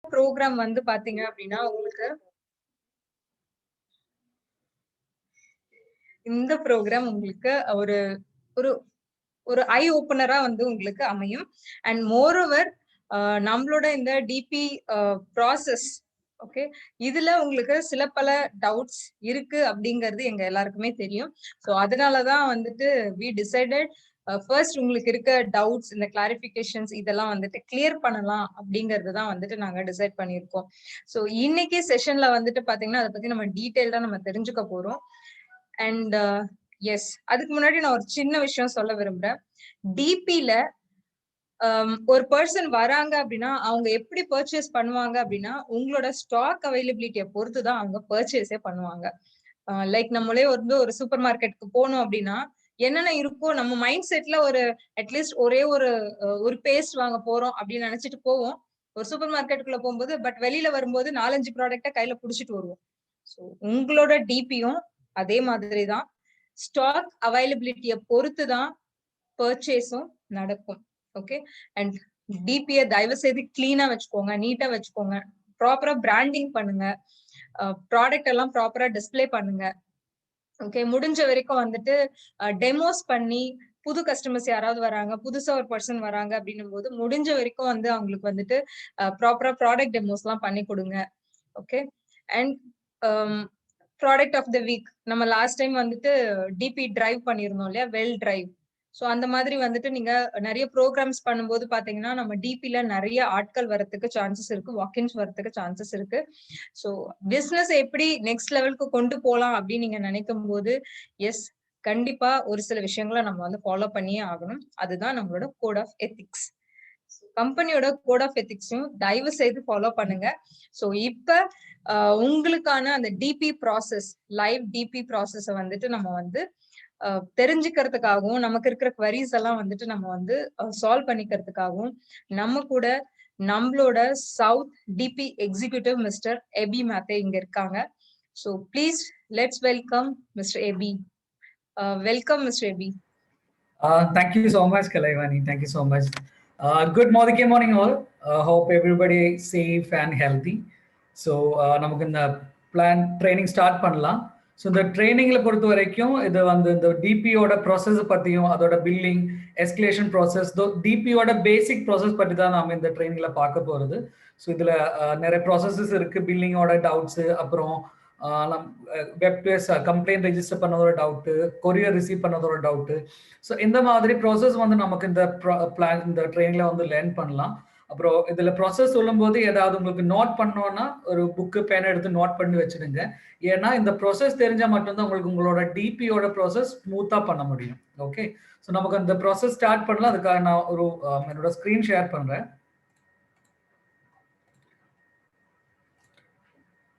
Program வந்து பாத்தீங்க அப்படின்னா உங்களுக்கு இந்த ப்ரோக்ராம் உங்களுக்கு ஒரு ஒரு ஒரு ஐ ஓப்பனரா வந்து உங்களுக்கு அமையும். அண்ட் மோரோவர் நம்மளோட இந்த டிபி ப்ராசஸ் ஓகே, இதுல உங்களுக்கு சில பல டவுட்ஸ் இருக்கு அப்படிங்கிறது எங்க எல்லாருக்குமே தெரியும். ஸோ அதனாலதான் வந்துட்டு வி டிசைடட் ஃபர்ஸ்ட் உங்களுக்கு இருக்க டவுட்ஸ், இந்த கிளாரிபிகேஷன்ஸ் இதெல்லாம் வந்துட்டு கிளியர் பண்ணலாம் அப்படிங்கிறது தான் வந்துட்டு நாங்க டிசைட் பண்ணியிருக்கோம். ஸோ இன்னைக்கு செஷன்ல வந்துட்டு பாத்தீங்கன்னா அதை பத்தி நம்ம டீட்டெயில்டா நம்ம தெரிஞ்சுக்க போறோம். அண்ட் எஸ், அதுக்கு முன்னாடி நான் ஒரு சின்ன விஷயம் சொல்ல விரும்புறேன். டிபில ஒரு பர்சன் வராங்க அப்படின்னா அவங்க எப்படி பர்ச்சேஸ் பண்ணுவாங்க அப்படின்னா உங்களோட ஸ்டாக் அவைலபிலிட்டியை பொறுத்து தான் அவங்க பர்ச்சேஸே பண்ணுவாங்க. லைக் நம்மளே வந்து ஒரு சூப்பர் மார்க்கெட்டுக்கு போனோம் அப்படின்னா என்னென்ன இருக்கோ நம்ம மைண்ட் செட்ல ஒரு அட்லீஸ்ட் ஒரே ஒரு பேஸ்ட் வாங்க போறோம் அப்படின்னு நினைச்சிட்டு போவோம். ஒரு சூப்பர் மார்க்கெட்டுக்குள்ள போகும்போது பட் வெளியில வரும்போது 4-5 ப்ராடக்ட கையில புடிச்சிட்டு வருவோம். ஸோ உங்களோட டிபியும் அதே மாதிரி தான். ஸ்டாக் அவைலபிலிட்டியை பொறுத்து தான் பர்ச்சேஸும் நடக்கும். ஓகே, அண்ட் டிபியை தயவு செய்து கிளீனா வச்சுக்கோங்க, நீட்டா வச்சுக்கோங்க, ப்ராப்பரா பிராண்டிங் பண்ணுங்க, ப்ராடக்ட் எல்லாம் ப்ராப்பரா டிஸ்பிளே பண்ணுங்க. ஓகே, முடிஞ்ச வரைக்கும் வந்துட்டு டெமோஸ் பண்ணி புது கஸ்டமர்ஸ் யாராவது வராங்க, புதுசா ஒரு பர்சன் வராங்க அப்படின்னும் போது முடிஞ்ச வரைக்கும் வந்து அவங்களுக்கு வந்துட்டு ப்ராப்பரா ப்ராடக்ட் டெமோஸ் எல்லாம் பண்ணி கொடுங்க. Okay, and product of the week நம்ம லாஸ்ட் டைம் வந்துட்டு டிபி டிரைவ் பண்ணிருந்தோம் இல்லையா, வெல் டிரைவ். ஸோ அந்த மாதிரி வந்துட்டு நீங்க நிறைய ப்ரோக்ராம்ஸ் பண்ணும்போது பாத்தீங்கன்னா நம்ம டிபில நிறைய ஆட்கள் வரதுக்கு சான்சஸ் இருக்கு, வாக்கின்ஸ் வரதுக்கு சான்சஸ் இருக்கு. ஸோ பிசினஸ் எப்படி நெக்ஸ்ட் லெவலுக்கு கொண்டு போலாம் அப்படின்னு நீங்க நினைக்கும் போது எஸ், கண்டிப்பா ஒரு சில விஷயங்களை நம்ம வந்து ஃபாலோ பண்ணியே ஆகணும். அதுதான் நம்மளோட கோட் ஆஃப் எத்திக்ஸ். கம்பெனியோட கோட் ஆஃப் எத்திக்ஸையும் தயவு செய்து ஃபாலோ பண்ணுங்க. ஸோ இப்ப உங்களுக்கான அந்த டிபி ப்ராசஸ், லைவ் டிபி ப்ராசஸ வந்துட்டு நம்ம வந்து தெரிஞ்சுக்கிறதுக்காகவும் நமக்கு இருக்கிற குவரிஸ் எல்லாம் வந்துட்டு நம்ம வந்து சால்வ் பண்ணிக்கிறதுக்காகவும் நம்ம கூட நம்மளோட south DP executive mister Eby Mathew இங்க இருக்காங்க. So please let's welcome mister Eby. Welcome mister Eby. Thank you so much, Kalaivani. Thank you so much. Good morning all. Hope everybody is safe and healthy. So நமக்கு இந்த plan training start பண்ணலாம். So இந்த ட்ரைனிங்கில் பொறுத்த வரைக்கும் இது வந்து இந்த டிபியோட ப்ராசஸ் பற்றியும் அதோட பில்லிங் எஸ்கலேஷன் ப்ராசஸ், டிபியோட பேசிக் ப்ராசஸ் பற்றி தான் நம்ம இந்த ட்ரைனிங்கில் பார்க்க போகிறது. ஸோ இதில் நிறைய ப்ராசஸஸ் இருக்குது. பில்லிங்கோட டவுட்ஸு, அப்புறம் வெப் கம்ப்ளைண்ட் ரெஜிஸ்டர் பண்ணதோட டவுட்டு, கொரியர் ரிசீவ் பண்ணதோட டவுட்டு. ஸோ இந்த மாதிரி ப்ராசஸ் வந்து நமக்கு இந்த பிளான் இந்த ட்ரெயினில் வந்து லேர்ன் பண்ணலாம். அப்புறம் இதில் ப்ராசஸ் சொல்லும்போது ஏதாவது உங்களுக்கு நோட் பண்ணோன்னா ஒரு புக்கு பேனை எடுத்து நோட் பண்ணி வச்சுடுங்க. ஏன்னா இந்த ப்ராசஸ் தெரிஞ்சால் மட்டும்தான் உங்களுக்கு உங்களோட டிபியோட ப்ராசஸ் ஸ்மூத்தாக பண்ண முடியும். ஓகே, ஸோ நமக்கு அந்த ப்ராசஸ் ஸ்டார்ட் பண்ணலாம். அதுக்காக நான் ஒரு என்னோட ஸ்க்ரீன் ஷேர் பண்ணுறேன்.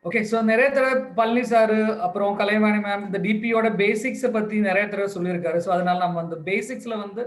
ஓகே, ஸோ நிறைய தடவை பழனி சார் அப்புறம் கலைவாணி மேம் இந்த டிபியோட பேசிக்ஸை பற்றி நிறைய தடவை சொல்லியிருக்காரு. ஸோ அதனால நம்ம அந்த பேசிக்ஸில் வந்து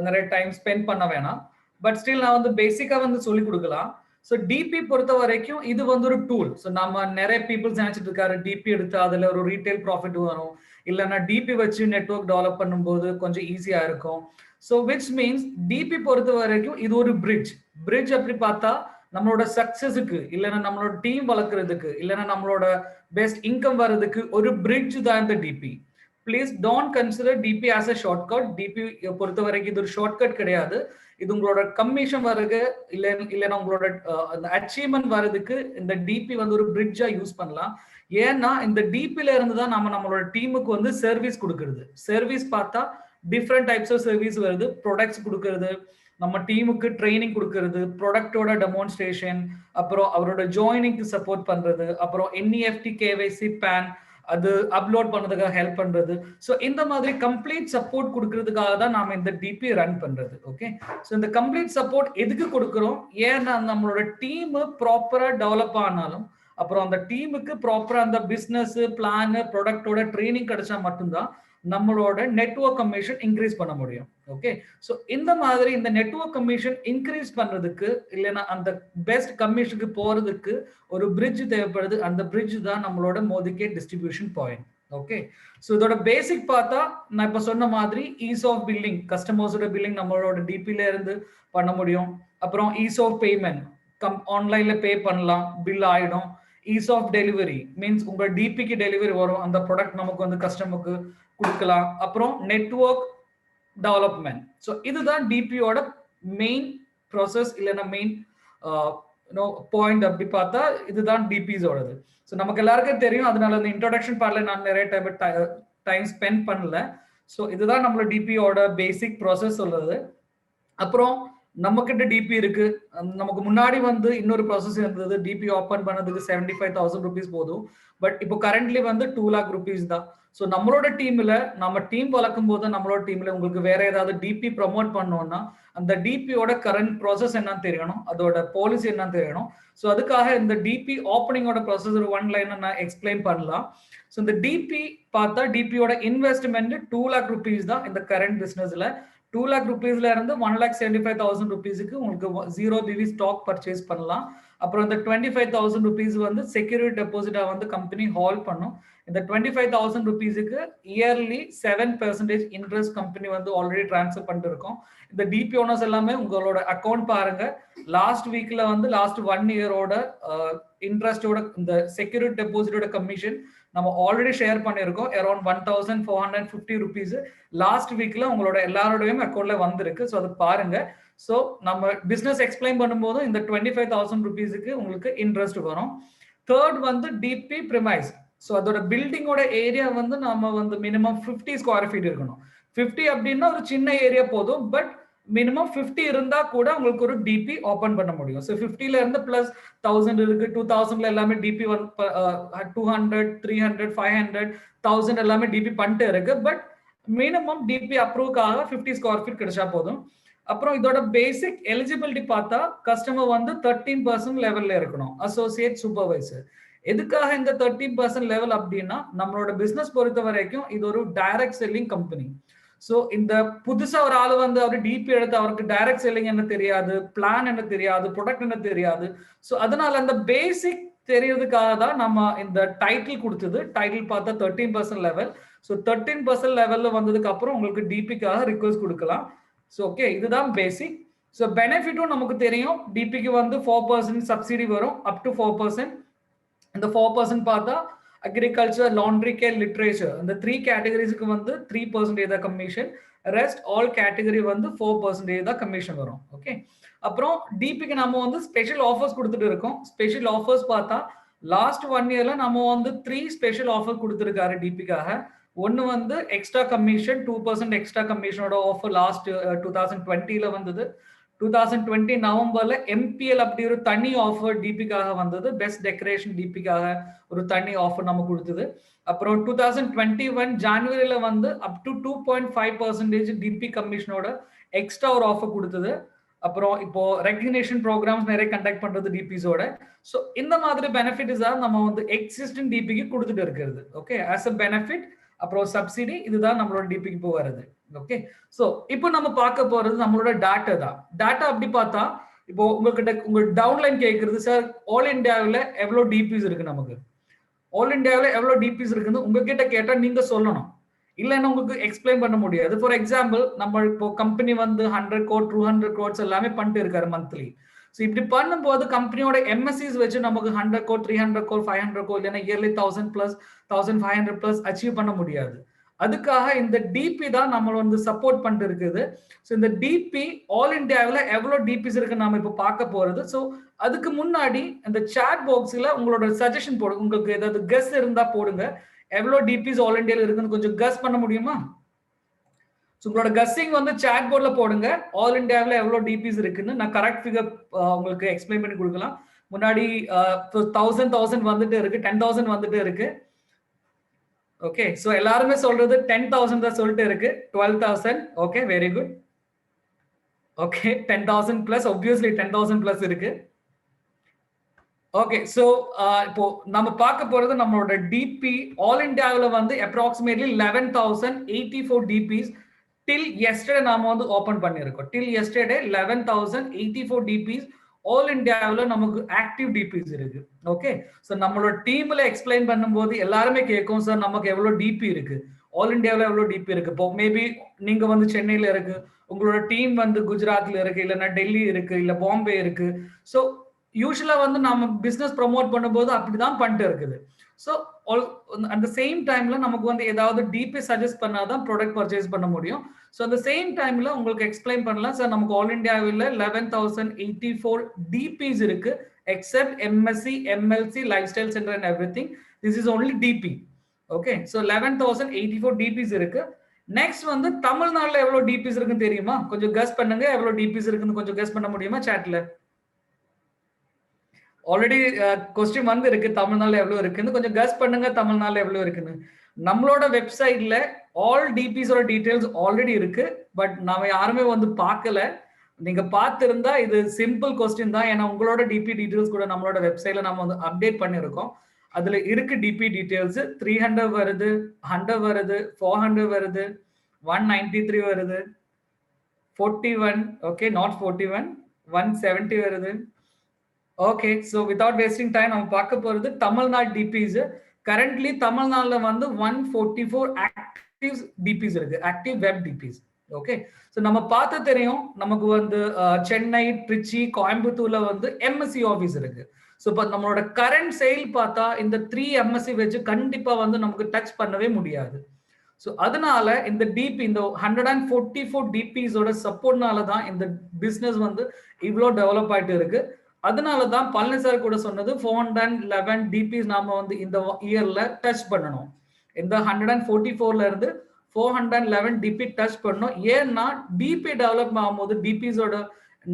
நிறைய டைம் ஸ்பெண்ட் பண்ண வேணாம். பட் ஸ்டில் நான் வந்து பேசிக்காக வந்து சொல்லிக் கொடுக்கலாம். ஸோ டிபி பொறுத்த வரைக்கும் இது வந்து ஒரு டூல். ஸோ நம்ம நிறைய பீப்புள்ஸ் நினைச்சிட்டு இருக்காரு டிபி எடுத்து அதில் ஒரு ரீட்டைல் ப்ராஃபிட் வரும், இல்லைன்னா டிபி வச்சு நெட்வொர்க் டெவலப் பண்ணும்போது கொஞ்சம் ஈஸியாக இருக்கும். ஸோ விச் மீன்ஸ் டிபி பொறுத்த வரைக்கும் இது ஒரு பிரிட்ஜ் அப்படி பார்த்தா நம்மளோட சக்சஸுக்கு, இல்லைன்னா நம்மளோட டீம் வளர்க்குறதுக்கு, இல்லைன்னா நம்மளோட பெஸ்ட் இன்கம் வர்றதுக்கு ஒரு பிரிட்ஜ் தான் இந்த DP. Please don't consider DP as a shortcut. DP பொறுத்த வரைக்கும் இது ஒரு ஷார்ட்கட் கிடையாது. இது உங்களோட கமிஷன் வருது இல்லைன்னா உங்களோட அச்சீவ்மெண்ட் வர்றதுக்கு இந்த டிபி வந்து ஒரு பிரிட்ஜா யூஸ் பண்ணலாம். ஏன்னா இந்த டிபில இருந்து தான் நம்ம நம்மளோட டீமுக்கு வந்து சர்வீஸ் கொடுக்கறது. சர்வீஸ் பார்த்தா டிஃப்ரெண்ட் டைப்ஸ் ஆஃப் சர்வீஸ் வருது. ப்ராடக்ட்ஸ் கொடுக்கறது, நம்ம டீமுக்கு ட்ரைனிங் கொடுக்கறது, ப்ராடக்டோட டெமான்ஸ்ட்ரேஷன், அப்புறம் அவரோட ஜாயினிங்க்கு சப்போர்ட் பண்றது, அப்புறம் என்இஎஃப்டி கேவைசி பேன் அது அப்லோட் பண்ணதுக்காக ஹெல்ப் பண்றது. ஸோ இந்த மாதிரி கம்ப்ளீட் சப்போர்ட் கொடுக்கறதுக்காக தான் நாம இந்த டிபி ரன் பண்றது. ஓகே, ஸோ இந்த கம்ப்ளீட் சப்போர்ட் எதுக்கு கொடுக்குறோம்? ஏன்னா நம்மளோட டீம் ப்ராப்பரா டெவலப் ஆனாலும், அப்புறம் அந்த டீமுக்கு ப்ராப்பரா அந்த பிசினஸ் பிளான் ப்ராடக்டோட ட்ரைனிங் கிடைச்சா மட்டும்தான் நம்மளோட நெட்வொர்க் கமிஷன் இன்க்ரீஸ் பண்ண முடியும். ஓகே, ஸோ இந்த மாதிரி இந்த நெட்வொர்க் கமிஷன் இன்க்ரீஸ் பண்றதுக்கு, இல்லைன்னா அந்த பெஸ்ட் கமிஷனுக்கு போறதுக்கு ஒரு பிரிட்ஜ் தேவைப்படுது. அந்த பிரிட்ஜ் தான் நம்மளோட மோதிகேட் டிஸ்ட்ரிபியூஷன் பாயிண்ட். ஓகே, ஸோ இதோட பேசிக் பார்த்தா நான் இப்போ சொன்ன மாதிரி ஈஸ் ஆஃப் பில்லிங், கஸ்டமர்ஸோட பில்லிங் நம்மளோட டிபில இருந்து பண்ண முடியும். அப்புறம் ஈஸ் ஆஃப் பேமெண்ட், ஆன்லைன்ல பே பண்ணலாம், பில் ஆயிடும். ஈஸ் ஆஃப் டெலிவரி மீன்ஸ் உங்க டிபிக்கு டெலிவரி வரும், அந்த ப்ராடக்ட் நமக்கு வந்து கஸ்டமருக்கு கொடுக்கலாம். அப்புறம் நெட்வொர்க் டெவலப்மெண்ட். ஸோ இதுதான் டிபியோட மெயின் ப்ராசஸ், இல்லைன்னா மெயின் பாயிண்ட். அப்படி பார்த்தா இதுதான் டிபிஸோடது. ஸோ நமக்கு எல்லாருக்கும் தெரியும், அதனால இந்த இன்ட்ரோடக்ஷன் பார்ட்ல நான் நிறைய டைம் ஸ்பெண்ட் பண்ணல. ஸோ இதுதான் நம்மளோட டிபியோட பேசிக் ப்ராசஸ் சொல்றது. அப்புறம் நம்ம கிட்ட டிபி இருக்கு. நமக்கு முன்னாடி வந்து இன்னொரு ப்ராசஸ் இருந்தது, டிபி ஓப்பன் பண்ணதுக்கு 75,000 rupees போதும். பட் இப்போ கரண்ட்லி வந்து 2 lakh rupees தான். ஸோ நம்மளோட டீம்ல, நம்ம டீம் வளர்க்கும் போது நம்மளோட டீம்ல உங்களுக்கு வேற ஏதாவது டிபி ப்ரமோட் பண்ணோம்னா அந்த டிபியோட கரண்ட் ப்ராசஸ் என்னன்னு தெரியணும், அதோட பாலிசி என்னன்னு தெரியணும். ஸோ அதுக்காக இந்த டிபி ஓப்பனிங்கோட ப்ராசஸ் ஒரு 1 line நான் எக்ஸ்பிளைன் பண்ணலாம். ஸோ இந்த டிபி பார்த்தா டிபியோட இன்வெஸ்ட்மெண்ட் 2 lakh rupees தான் இந்த கரண்ட் பிசினஸ்ல. 2 lakh rupeesல இருந்து 1,75,000 rupeesக்கு உங்களுக்கு 0 BV ஸ்டாக் பர்ச்சேஸ் பண்ணலாம். அப்புறம் இந்த 25,000 rupees வந்து செக்யூரிட்டி டெபாசிட்டா வந்து கம்பெனி ஹால் பண்ணும். இந்த 25,000 rupeesக்கு இயர்லி 7% இன்ட்ரெஸ்ட் கம்பெனி வந்து ஆல்ரெடி டிரான்ஸ்ஃபர் பண்ணிட்டு இருக்கோம். இந்த டிபி ஓனர்ஸ் எல்லாமே உங்களோட அக்கௌண்ட் பாருங்க, லாஸ்ட் வீக்ல வந்து லாஸ்ட் 1 yearோட இன்ட்ரெஸ்டோட இந்த செக்யூரிட்டி டெபாசிட்டோட கமிஷன் நம்ம ஆல்ரெடி ஷேர் பண்ணியிருக்கோம். அரௌண்ட் 1,450 rupees லாஸ்ட் வீக்ல உங்களோட எல்லாரோடையும் அக்கௌண்ட்ல வந்திருக்கு. ஸோ அது பாருங்க. ஸோ நம்ம பிசினஸ் எக்ஸ்பிளைன் பண்ணும்போது இந்த 25,000 rupeesக்கு உங்களுக்கு இன்ட்ரெஸ்ட் வரும். தேர்ட் வந்து டிபி பிரிமைஸ். ஸோ அதோட பில்டிங்கோட ஏரியா வந்து நம்ம வந்து மினிமம் 50 square feet இருக்கணும். 50 அப்படின்னா ஒரு சின்ன ஏரியா போதும், பட் மினிமம் 50 இருந்தா கூட உங்களுக்கு ஒரு டிபி ஓபன் பண்ண முடியும். ஸோ 50ல இருந்து பிளஸ் 1000 இருக்கு, 2000ல எல்லாமே டிபி 200, 300, 500, 1000 எல்லாமே டிபி பண்ணிட்டு இருக்கு. பட் மினிமம் டிபி அப்ரூவ்காக 50 square feet கிடைச்சா போதும். அப்புறம் இதோட பேசிக் எலிஜிபிலிட்டி பார்த்தா கஸ்டமர் வந்து 13% லெவல்ல இருக்கணும், அசோசியேட் சூப்பர்வைசர். எதுக்காக இந்த 13% லெவல் அப்படின்னா, நம்மளோட பிசினஸ் பொறுத்த வரைக்கும் இது ஒரு டைரக்ட் செல்லிங் கம்பெனி. ஸோ இந்த புதுசா ஒரு ஆள் வந்து அவர் டிபி எடுத்து அவருக்கு டைரக்ட் செல்லிங் என்ன தெரியாது, பிளான் என்ன தெரியாது, ப்ராடக்ட் என்ன தெரியாது. ஸோ அதனால அந்த பேசிக் தெரியறதுக்காக தான் நம்ம இந்த டைட்டில் கொடுத்தது. டைட்டில் பார்த்தா 13% லெவல். ஸோ 13% லெவல்ல வந்ததுக்கு அப்புறம் உங்களுக்கு டிபிக்காக ரிக்வெஸ்ட் கொடுக்கலாம். ஸோ ஓகே, இதுதான் பேசிக். ஸோ பெனிஃபிட்டும் நமக்கு தெரியும், டிபிக்கு வந்து 4% சப்சிடி வரும், அப் டு 4%. இந்த 4% பார்த்தா அக்ரிகல்ச்சர், லாண்ட்ரி கேர், லிட்ரேச்சர் இந்த 3 கேட்டகரிஸ்க்கு வந்து 3% தான் கமிஷன். ரெஸ்ட் ஆல் கேட்டகரி வந்து 4% தான் கமிஷன் வரும். ஓகே, அப்புறம் டிபிக்கு நம்ம வந்து ஸ்பெஷல் ஆஃபர்ஸ் கொடுத்துட்டு இருக்கோம். ஸ்பெஷல் ஆஃபர்ஸ் பார்த்தா லாஸ்ட் 1 yearல நம்ம வந்து 3 ஸ்பெஷல் ஆஃபர் கொடுத்துருக்காரு டிபிக்காக. ஒன்னு வந்து எக்ஸ்ட்ரா கமிஷன், 2% எக்ஸ்ட்ரா கமிஷனோட ஆஃபர் லாஸ்ட் 2020ல வந்தது. 2020 நவம்பர்ல MPL அப்படி ஒரு தனி ஆஃபர் டிபிக்காக வந்தது. பெஸ்ட் டெக்கரேஷன் டிபிக்காக ஒரு தனி ஆஃபர் நம்ம கொடுத்தது. அப்புறம் 2021 ஜனவரியில வந்து அப் டு 2.5% டிபி கமிஷனோட எக்ஸ்ட்ரா ஒரு ஆஃபர் கொடுத்தது. அப்புறம் இப்போ ரெகக்னிஷன் ப்ரோக்ராம்ஸ் நிறைய கண்டக்ட் பண்றது டிபிஸோட. ஸோ இந்த மாதிரி பெனிஃபிட்ஸ் தான் நம்ம வந்து எக்ஸிஸ்டிங் டிபிக்கு கொடுத்துட்டு இருக்கிறது. Okay, as a benefit. அப்புறம் சப்சிடி, இதுதான் நம்மளோட டிபிக்கு இப்போ வருது. ஓகே, சோ இப்போ நம்ம பார்க்க போறது நம்மளோட டாட்டா தான். டாட்டா அப்படி பார்த்தா இப்போ உங்ககிட்ட உங்க டவுன்லைன் கேட்கறது, சார் ஆல் இந்தியாவில் எவ்வளவு டிபிஸ் இருக்கு, நமக்கு ஆல் இந்தியாவில் எவ்வளவு டிபிஸ் இருக்குன்னு உங்ககிட்ட கேட்டா நீங்க சொல்லணும், இல்லைன்னா உங்களுக்கு எக்ஸ்பிளைன் பண்ண முடியாது. ஃபார் எக்ஸாம்பிள், நம்ம இப்போ கம்பெனி வந்து 100 crore 200 crores எல்லாமே பண்ணிட்டு இருக்காரு மந்த்லி. ஸோ இப்படி பண்ணும்போது கம்பெனியோட எம்எஸ்சிஸ் வச்சு நமக்கு 100 crore 300 crore 500 crore இல்லைன்னா இயர்லி 1000 plus 1500 plus அச்சீவ் பண்ண முடியாது. அதுக்காக இந்த டிபி தான் நம்ம வந்து சப்போர்ட் பண்ணிட்டு இருக்குது. ஸோ இந்த டிபி ஆல் இந்தியாவில் எவ்வளவு டிபிஸ் இருக்கு நாம இப்போ பார்க்க போறது. ஸோ அதுக்கு முன்னாடி இந்த சாட் பாக்ஸ்ல உங்களோட சஜஷன் போடுங்க, உங்களுக்கு ஏதாவது கெஸ் இருந்தா போடுங்க. எவ்வளவு டிபிஸ் ஆல் இந்தியாவில் இருக்குன்னு கொஞ்சம் கெஸ் பண்ண முடியுமா? உங்களோட கெஸ்ஸிங் வந்து சாட் போர்ட்ல போடுங்க, ஆல் இந்தியாவில் எவ்வளவு டிபிஸ் இருக்குன்னு. நான் கரெக்ட் ஃபிகர் உங்களுக்கு எக்ஸ்பிளைன் பண்ணி கொடுக்கலாம். முன்னாடி 1000 வந்துட்டு இருக்கு, 10,000 வந்துட்டு இருக்கு. ஓகே, சோ எல்லாருமே சொல்றது 10,000 தான் சொல்லிட்டு இருக்கு. 12,000. Okay, very good. Okay, 10,000 plus, obviously 10,000 plus இருக்கு. ஓகே, சோ இப்போ நம்ம பார்க்க போறது நம்மளோட டிபி ஆல் இந்தியாவில் வந்து அப்ராக்சிமேட்லி 11,084 டிபிஸ் டில் எஸ்டர்டே நாம வந்து ஓபன் பண்ணிருக்கோம். டில் எஸ்டர்டே 11,084 டிபிஸ் ஆல் இந்தியாவில் நமக்கு ஆக்டிவ் டிபிஸ் இருக்கு. ஓகே, சோ நம்மளோட டீம்ல எக்ஸ்பிளைன் பண்ணும்போது எல்லாருமே கேட்கும், சார் நமக்கு எவ்வளவு டிபி இருக்கு, ஆல் இந்தியாவில் எவ்வளவு டிபி இருக்கு. இப்போ மேபி நீங்க வந்து சென்னையில இருக்கு, உங்களோட டீம் வந்து குஜராத்ல இருக்கு, இல்லைன்னா டெல்லி இருக்கு, இல்ல பாம்பே இருக்கு. ஸோ யூஸ்வலா வந்து நம்ம பிசினஸ் ப்ரமோட் பண்ணும்போது அப்படிதான் பண்ணிட்டு இருக்குது. ஸோ அந்த சேம் டைம்ல நமக்கு வந்து ஏதாவது டிபி சஜஸ்ட் பண்ணாதான் ப்ராடக்ட் பர்ச்சேஸ் பண்ண முடியும். ஸோ அந்த சேம் டைம்ல உங்களுக்கு எக்ஸ்பிளைன் பண்ணலாம் சார், நமக்கு ஆல் இந்தியாவில் 11,084 டிபிஸ் இருக்கு, except MSC, MLC, life style centre and everything. This is only DP. Okay, so 11,084 DPs இருக்கு. நெக்ஸ்ட் வந்து தமிழ்நாடுல எவ்வளவு டிபிஸ் இருக்குன்னு தெரியுமா? கொஞ்சம் கெஸ் பண்ணுங்க, எவ்வளவு டிபிஸ் இருக்குன்னு கொஞ்சம் கெஸ் பண்ண முடியுமா சாட்ல? ஆல்ரெடி கொஸ்டின் வந்து இருக்கு, தமிழ்நாடுல எவ்வளவு இருக்குன்னு கொஞ்சம் கெஸ் பண்ணுங்க, தமிழ்நாடுல எவ்வளவு இருக்குன்னு. நம்மளோட வெப்சைட்ல ஆல் டிபிஸோட டீடைல்ஸ் ஆல்ரெடி இருக்கு, பட் நாம யாருமே வந்து பார்க்கல. நீங்க பார்த்திருந்தா இது சிம்பிள் கொஸ்டின் தான், ஏன்னா உங்களோட டிபி டீடைல்ஸ் கூட நம்மளோட வெப்சைட்ல நம்ம வந்து அப்டேட் பண்ணிருக்கோம். அதுல இருக்கு டிபி டீடைல்ஸ். 300 வருது, 100 வருது, 400 வருது, 193 வருது, 41, ஓகே நாட் 41, 170 வருது. Okay, so without wasting time நம்ம பார்க்க போறது தமிழ்நாடு டிபிஸ். கரண்ட்லி தமிழ்நாடுல வந்து 144 ஆக்டிவ் டிபிஸ் இருக்கு, ஆக்டிவ் வெப் டிபிஸ். ஓகே, ஸோ நம்ம பார்த்து தெரியும், நமக்கு வந்து சென்னை, திருச்சி, கோயம்புத்தூர்ல வந்து எம்எஸ்சி ஆஃபீஸ் இருக்கு. ஸோ இப்போ நம்மளோட கரண்ட் சேல் பார்த்தா இந்த 3 எம்எஸ்சி வச்சு கண்டிப்பா வந்து நமக்கு டச் பண்ணவே முடியாது. ஸோ அதனால இந்த டிபி, இந்த 144 டிபிஸோட சப்போர்ட்னால தான் இந்த பிசினஸ் வந்து இவ்வளோ டெவலப் ஆயிட்டு இருக்கு. அதனால தான் பழனி சார் கூட சொன்னது 411 டிபிஸ் நாம வந்து இந்த இயர்ல டச் பண்ணணும். இந்த 144ல இருந்து 411 டிபி டச் பண்ணணும். ஏன்னா டிபி டெவலப் ஆகும்போது டிபிஸோட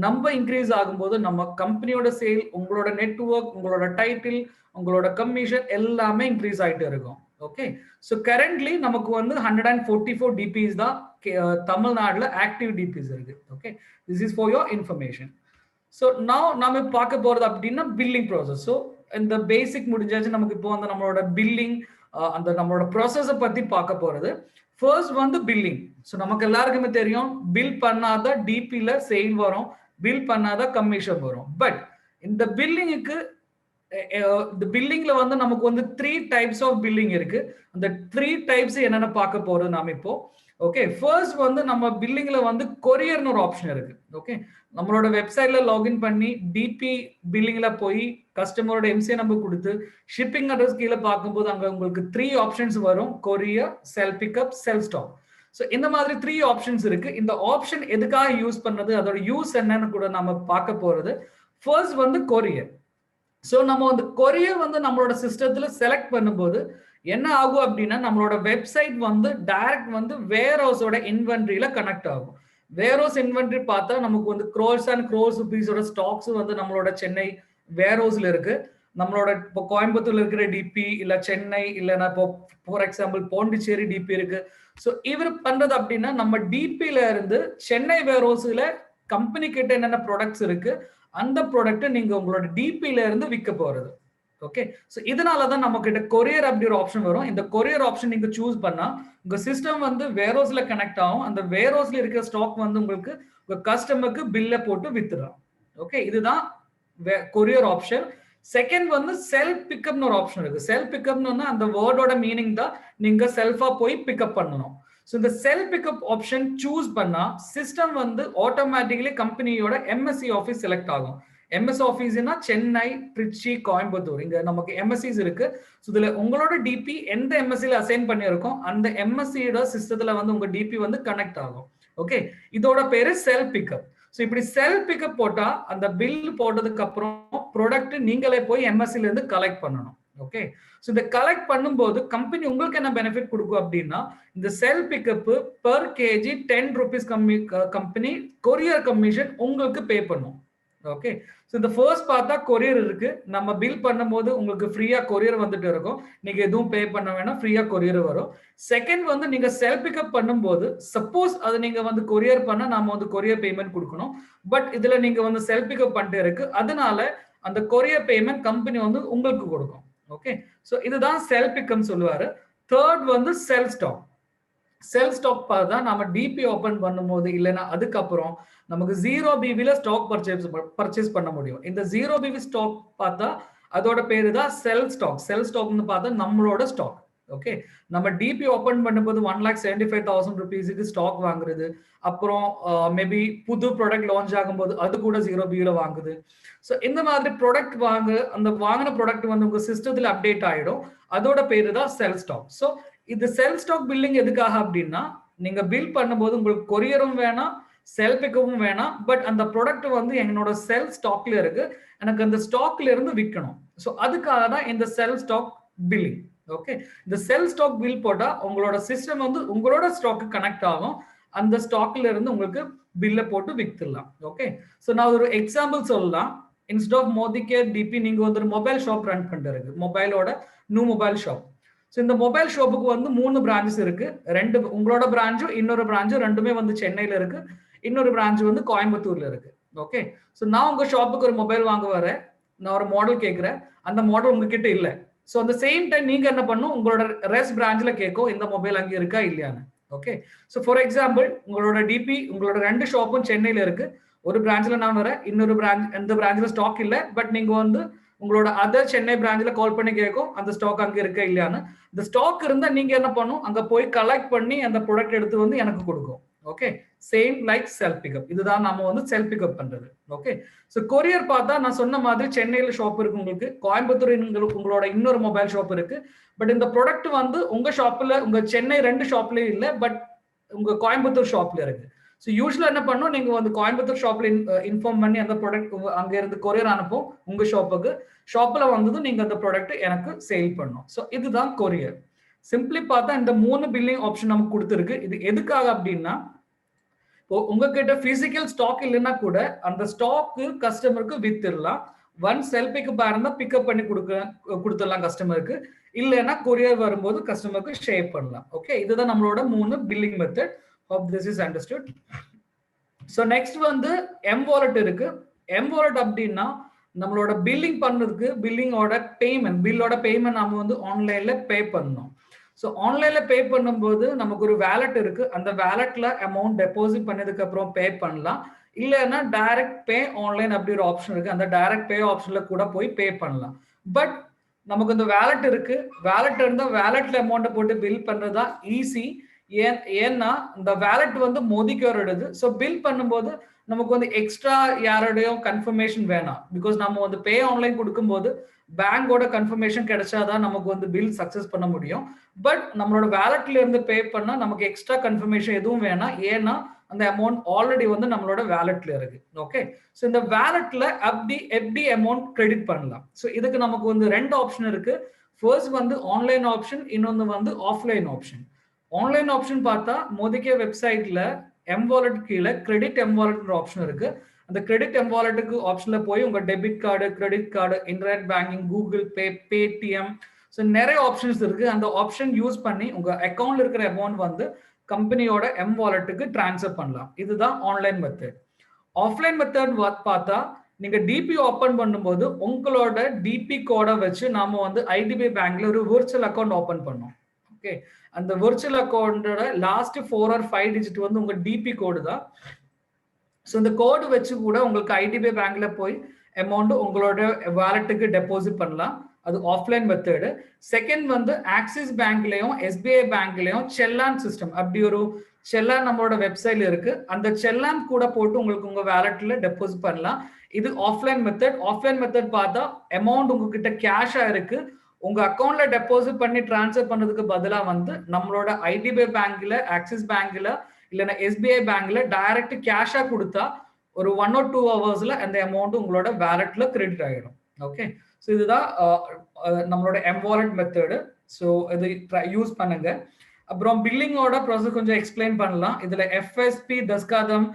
நம்பர் இன்க்ரீஸ் ஆகும்போது நம்ம கம்பெனியோட சேல், உங்களோட நெட்வொர்க், உங்களோட டைட்டில், உங்களோட கமிஷன் எல்லாமே இன்க்ரீஸ் ஆயிட்டு இருக்கும். ஓகே, ஸோ கரண்ட்லி நமக்கு வந்து 144 டிபிஸ் தான் தமிழ்நாடுல ஆக்டிவ் டிபிஸ் இருக்கு. Okay, this is for your information. So now நம்ம பார்க்க போறது அப்படின்னா பில்லிங் ப்ராசஸ். ஸோ இந்த பேசிக் முடிஞ்சாச்சு. நமக்கு இப்போ வந்து நம்மளோட பில்லிங், அந்த நம்மளோட ப்ராசஸை பத்தி பார்க்க போறது. ஃபர்ஸ்ட் வந்து பில்லிங். ஸோ நமக்கு எல்லாருக்குமே தெரியும், பில் பண்ணாத டிபில சேல் வரும், பில் பண்ணாத கமிஷன் வரும். பட் இந்த பில்லிங்குக்கு, இந்த பில்லிங்ல வந்து நமக்கு வந்து 3 டைப்ஸ் ஆஃப் பில்லிங் இருக்கு. அந்த 3 டைப்ஸ் என்னென்ன பார்க்க போறது நாம இப்போ. ஓகே, ஃபர்ஸ்ட் வந்து நம்ம பில்லிங்ல வந்து கொரியர்னு ஒரு ஆப்ஷன் இருக்கு. ஓகே, நம்மளோட வெப்சைட்ல லாகின் பண்ணி டிபி பில்லிங்ல போய் கஸ்டமரோட எம்சிஐ நம்பர் கொடுத்து ஷிப்பிங் அட்ரஸ் கீழே பார்க்கும்போது அங்க உங்களுக்கு 3 ஆப்ஷன்ஸ் வரும், courier, self pickup, self stock. So இந்த மாதிரி 3 ஆப்ஷன்ஸ் இருக்கு. இந்த ஆப்ஷன் எதுக்காக யூஸ் பண்ணது, அதோட யூஸ் என்னன்னு கூட நம்ம பார்க்க போறது. ஃபர்ஸ்ட் வந்து கொரியர். ஸோ நம்ம வந்து கொரியர் வந்து நம்மளோட சிஸ்டத்துல செலக்ட் பண்ணும்போது என்ன ஆகும் அப்படின்னா, நம்மளோட வெப்சைட் வந்து டைரக்ட் வந்து வேர் ஹவுஸோட இன்வென்ட்ரியில கனெக்ட் ஆகும். வேர் ஹவுஸ் இன்வென்ட்ரி பார்த்தா நமக்கு வந்து க்ரோர்ஸ் அண்ட் க்ரோர்ஸ் ருபீஸோட ஸ்டாக்ஸ் வந்து நம்மளோட சென்னை வேர் ஹவுஸ்ல இருக்கு. நம்மளோட இப்போ கோயம்புத்தூர்ல இருக்கிற டிபி, இல்ல சென்னை, இல்லைன்னா இப்போ ஃபார் எக்ஸாம்பிள் பாண்டிச்சேரி டிபி இருக்கு. ஸோ இவர் பண்றது அப்படின்னா, நம்ம டிபில இருந்து சென்னை வேர் ஹவுஸ்ல கம்பெனி கிட்ட என்னென்ன ப்ராடக்ட்ஸ் இருக்கு, அந்த ப்ராடக்ட் நீங்க உங்களோட டிபில இருந்து விற்க போறது. ஓகே, ஸோ இதனால தான் நம்ம கிட்ட கொரியர் அப்படி ஒரு ஆப்ஷன் வரும். இந்த கொரியர் ஆப்ஷன் நீங்க சூஸ் பண்ணா உங்க சிஸ்டம் வந்து வேர் ஹவுஸ்ல கனெக்ட் ஆகும். அந்த வேர் ஹவுஸ்ல இருக்கிற ஸ்டாக் வந்து உங்களுக்கு உங்க கஸ்டமருக்கு பில்ல போட்டு வித்துடும். ஓகே, இதுதான் கொரியர் ஆப்ஷன். செகண்ட் வந்து செல்ஃப் பிக்கப்னு ஒரு ஆப்ஷன் இருக்கு. செல்ஃப் பிக்கப்னு அந்த வேர்டோட மீனிங் தான் நீங்க செல்ஃபா போய் பிக்கப் பண்ணணும். ஸோ இந்த செல்ஃப் பிக்கப் ஆப்ஷன் சூஸ் பண்ணா சிஸ்டம் வந்து ஆட்டோமேட்டிக்கலி கம்பெனியோட எம்எஸ்சி ஆஃபீஸ் செலக்ட் ஆகும். எம்எஸ் ஆஃபீஸ்னா சென்னை, திருச்சி, கோயம்புத்தூர், இங்க நமக்கு எம்எஸ்சிஸ் இருக்கு. ஸோ இதுல உங்களோட டிபி எந்த எம்எஸ்சில அசைன் பண்ணியிருக்கோம் அந்த எம்எஸ்சியோட சிஸ்டத்துல வந்து உங்க டிபி வந்து கனெக்ட் ஆகும். ஓகே, இதோட பேரு செல்ஃப் பிக்கப். ஸோ இப்படி செல்ஃப் பிக்கப் போட்டா அந்த பில் போட்டதுக்கு அப்புறம் ப்ராடக்ட் நீங்களே போய் எம்எஸ்சில இருந்து கலெக்ட் பண்ணணும். ஓகே, ஸோ இந்த கலெக்ட் பண்ணும்போது கம்பெனி உங்களுக்கு என்ன பெனிஃபிட் கொடுக்கும் அப்படின்னா, இந்த self pickup per KG 10 rupees company courier commission உங்களுக்கு பே பண்ணும். ஓகே, ஸோ இந்த ஃபர்ஸ்ட் பார்த்தா கொரியர் இருக்கு. நம்ம பில் பண்ணும்போது உங்களுக்கு ஃப்ரீயா கொரியர் வந்துட்டு இருக்கும். நீங்க எதுவும் பே பண்ண வேணாம், ஃப்ரீயா கொரியர் வரும். செகண்ட் வந்து நீங்க செல்ஃப் பிக்கப் பண்ணும்போது சப்போஸ் அது நீங்க வந்து கொரியர் பண்ண நாம வந்து கொரியர் பேமெண்ட் கொடுக்கணும். பட் இதுல நீங்க வந்து செல்ஃப் பிக்கப் பண்ணிட்டு இருக்கு, அதனால அந்த கொரியர் பேமெண்ட் கம்பெனி வந்து உங்களுக்கு கொடுக்கும். ஓகே, ஸோ இதுதான் செல்ஃப் பிக்கப் சொல்லுவாரு. தேர்ட் வந்து செல்ஃப் ஸ்டாக். செல்ஃப் ஸ்டாக் பார்த்தா நம்ம டிபி ஓபன் பண்ணும்போது இல்லைன்னா அதுக்கப்புறம் நமக்கு 0 பிவில ஸ்டாக் பர்ச்சேஸ் பண்ண முடியும். இந்த 0 பிவி ஸ்டாக் பார்த்தா அதோட பேரு தான் செல்ஃப் ஸ்டாக். செல்ஃப் ஸ்டாக்னு பார்த்தா நம்மளோட ஸ்டாக். ஓகே, நம்ம டிபி ஓபன் பண்ணும்போது 1,75,000 rupees ஸ்டாக் வாங்குறது, அப்புறம் மேபி புது ப்ராடக்ட் லான்ச் ஆகும்போது அது கூட 0B வாங்குது. ஸோ இந்த மாதிரி ப்ராடக்ட் அந்த வாங்கின ப்ராடக்ட் வந்து உங்க சிஸ்டத்துல அப்டேட் ஆயிடும். அதோட பேரு தான் செல் ஸ்டாக். ஸோ இது செல் ஸ்டாக் பில்லிங் எதுக்காக அப்படின்னா, நீங்க பில் பண்ணும்போது உங்களுக்கு கொரியரும் வேணாம், செல் பிக்கப்பும் வேணாம், பட் அந்த ப்ராடக்ட் வந்து என்னோட செல் ஸ்டாக்ல இருக்கு, எனக்கு அந்த ஸ்டாக்ல இருந்து விற்கணும். ஸோ அதுக்காக தான் இந்த செல் ஸ்டாக் பில்லிங். ஓகே, இந்த செல் ஸ்டாக் பில் போட்டா உங்களோட சிஸ்டம் வந்து உங்களோட ஸ்டாக்கு கனெக்ட் ஆகும், அந்த ஸ்டாக்ல இருந்து உங்களுக்கு பில்ல போட்டு வித்துடலாம். ஓகே, ஸோ நான் ஒரு எக்ஸாம்பிள் சொல்லலாம். இன்ஸ்ட் ஆஃப் மோதிகேர் டிபி நீங்க வந்து ஒரு மொபைல் ஷாப் ரன் பண்றது, மொபைலோட நியூ மொபைல் ஷாப். ஸோ இந்த மொபைல் ஷாப்புக்கு வந்து 3 பிரான்ச்சஸ் இருக்கு. உங்களோட பிரான்ச்சும் இன்னொரு பிரான்ச்சும் ரெண்டுமே வந்து சென்னையில இருக்கு, இன்னொரு பிரான்ச் வந்து கோயம்புத்தூர்ல இருக்கு. ஓகே, ஸோ நான் உங்க ஷாப்புக்கு ஒரு மொபைல் வாங்க வரேன், நான் ஒரு மாடல் கேட்கிறேன், அந்த மாடல் உங்ககிட்ட இல்லை. ஸோ அந்த சேம் டைம் நீங்க என்ன பண்ணும், உங்களோட ரெஸ்ட் பிரான்ச்ல கேட்கும் இந்த மொபைல் அங்கே இருக்கா இல்லையான்னு. ஓகே, ஸோ ஃபார் எக்ஸாம்பிள் உங்களோட டிபி உங்களோட 2 ஷாப்பும் சென்னையில இருக்கு, ஒரு பிரான்ச்ல நான் வரேன், இன்னொரு பிரான்ச் எந்த பிரான்ச்ல ஸ்டாக் இல்லை, பட் நீங்க வந்து உங்களோட அதர் சென்னை பிரான்ச்ல கால் பண்ணி கேட்கும் அந்த ஸ்டாக் அங்க இருக்கா இல்லையான்னு. இந்த ஸ்டாக் இருந்தா நீங்க என்ன பண்ணும், அங்க போய் கலெக்ட் பண்ணி அந்த ப்ராடக்ட் எடுத்து வந்து எனக்கு கொடுக்கும். Okay, same like self pickup. இதுதான் நம்ம வந்து செல்ஃப் பிக்கப் பண்றது. ஓகே, ஸோ கொரியர் பார்த்தா நான் சொன்ன மாதிரி சென்னையில ஷாப் இருக்கு உங்களுக்கு, கோயம்புத்தூர் உங்களோட இன்னொரு மொபைல் ஷாப் இருக்கு, பட் இந்த ப்ராடக்ட் வந்து உங்க ஷாப்ல உங்க சென்னை 2 ஷாப்லயும் இல்லை, பட் உங்க கோயம்புத்தூர் ஷாப்ல இருக்கு. ஸோ யூஸ்வலா என்ன பண்ணும், நீங்க வந்து கோயம்புத்தூர் ஷாப்ல இன்ஃபார்ம் பண்ணி அந்த ப்ராடக்ட் அங்க இருந்து கொரியர் அனுப்பும் உங்க ஷாப்புக்கு, ஷாப்ல வந்ததும் நீங்க அந்த ப்ராடக்ட் எனக்கு சேல் பண்ணும். ஸோ இதுதான் கொரியர். சிம்பிளி பார்த்தா இந்த 3 பில்லிங் ஆப்ஷன் நமக்கு கொடுத்துருக்கு. இது எதுக்காக அப்படின்னா, உங்ககிட்ட பிசிக்கல் ஸ்டாக் இல்லைன்னா கூட அந்த ஸ்டாக்கு கஸ்டமருக்கு வித்துடலாம். ஒன் செல் பிக்கப் இருந்தா பிக்கப் பண்ணி கொடுத்துடலாம் கஸ்டமருக்கு, இல்லைன்னா கொரியர் வரும்போது கஸ்டமருக்கு ஷேர் பண்ணலாம். ஓகே, இதுதான் நம்மளோட 3 billing method. Hope this is understood. So next வந்து எம் வாலெட் இருக்கு. எம் வாலெட் அப்படின்னா நம்மளோட பில்லிங் பண்ணதுக்கு பில்லோட பேமெண்ட் நாம வந்து ஆன்லைன்ல பே பண்ணணும். ஸோ ஆன்லைன்ல பே பண்ணும்போது நமக்கு ஒரு வேலட் இருக்கு, அந்த வேலட்ல அமௌண்ட் டெபாசிட் பண்ணதுக்கு அப்புறம் பே பண்ணலாம், இல்லைன்னா டைரக்ட் பே ஆன்லைன் அப்படி ஒரு ஆப்ஷன் இருக்கு, அந்த டைரக்ட் பே ஆப்ஷன்ல கூட போய் பே பண்ணலாம். பட் நமக்கு இந்த வேலட் இருக்கு, வேலட் இருந்தா வேலட்ல அமௌண்ட்டை போட்டு பில் பண்றதா ஈஸி. ஏன்னா இந்த வேலட் வந்து மோதிக்கோரோடது. ஸோ பில் பண்ணும்போது நமக்கு வந்து எக்ஸ்ட்ரா யாரோடையும் கன்ஃபர்மேஷன் வேணாம், பிகாஸ் நம்ம வந்து பே ஆன்லைன் கொடுக்கும்போது பேங்கோட கன்ஃபர்மேஷன் கிடைச்சாதான் நமக்கு வந்து பில் சக்சஸ் பண்ண முடியும். பட் நம்மளோட வேலட்ல இருந்து பே பண்ணா நமக்கு எக்ஸ்ட்ரா கன்ஃபர்மேஷன் எதுவும் வேணாம், ஏன்னா அந்த அமௌண்ட் ஆல்ரெடி வந்து நம்மளோட வேலட்ல இருக்கு. ஓகே, ஸோ இந்த வேலட்ல எப்படி அமௌண்ட் கிரெடிட் பண்ணலாம். ஸோ இதுக்கு நமக்கு வந்து 2 ஆப்ஷன் இருக்கு. ஃபர்ஸ்ட் வந்து ஆன்லைன் ஆப்ஷன், இன்னொன்று வந்து ஆஃப்லைன் ஆப்ஷன். ஆன்லைன் ஆப்ஷன் பார்த்தா மோதிகே வெப்சைட்ல எம் வாலெட் கீழே கிரெடிட் எம் வாலெட் ஆப்ஷன் இருக்கு. அந்த கிரெடிட் எம் வாலெட்டுக்கு ஆப்ஷன்ல போய் உங்க debit card, credit card, internet banking, Google Pay, Paytm, so நிறைய ஆப்ஷன்ஸ் இருக்கு. அந்த ஆப்ஷன் யூஸ் பண்ணி உங்க அக்கௌண்ட்ல இருக்கிற அமௌண்ட் வந்து கம்பெனியோட எம் வாலெட்டுக்கு டிரான்ஸ்ஃபர் பண்ணலாம். இதுதான் ஆன்லைன் மெத்தட். ஆஃப்லைன் மெத்தட் பார்த்தா நீங்க டிபி ஓபன் பண்ணும்போது உங்களோட டிபி கோடை வச்சு நாம வந்து ஐடிபிஐ பேங்க்ல ஒரு விர்ச்சுவல் அக்கௌண்ட் ஓபன் பண்ணோம். ஓகே, அந்த விர்ச்சுவல் அக்கௌண்டோட லாஸ்ட் 4 or 5 டிஜிட் வந்து உங்க டிபி கோடு தான். ஸோ இந்த கோடு வச்சு கூட உங்களுக்கு ஐடிபிஐ பேங்க்ல போய் அமௌண்ட் உங்களோட வாலெட்டுக்கு டெபாசிட் பண்ணலாம். அது ஆஃப்லைன் மெத்தடு. செகண்ட் வந்து ஆக்சிஸ் பேங்க்லயும் எஸ்பிஐ பேங்க்லயும் செல்லான் சிஸ்டம், அப்படி ஒரு செல்லான் நம்மளோட வெப்சைட்ல இருக்கு, அந்த செல்லான் கூட போட்டு உங்களுக்கு உங்க வாலெட்ல டெபாசிட் பண்ணலாம். இது ஆஃப்லைன் மெத்தட். ஆஃப்லைன் மெத்தட் பார்த்தா அமௌண்ட் உங்ககிட்ட கேஷா இருக்கு, உங்க அக்கௌண்ட்ல டெபாசிட் பண்ணி டிரான்ஸ்ஃபர் பண்ணதுக்கு பதிலா வந்து நம்மளோட ஐடிபிஐ பேங்க்ல, ஆக்சிஸ் பேங்க்ல, இல்லைன்னா எஸ்பிஐ பேங்க்ல டைரக்ட் கேஷா கொடுத்தா ஒரு 1 or 2 ஹவர்ஸ்ல அந்த அமௌண்ட் உங்களோட வேலெட்ல கிரெடிட் ஆகிடும். ஓகே, ஸோ இதுதான் நம்மளோட எம் வாலெட் மெத்தடு. ஸோ இது யூஸ் பண்ணுங்க. அப்புறம் பில்லிங்கோட ப்ராசஸ் கொஞ்சம் எக்ஸ்பிளைன் பண்ணலாம். இதுல எஃப்எஸ்பி தஸ்காதம்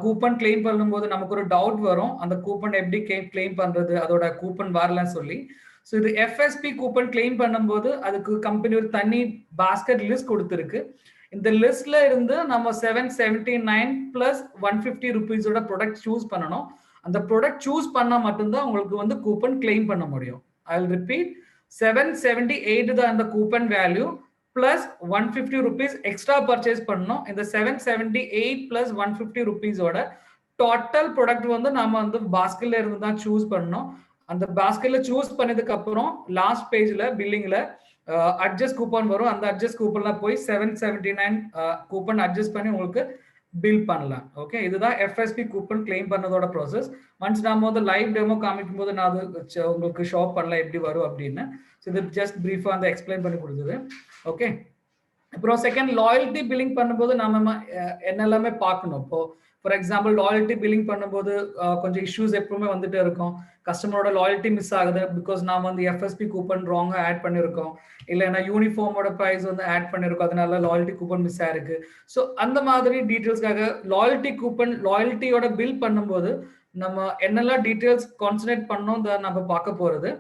கூப்பன் கிளைம் பண்ணும்போது நமக்கு ஒரு டவுட் வரும், அந்த கூப்பன் எப்படி கிளைம் பண்றது, அதோட கூப்பன் வரலன்னு சொல்லி. ஸோ இது எஃப்எஸ்பி கூப்பன் கிளைம் பண்ணும்போது அதுக்கு கம்பெனி ஒரு தனி பாஸ்கெட் லிஸ்ட் கொடுத்துருக்கு. இந்த லிஸ்ட்ல இருந்து நம்ம 779 plus 150 rupees-ஓட ப்ராடக்ட் சூஸ் பண்ணணும். அந்த ப்ராடக்ட் சூஸ் பண்ணா மட்டும்தான் உங்களுக்கு வந்து கூப்பன் கிளைம் பண்ண முடியும். ஐ வில் ரிப்பீட், 778 தான் அந்த coupon value, plus 150 rupees extra purchase பண்ணணும். இந்த 778 plus 150 rupees-ஓட டோட்டல் ப்ராடக்ட் வந்து நாம வந்து பாஸ்கெட்ல இருந்து தான் சூஸ் பண்ணணும். அந்த பாஸ்கெட்ல சூஸ் பண்ணதுக்கு அப்புறம் லாஸ்ட் பேஜ்ல பில்லிங்ல அட்ஜஸ்ட் கூப்பன் வரும். அந்த அட்ஜஸ்ட் கூப்பன்ல போய் 779 கூப்பன் அட்ஜஸ்ட் பண்ணி உங்களுக்கு பில் பண்ணலாம். ஓகே, இதுதான் எஃப்எஸ்பி கூப்பன் கிளைம் பண்ணதோட ப்ராசஸ். ஒன்ஸ் நாம வந்து லைவ் டெமோ காமிக்கும் போது நான் அது உங்களுக்கு ஷோ பண்ணலாம் எப்படி வரும் அப்படின்னு. ஸோ இது ஜஸ்ட் பிரீஃபாக வந்து எக்ஸ்பிளைன் பண்ணி கொடுத்தது. ஓகே, அப்புறம் செகண்ட் லாயல்ட்டி பில்லிங் பண்ணும்போது நம்ம என்னெல்லாமே பார்க்கணும். இப்போ ஃபார் எக்ஸாம்பிள் லாயல்ட்டி பில்லிங் பண்ணும்போது கொஞ்சம் இஷ்யூஸ் எப்பவுமே வந்துட்டே இருக்கும். கஸ்டமரோட லாயல்ட்டி மிஸ் ஆகுது பிகாஸ் நாம வந்து எஃப்எஸ்பி கூப்பன் ராங்காக ஆட் பண்ணியிருக்கோம், இல்லைன்னா யூனிஃபார்மோட ப்ரைஸ் வந்து ஆட் பண்ணியிருக்கோம், அதனால லாயல்ட்டி கூப்பன் மிஸ் ஆயிருக்கு. ஸோ அந்த மாதிரி டீட்டெயில்ஸ்க்காக லாயல்ட்டி கூப்பன் லாயல்ட்டியோட பில் பண்ணும்போது நம்ம என்னெல்லாம் டீட்டெயில்ஸ் கான்சன்ட்ரேட் பண்ணோம் நம்ம பார்க்க போறது.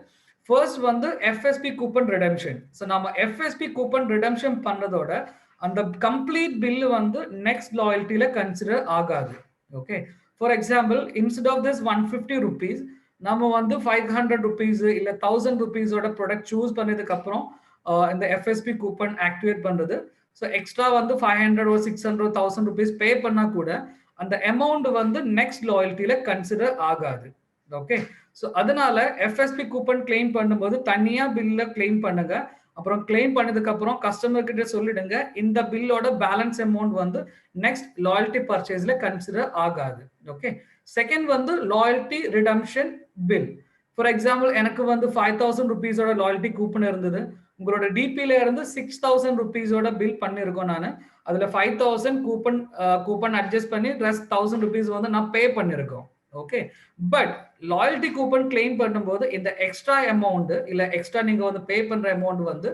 ஃபர்ஸ்ட் வந்து எஃப்எஸ்பி கூப்பன் ரிடெம்ஷன். ஸோ நம்ம எஃப்எஸ்பி கூப்பன் ரிடெம்ஷன் பண்ணதோட அந்த கம்ப்ளீட் பில் வந்து நெக்ஸ்ட் லாயல்ட்டியில கன்சிடர் ஆகாது. Okay, for example instead of this 150 rupees நம்ம வந்து 500 rupees இல்ல 1000 rupees-ஓட ப்ராடக்ட் சூஸ் பண்ணதுக்கு அப்புறம் இந்த எஃப்எஸ்பி கூப்பன் ஆக்டிவேட் பண்றது. ஸோ எக்ஸ்ட்ரா வந்து 500 or 600 1000 rupees பே பண்ணா கூட அந்த அமௌண்ட் வந்து நெக்ஸ்ட் லாயல்ட்டியில கன்சிடர் ஆகாது. ஓகே, ஸோ அதனால எஃப்எஸ்பி கூப்பன் கிளைம் பண்ணும்போது தனியா பில்ல கிளைம் பண்ணுங்க. அப்புறம் கிளைம் பண்ணதுக்கு அப்புறம் கஸ்டமர் கிட்ட சொல்லிடுங்க இந்த பில்லோட பேலன்ஸ் அமௌண்ட் வந்து நெக்ஸ்ட் லாயல்ட்டி பர்ச்சேஸ்ல கன்சிடர் ஆகாது. ஓகே, செகண்ட் வந்து loyalty redemption bill. For example எனக்கு வந்து 5000 rupees-ஓட லாயல்ட்டி கூப்பன் இருந்தது, உங்களோட டிபில இருந்து 6000 rupees-ஓட பில் பண்ணிருக்கோம். நான் அதுல 5000 கூப்பன் அட்ஜஸ்ட் பண்ணி ரெஸ்ட் 1000 rupees வந்து நான் பே பண்ணிருக்கோம். Okay, but loyalty coupon claim பண்ணும்போது இந்த எக்ஸ்ட்ரா அமௌண்ட் இல்ல எக்ஸ்ட்ரா நீங்க வந்து பே பண்ற அமௌண்ட் வந்து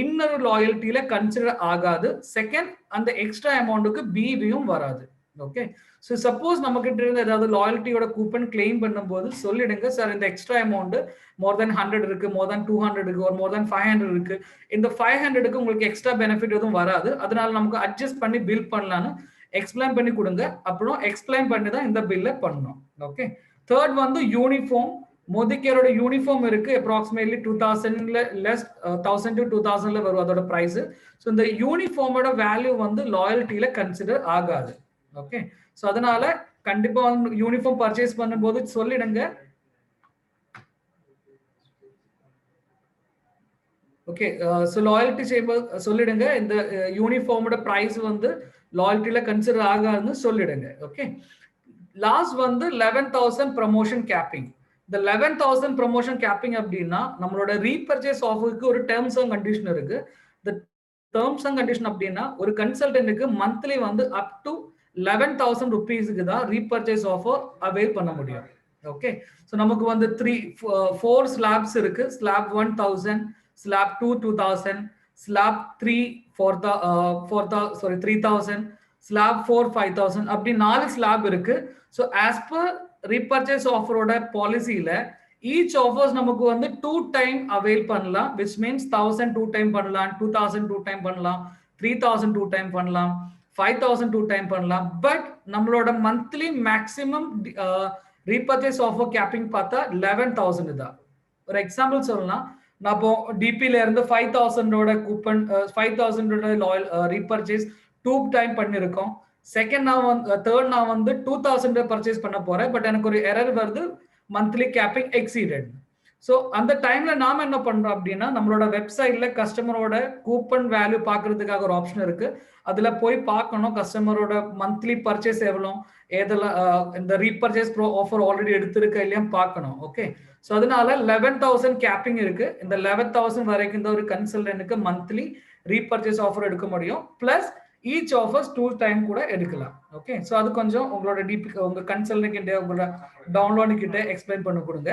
இன்னொரு லாயல்ட்டியில கன்சிடர் ஆகாது. செகண்ட், அந்த எக்ஸ்ட்ரா அமௌண்ட்டுக்கு பிவியும் வராது. ஓகே, ஸோ சப்போஸ் நம்ம கிட்ட இருந்து ஏதாவது லாயல்ட்டியோட கூப்பன் கிளைம் பண்ணும்போது சொல்லிடுங்க, சார் இந்த எக்ஸ்ட்ரா அமௌண்ட் மோர் தென் 100 இருக்கு, மோர் தென் 200 இருக்கு, ஒரு மோர் தென் 500 இருக்கு, இந்த 500க்கு உங்களுக்கு எக்ஸ்ட்ரா பெனிஃபிட் எதுவும் வராது, அதனால நமக்கு அட்ஜஸ்ட் பண்ணி பில் பண்ணலான்னு எக்ஸ்பிளைன் பண்ணி கொடுங்க. அப்புறம் எக்ஸ்பிளைன் பண்ணி தான் இந்த பில்ல பண்ணணும். ஓகே, தேர்ட் வந்து யூனிஃபார்ம். மோதிகேரோட யூனிஃபார்ம் இருக்கு, அப்ராக்சிமேட்லி 2000ல லெஸ் 1000 to 2000ல வரும் அதோட பிரைஸ். ஸோ இந்த யூனிஃபார்மோட வேல்யூ வந்து லாயல்ட்டியில கன்சிடர் ஆகாது. ஓகே, ஸோ அதனால கண்டிப்பா யூனிஃபார்ம் பர்ச்சேஸ் பண்ணும்போது சொல்லிடுங்க. ஓகே, ஸோ லாயல்ட்டி செய்யும்போது சொல்லிடுங்க இந்த யூனிஃபார்மோட பிரைஸ் வந்து லாயல்ட்டியில கன்சிடர் ஆகாதுன்னு சொல்லிடுங்க. ஓகே, லாஸ்ட் வந்து 11,000 ப்ரமோஷன் கேப்பிங். இந்த 11,000 ப்ரமோஷன் கேப்பிங் அப்படின்னா நம்மளோட ரீபர்ச்சேஸ் ஆஃபருக்கு ஒரு டேர்ம்ஸ் அண்ட் கண்டிஷன் இருக்கு. இந்த டேர்ம்ஸ் அண்ட் கண்டிஷன் அப்படின்னா ஒரு கன்சல்டன்ட்டுக்கு மந்த்லி வந்து அப் டு 11,000 rupees-க்கு தான் ரீபர்ச்சேஸ் ஆஃபர் அவைல் பண்ண முடியும். ஓகே, ஸோ நமக்கு வந்து 4 ஸ்லாப்ஸ் இருக்கு. ஸ்லாப் 1000, ஸ்லாப் 2 2000, ஸ்லாப் 3 3000, ஸ்லாப் 4 5000, அப்படி 4 ஸ்லாப் இருக்கு. ஸோ ஆஸ் பர் ரீபர்ச்சேஸ் ஆஃபரோட பாலிசியில ஈச் ஆஃபர்ஸ் நமக்கு வந்து 2 டைம் அவைல் பண்ணலாம், விச் மீன்ஸ் 1000 2 டைம் பண்ணலாம், 2000 2 டைம் பண்ணலாம், 3000 2 டைம் பண்ணலாம், 5000 2 டைம் பண்ணலாம். பட் நம்மளோட monthly maximum repurchase offer capping பார்த்தா 11,000 தான். ஒரு எக்ஸாம்பிள் சொல்லலாம், நான் இப்போ டிபில இருந்து 5,000-ஓட கூப்பன் 5,000-ஓட லாயல் ரீபர்ச்சேஸ் 2 டைம் பண்ணிருக்கோம். செகண்ட் தேர்ட் நான் வந்து 2,000 பர்ச்சேஸ் பண்ண போறேன், பட் எனக்கு ஒரு எரர் வருது, மந்த்லி கேப்பிங் எக்ஸீடட். ஸோ அந்த டைம்ல நாம என்ன பண்றோம் அப்படின்னா நம்மளோட வெப்சைட்ல கஸ்டமரோட கூப்பன் வேல்யூ பார்க்கறதுக்காக ஒரு ஆப்ஷன் இருக்கு. அதுல போய் பார்க்கணும் கஸ்டமரோட மந்த்லி பர்ச்சேஸ் எவ்வளோ, ஏதெல்லாம் இந்த ரீபர்ச்சேஸ் ஆஃபர் ஆல்ரெடி எடுத்திருக்க இல்லையா பார்க்கணும். ஓகே, ஸோ அதனால 11,000 கேப்பிங் இருக்கு. இந்த 11,000 வரைக்கும் இந்த ஒரு கன்சல்டன்ட்டுக்கு மந்த்லி ரீபர்ச்சேஸ் ஆஃபர் எடுக்க முடியும். பிளஸ் ஈச் ஆஃபர்ஸ் 2 டைம் கூட எடுக்கலாம். ஓகே, ஸோ அது கொஞ்சம் உங்களோட டிபி உங்க கன்சல்டன்ட் கிட்ட உங்களோட டவுன்லோடு கிட்ட எக்ஸ்பிளைன் பண்ண கொடுங்க.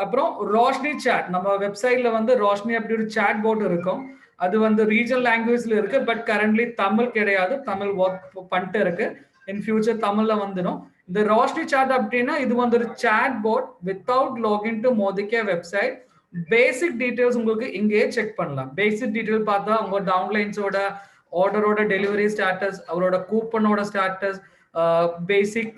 அப்புறம் ரோஷினி சாட், நம்ம வெப்சைட்ல வந்து ரோஷினி அப்படி ஒரு சாட் போர்ட் இருக்கும். அது வந்து ரீஜனல் லாங்குவேஜ்ல இருக்கு, பட் கரண்ட்லி தமிழ் கிடையாது, தமிழ் ஒர்க் பண்ணிட்டு இருக்கு. இன் ஃபியூச்சர் தமிழ்ல வந்துடும். இந்த ரோஷினி சாட் அப்படின்னா இது வந்து ஒரு chatbot without login to Modicare website. Basic details உங்களுக்கு இங்கேயே செக் பண்ணலாம். பேசிக் டீடைல் பார்த்தா உங்க டவுன்லைன்ஸோட ஆர்டரோட டெலிவரி ஸ்டேட்டஸ், அவரோட கூப்பனோட ஸ்டேட்டஸ், பேசிக்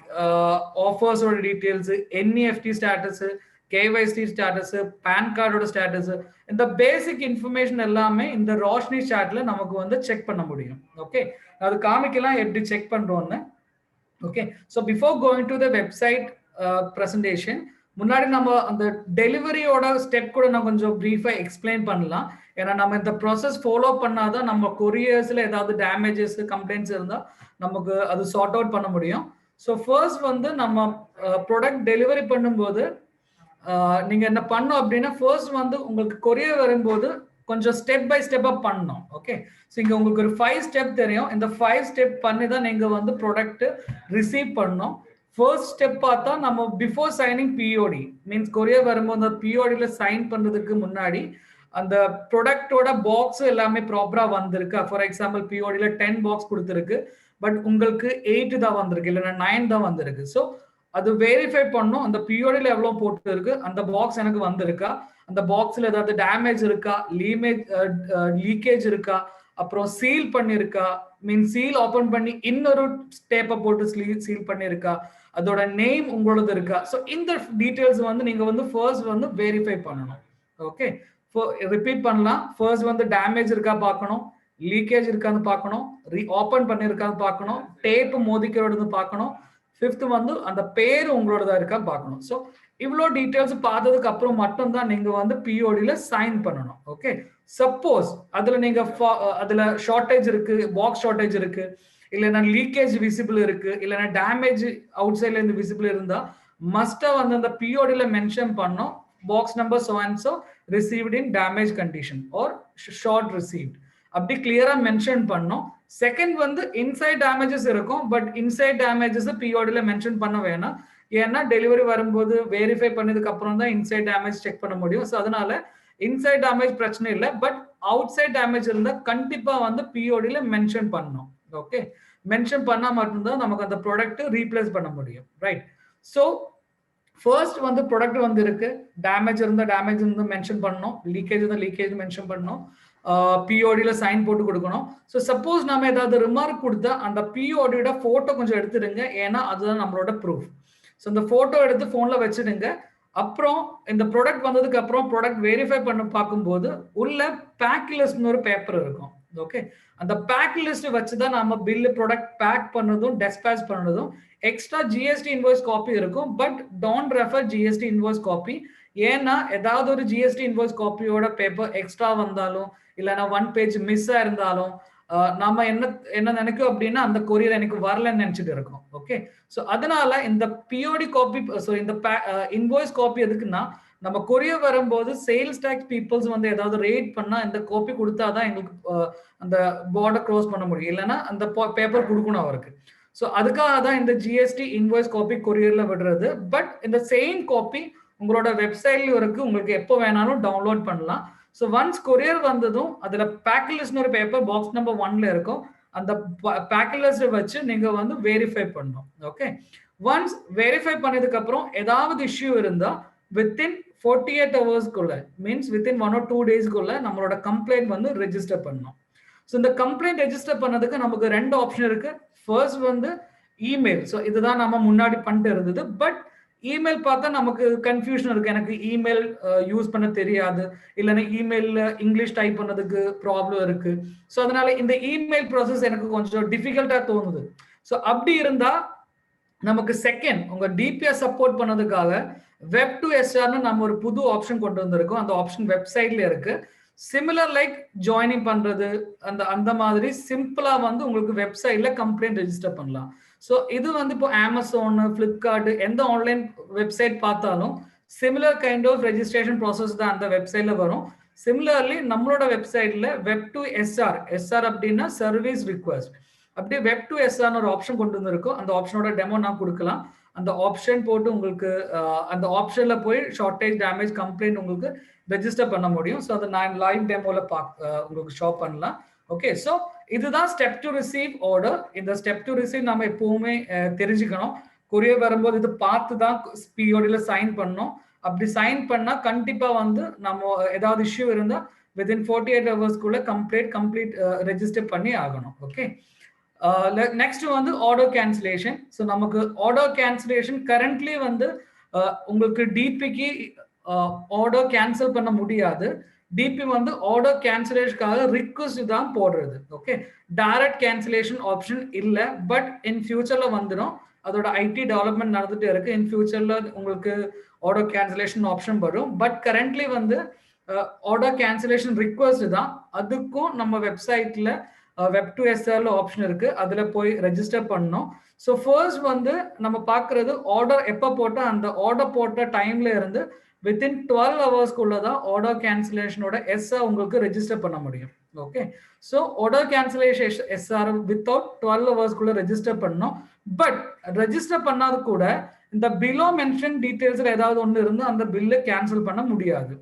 ஆஃபர்ஸோட details, NEFT status, KYC status, PAN கார்டோட ஸ்டேட்டஸ், இந்த பேசிக் இன்ஃபர்மேஷன் எல்லாமே இந்த ரோஷினி சாட்ல நமக்கு வந்து செக் பண்ண முடியும். ஓகே, அது காமிக்கலாம் எப்படி செக் பண்றோம்னு. Okay, so before going to the website presentation, முன்னாடி நம்ம அந்த டெலிவரியோட ஸ்டெப் கூட நான் கொஞ்சம் பிரீஃபா எக்ஸ்பிளைன் பண்ணலாம். ஏன்னா நம்ம இந்த ப்ராசஸ் ஃபாலோ பண்ணாதான் நம்ம கொரியர்ஸ்ல ஏதாவது டேமேஜஸ் கம்ப்ளைண்ட்ஸ் இருந்தா நமக்கு அது சார்ட் அவுட் பண்ண முடியும். ஸோ ஃபர்ஸ்ட் வந்து நம்ம ப்ராடக்ட் டெலிவரி பண்ணும்போது நீங்க என்ன பண்ணணும் அப்படின்னா ஃபர்ஸ்ட் வந்து உங்களுக்கு கொரியர் வரும்போது கொஞ்சம் ஸ்டெப் பை ஸ்டெப்பா பண்ணணும். ஓகே, ஸோ இங்க உங்களுக்கு ஒரு 5 ஸ்டெப் தெரியும். இந்த 5 ஸ்டெப் பண்ணி தான் நீங்க வந்து ப்ராடக்ட் ரிசீவ் பண்ணணும். ஃபர்ஸ்ட் ஸ்டெப் பார்த்தா நம்ம before signing BOD means courier வரும்போது அந்த பிஓடியில சைன் பண்றதுக்கு முன்னாடி அந்த ப்ராடக்டோட பாக்ஸ் எல்லாமே ப்ராப்பரா வந்திருக்கு. ஃபார் எக்ஸாம்பிள் பிஓடியில 10 பாக்ஸ் கொடுத்துருக்கு, பட் உங்களுக்கு 8 தான் வந்திருக்கு, இல்லைன்னா 9 தான் வந்திருக்கு. ஸோ அது வெரிஃபை பண்ணும். அந்த பிஓடியில் எவ்வளவு போட்டு இருக்கு, அந்த பாக்ஸ் எனக்கு வந்திருக்கா, அந்த பாக்ஸ்ல ஏதாவது டேமேஜ் இருக்கா, லீக்கேஜ் இருக்கா, அப்புறம் சீல் பண்ணிருக்கா, மீன் சீல் ஓபன் பண்ணி இன்னொரு டேப்பை போட்டு சீல் பண்ணிருக்கா, அதோட நேம் உங்களோடது இருக்கா. ஸோ இந்த டீடைல்ஸ் வந்து நீங்க வந்து ஃபர்ஸ்ட் வந்து வெரிஃபை பண்ணணும். ஓகே, ரிப்பீட் பண்ணலாம். ஃபர்ஸ்ட் வந்து டேமேஜ் இருக்கா பார்க்கணும், லீக்கேஜ் இருக்கான்னு பார்க்கணும், ஓபன் பண்ணிருக்கான்னு பார்க்கணும், டேப் மோதிக்கிறோடு பார்க்கணும், ஃபிஃப்த் வந்து அந்த பேர் உங்களோடதா இருக்கா பார்க்கணும். ஸோ இவ்வளோ டீட்டெயில்ஸ் பார்த்ததுக்கு அப்புறம் மட்டும் தான் நீங்க வந்து பிஓடியில சைன் பண்ணணும். ஓகே, சப்போஸ் அதுல நீங்க அதுல ஷார்டேஜ் இருக்கு, பாக்ஸ் ஷார்டேஜ் இருக்கு, இல்லைன்னா லீக்கேஜ் விசிபிள் இருக்கு, இல்லைன்னா டேமேஜ் அவுட் சைட்ல இருந்து விசிபிள் இருந்தா மஸ்டா வந்து அந்த பிஓடியில மென்ஷன் பண்ணோம், box number so and so received in damage condition or short received அப்படி கிளியரா மென்ஷன் பண்ணோம். செகண்ட் வந்து இன்சைட் டேமேஜஸ் இருக்கும், பட் இன்சைட் டேமேஜஸ் பிஓடியில மென்ஷன் பண்ண வேணாம். ஏன்னா டெலிவரி வரும்போது வெரிஃபை பண்ணதுக்கு அப்புறம் தான் இன்சைட் டேமேஜ் செக் பண்ண முடியும். ஸோ அதனால இன்சைட் டேமேஜ் பிரச்சனை இல்லை, பட் அவுட் சைட் டேமேஜ் இருந்தா கண்டிப்பா வந்து பிஓடியில மென்ஷன் பண்ணணும். ஓகே, மென்ஷன் பண்ணா மட்டும்தான் நமக்கு அந்த ப்ராடக்ட் ரீப்ளேஸ் பண்ண முடியும். ரைட், ஸோ ஃபர்ஸ்ட் வந்து ப்ராடக்ட் வந்து இருக்கு, டேமேஜ் இருந்தா டேமேஜ் இருந்தா மென்ஷன் பண்ணணும், லீக்கேஜ் இருந்தா லீக்கேஜ் மென்ஷன் பண்ணணும், பிஓடியில சைன் போட்டு கொடுக்கணும். ஸோ சப்போஸ் நம்ம ஏதாவது ரிமார்க் கொடுத்தா அந்த பிஓடியோட போட்டோ கொஞ்சம் எடுத்துடுங்க, ஏன்னா அதுதான் நம்மளோட ப்ரூஃப். ஸோ இந்த போட்டோ எடுத்து போன்ல வச்சுடுங்க. அப்புறம் இந்த ப்ராடக்ட் வந்ததுக்கு அப்புறம் ப்ராடக்ட் வெரிஃபை பண்ண பார்க்கும்போது உள்ள பேக் லிஸ்ட்னு ஒரு பேப்பர் இருக்கும். ஓகே, அந்த பேக் லிஸ்ட் வச்சுதான் நம்ம பில் ப்ராடக்ட் பேக் பண்ணதும் டெஸ்பேச் பண்ணதும் எக்ஸ்ட்ரா ஜிஎஸ்டி இன்வாய்ஸ் காப்பி இருக்கும். But don't refer GST invoice copy, ஏன்னா ஏதாவது ஒரு ஜிஎஸ்டி இன்வாய்ஸ் காப்பியோட பேப்பர் எக்ஸ்ட்ரா வந்தாலும் இல்லைன்னா 1 பேஜ் மிஸ் ஆயிருந்தாலும் நம்ம என்ன நினைக்கும் அப்படின்னா அந்த கொரியர் எனக்கு வரலன்னு நினைச்சிட்டு இருக்கோம். ஓகே, ஸோ அதனால இந்த பிஓடி காப்பி, ஸோ இந்த இன்வாய்ஸ் காப்பி எதுக்குன்னா நம்ம கொரியர் வரும்போது சேல்ஸ் டாக்ஸ் பீப்புள்ஸ் வந்து ஏதாவது ரேட் பண்ணா இந்த காப்பி கொடுத்தாதான் எங்களுக்கு அந்த பார்டர் க்ளோஸ் பண்ண முடியும், இல்லைன்னா அந்த பேப்பர் கொடுக்கணும் அவருக்கு. ஸோ அதுக்காக தான் இந்த ஜிஎஸ்டி இன்வாய்ஸ் காப்பி கொரியர்ல விடுறது. பட் இந்த சேம் காப்பி உங்களோட வெப்சைட்ல இருக்கு, உங்களுக்கு எப்போ வேணாலும் டவுன்லோட் பண்ணலாம். ஸோ ஒன்ஸ் கொரியர் வந்ததும் அதுல பேக் லிஸ்ட்னு ஒரு பேப்பர் பாக்ஸ் நம்பர் 1ல இருக்கும், அந்த பேக் லிஸ்ட் வச்சு நீங்க வந்து வெரிஃபை பண்ணணும். ஓகே, ஒன்ஸ் வெரிஃபை பண்ணதுக்கு அப்புறம் ஏதாவது இஷ்யூ இருந்தா வித்தின் 48 ஹவர்ஸ்க்குள்ள மீன்ஸ் வித்தின் 1 or 2 டேஸ்க்குள்ள நம்மளோட கம்ப்ளைண்ட் வந்து ரெஜிஸ்டர் பண்ணணும். ஸோ இந்த கம்ப்ளைண்ட் ரெஜிஸ்டர் பண்ணதுக்கு நமக்கு 2 ஆப்ஷன் இருக்கு. ஃபர்ஸ்ட் வந்து இமெயில். ஸோ இதுதான் நம்ம முன்னாடி பண்ணிட்டு இருந்தது. பட் இமெயில் பார்த்தா நமக்கு கன்ஃபியூஷன் இருக்கு, எனக்கு இமெயில் யூஸ் பண்ண தெரியாது, இல்லைன்னா இமெயில்ல இங்கிலீஷ் டைப் பண்ணதுக்கு ப்ராப்ளம் இருக்கு. ஸோ அதனால இந்த இமெயில் ப்ராசஸ் எனக்கு கொஞ்சம் டிஃபிகல்ட்டா தோணுது. ஸோ அப்படி இருந்தா நமக்கு செகண்ட் உங்க டிபிஎஸ் சப்போர்ட் பண்ணதுக்காக வெப் டு எஸ்ஆர்னு நம்ம ஒரு புது ஆப்ஷன் கொண்டு வந்திருக்கோம். அந்த ஆப்ஷன் வெப்சைட்ல இருக்கு. சிமிலர் லைக் ஜாயினிங் பண்றது அந்த மாதிரி சிம்பிளா வந்து உங்களுக்கு வெப்சைட்ல கம்ப்ளைண்ட் ரெஜிஸ்டர் பண்ணலாம். ஸோ இது வந்து இப்போ அமேசான், பிளிப்கார்ட் எந்த ஆன்லைன் வெப்சைட் பார்த்தாலும் similar kind of registration process தான் அந்த வெப்சைட்ல வரும். சிமிலர்லி நம்மளோட வெப்சைட்ல வெப் டு எஸ்ஆர் அப்படின்னா சர்வீஸ் ரிக்வெஸ்ட், அப்படியே வெப் டு எஸ்ஆர்னு ஒரு ஆப்ஷன் கொண்டு வந்திருக்கும். அந்த ஆப்ஷனோட டெமோ நான் கொடுக்கலாம். அந்த ஆப்ஷன் போட்டு உங்களுக்கு அந்த ஆப்ஷன்ல போய் ஷார்டேஜ் டேமேஜ் கம்ப்ளைண்ட் உங்களுக்கு ரெஜிஸ்டர் பண்ண முடியும். ஸோ அதை நான் லைவ் டெமோல உங்களுக்கு ஷோ பண்ணலாம். ஓகே, ஸோ இதுதான் ஸ்டெப் டு ரிசீவ் ஆர்டர். இந்த ஸ்டெப் டு ரிசீவ் நம்ம எப்பவுமே தெரிஞ்சுக்கணும். கொரியர் வரும்போது இது பார்த்து தான் பிஓடியில சைன் பண்ணணும். அப்படி சைன் பண்ணா கண்டிப்பா வந்து நம்ம ஏதாவது இஷ்யூ இருந்தா வித்தின் 48 ஹவர்ஸ்க்குள்ள கம்ப்ளீட் ரெஜிஸ்டர் பண்ணி ஆகணும். ஓகே, நெக்ஸ்ட் வந்து ஆர்டர் கேன்சலேஷன். ஸோ நமக்கு ஆர்டர் கேன்சலேஷன் கரண்ட்லி வந்து உங்களுக்கு டிபிக்கு ஆர்டர் கேன்சல் பண்ண முடியாது. டிபி வந்து ஆர்டர் கேன்சலேஷனுக்காக ரிக்வெஸ்ட் தான் போடுறது. ஓகே, டைரக்ட் கேன்சலேஷன் ஆப்ஷன் இல்லை, பட் இன் ஃபியூச்சர்ல வந்துடும். அதோட ஐடி டெவலப்மெண்ட் நடந்துட்டு இருக்கு. இன் ஃபியூச்சர்ல உங்களுக்கு ஆர்டர் கேன்சலேஷன் ஆப்ஷன் வரும். பட் கரண்ட்லி வந்து ஆர்டர் கேன்சலேஷன் ரிக்வெஸ்ட் தான். அதுக்கும் நம்ம வெப்சைட்ல வெப் டு எஸ்ஆர்ல ஆப்ஷன் இருக்கு. அதுல போய் ரெஜிஸ்டர் பண்ணணும். ஸோ ஃபர்ஸ்ட் வந்து நம்ம பார்க்கறது ஆர்டர் எப்போ போட்டால் அந்த ஆர்டர் போட்ட டைம்ல இருந்து வித்தின் 12 ஹவர்ஸ்க்குள்ள தான் ஆர்டர் கேன்சலேஷனோட எஸ்ஆர் உங்களுக்கு ரெஜிஸ்டர் பண்ண முடியும். Okay, so order cancellation SR without 12 ஹவர்ஸ்க்குள்ள ரெஜிஸ்டர் பண்ணணும். பட் ரெஜிஸ்டர் பண்ணாது கூட இந்த பிலோ மென்ஷன் டீடைல்ஸ்ல ஏதாவது ஒன்று இருந்து அந்த பில்லை கேன்சல் பண்ண முடியாது.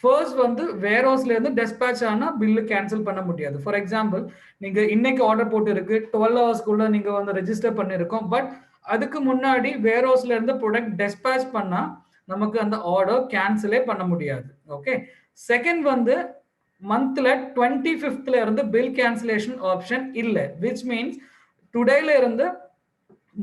ஃபர்ஸ்ட் வந்து வேர் ஹவுஸ்ல இருந்து டெஸ்பேச் ஆனா பில்லு கேன்சல் பண்ண முடியாது. ஃபார் எக்ஸாம்பிள், நீங்க இன்னைக்கு ஆர்டர் போட்டு இருக்கு 12 ஹவர்ஸ்க்குள்ள நீங்க வந்து ரெஜிஸ்டர் பண்ணிருக்கோம். பட் அதுக்கு முன்னாடி வேர் ஹவுஸ்ல இருந்து ப்ராடக்ட் டெஸ்பேச் பண்ணா நமக்கு அந்த ஆர்டர் கேன்சலே பண்ண முடியாது. ஓகே, செகண்ட் வந்து மந்த்ல 25th இருந்து பில் கேன்சலேஷன் ஆப்ஷன் இல்லை. விச் மீன்ஸ் டுடேல இருந்து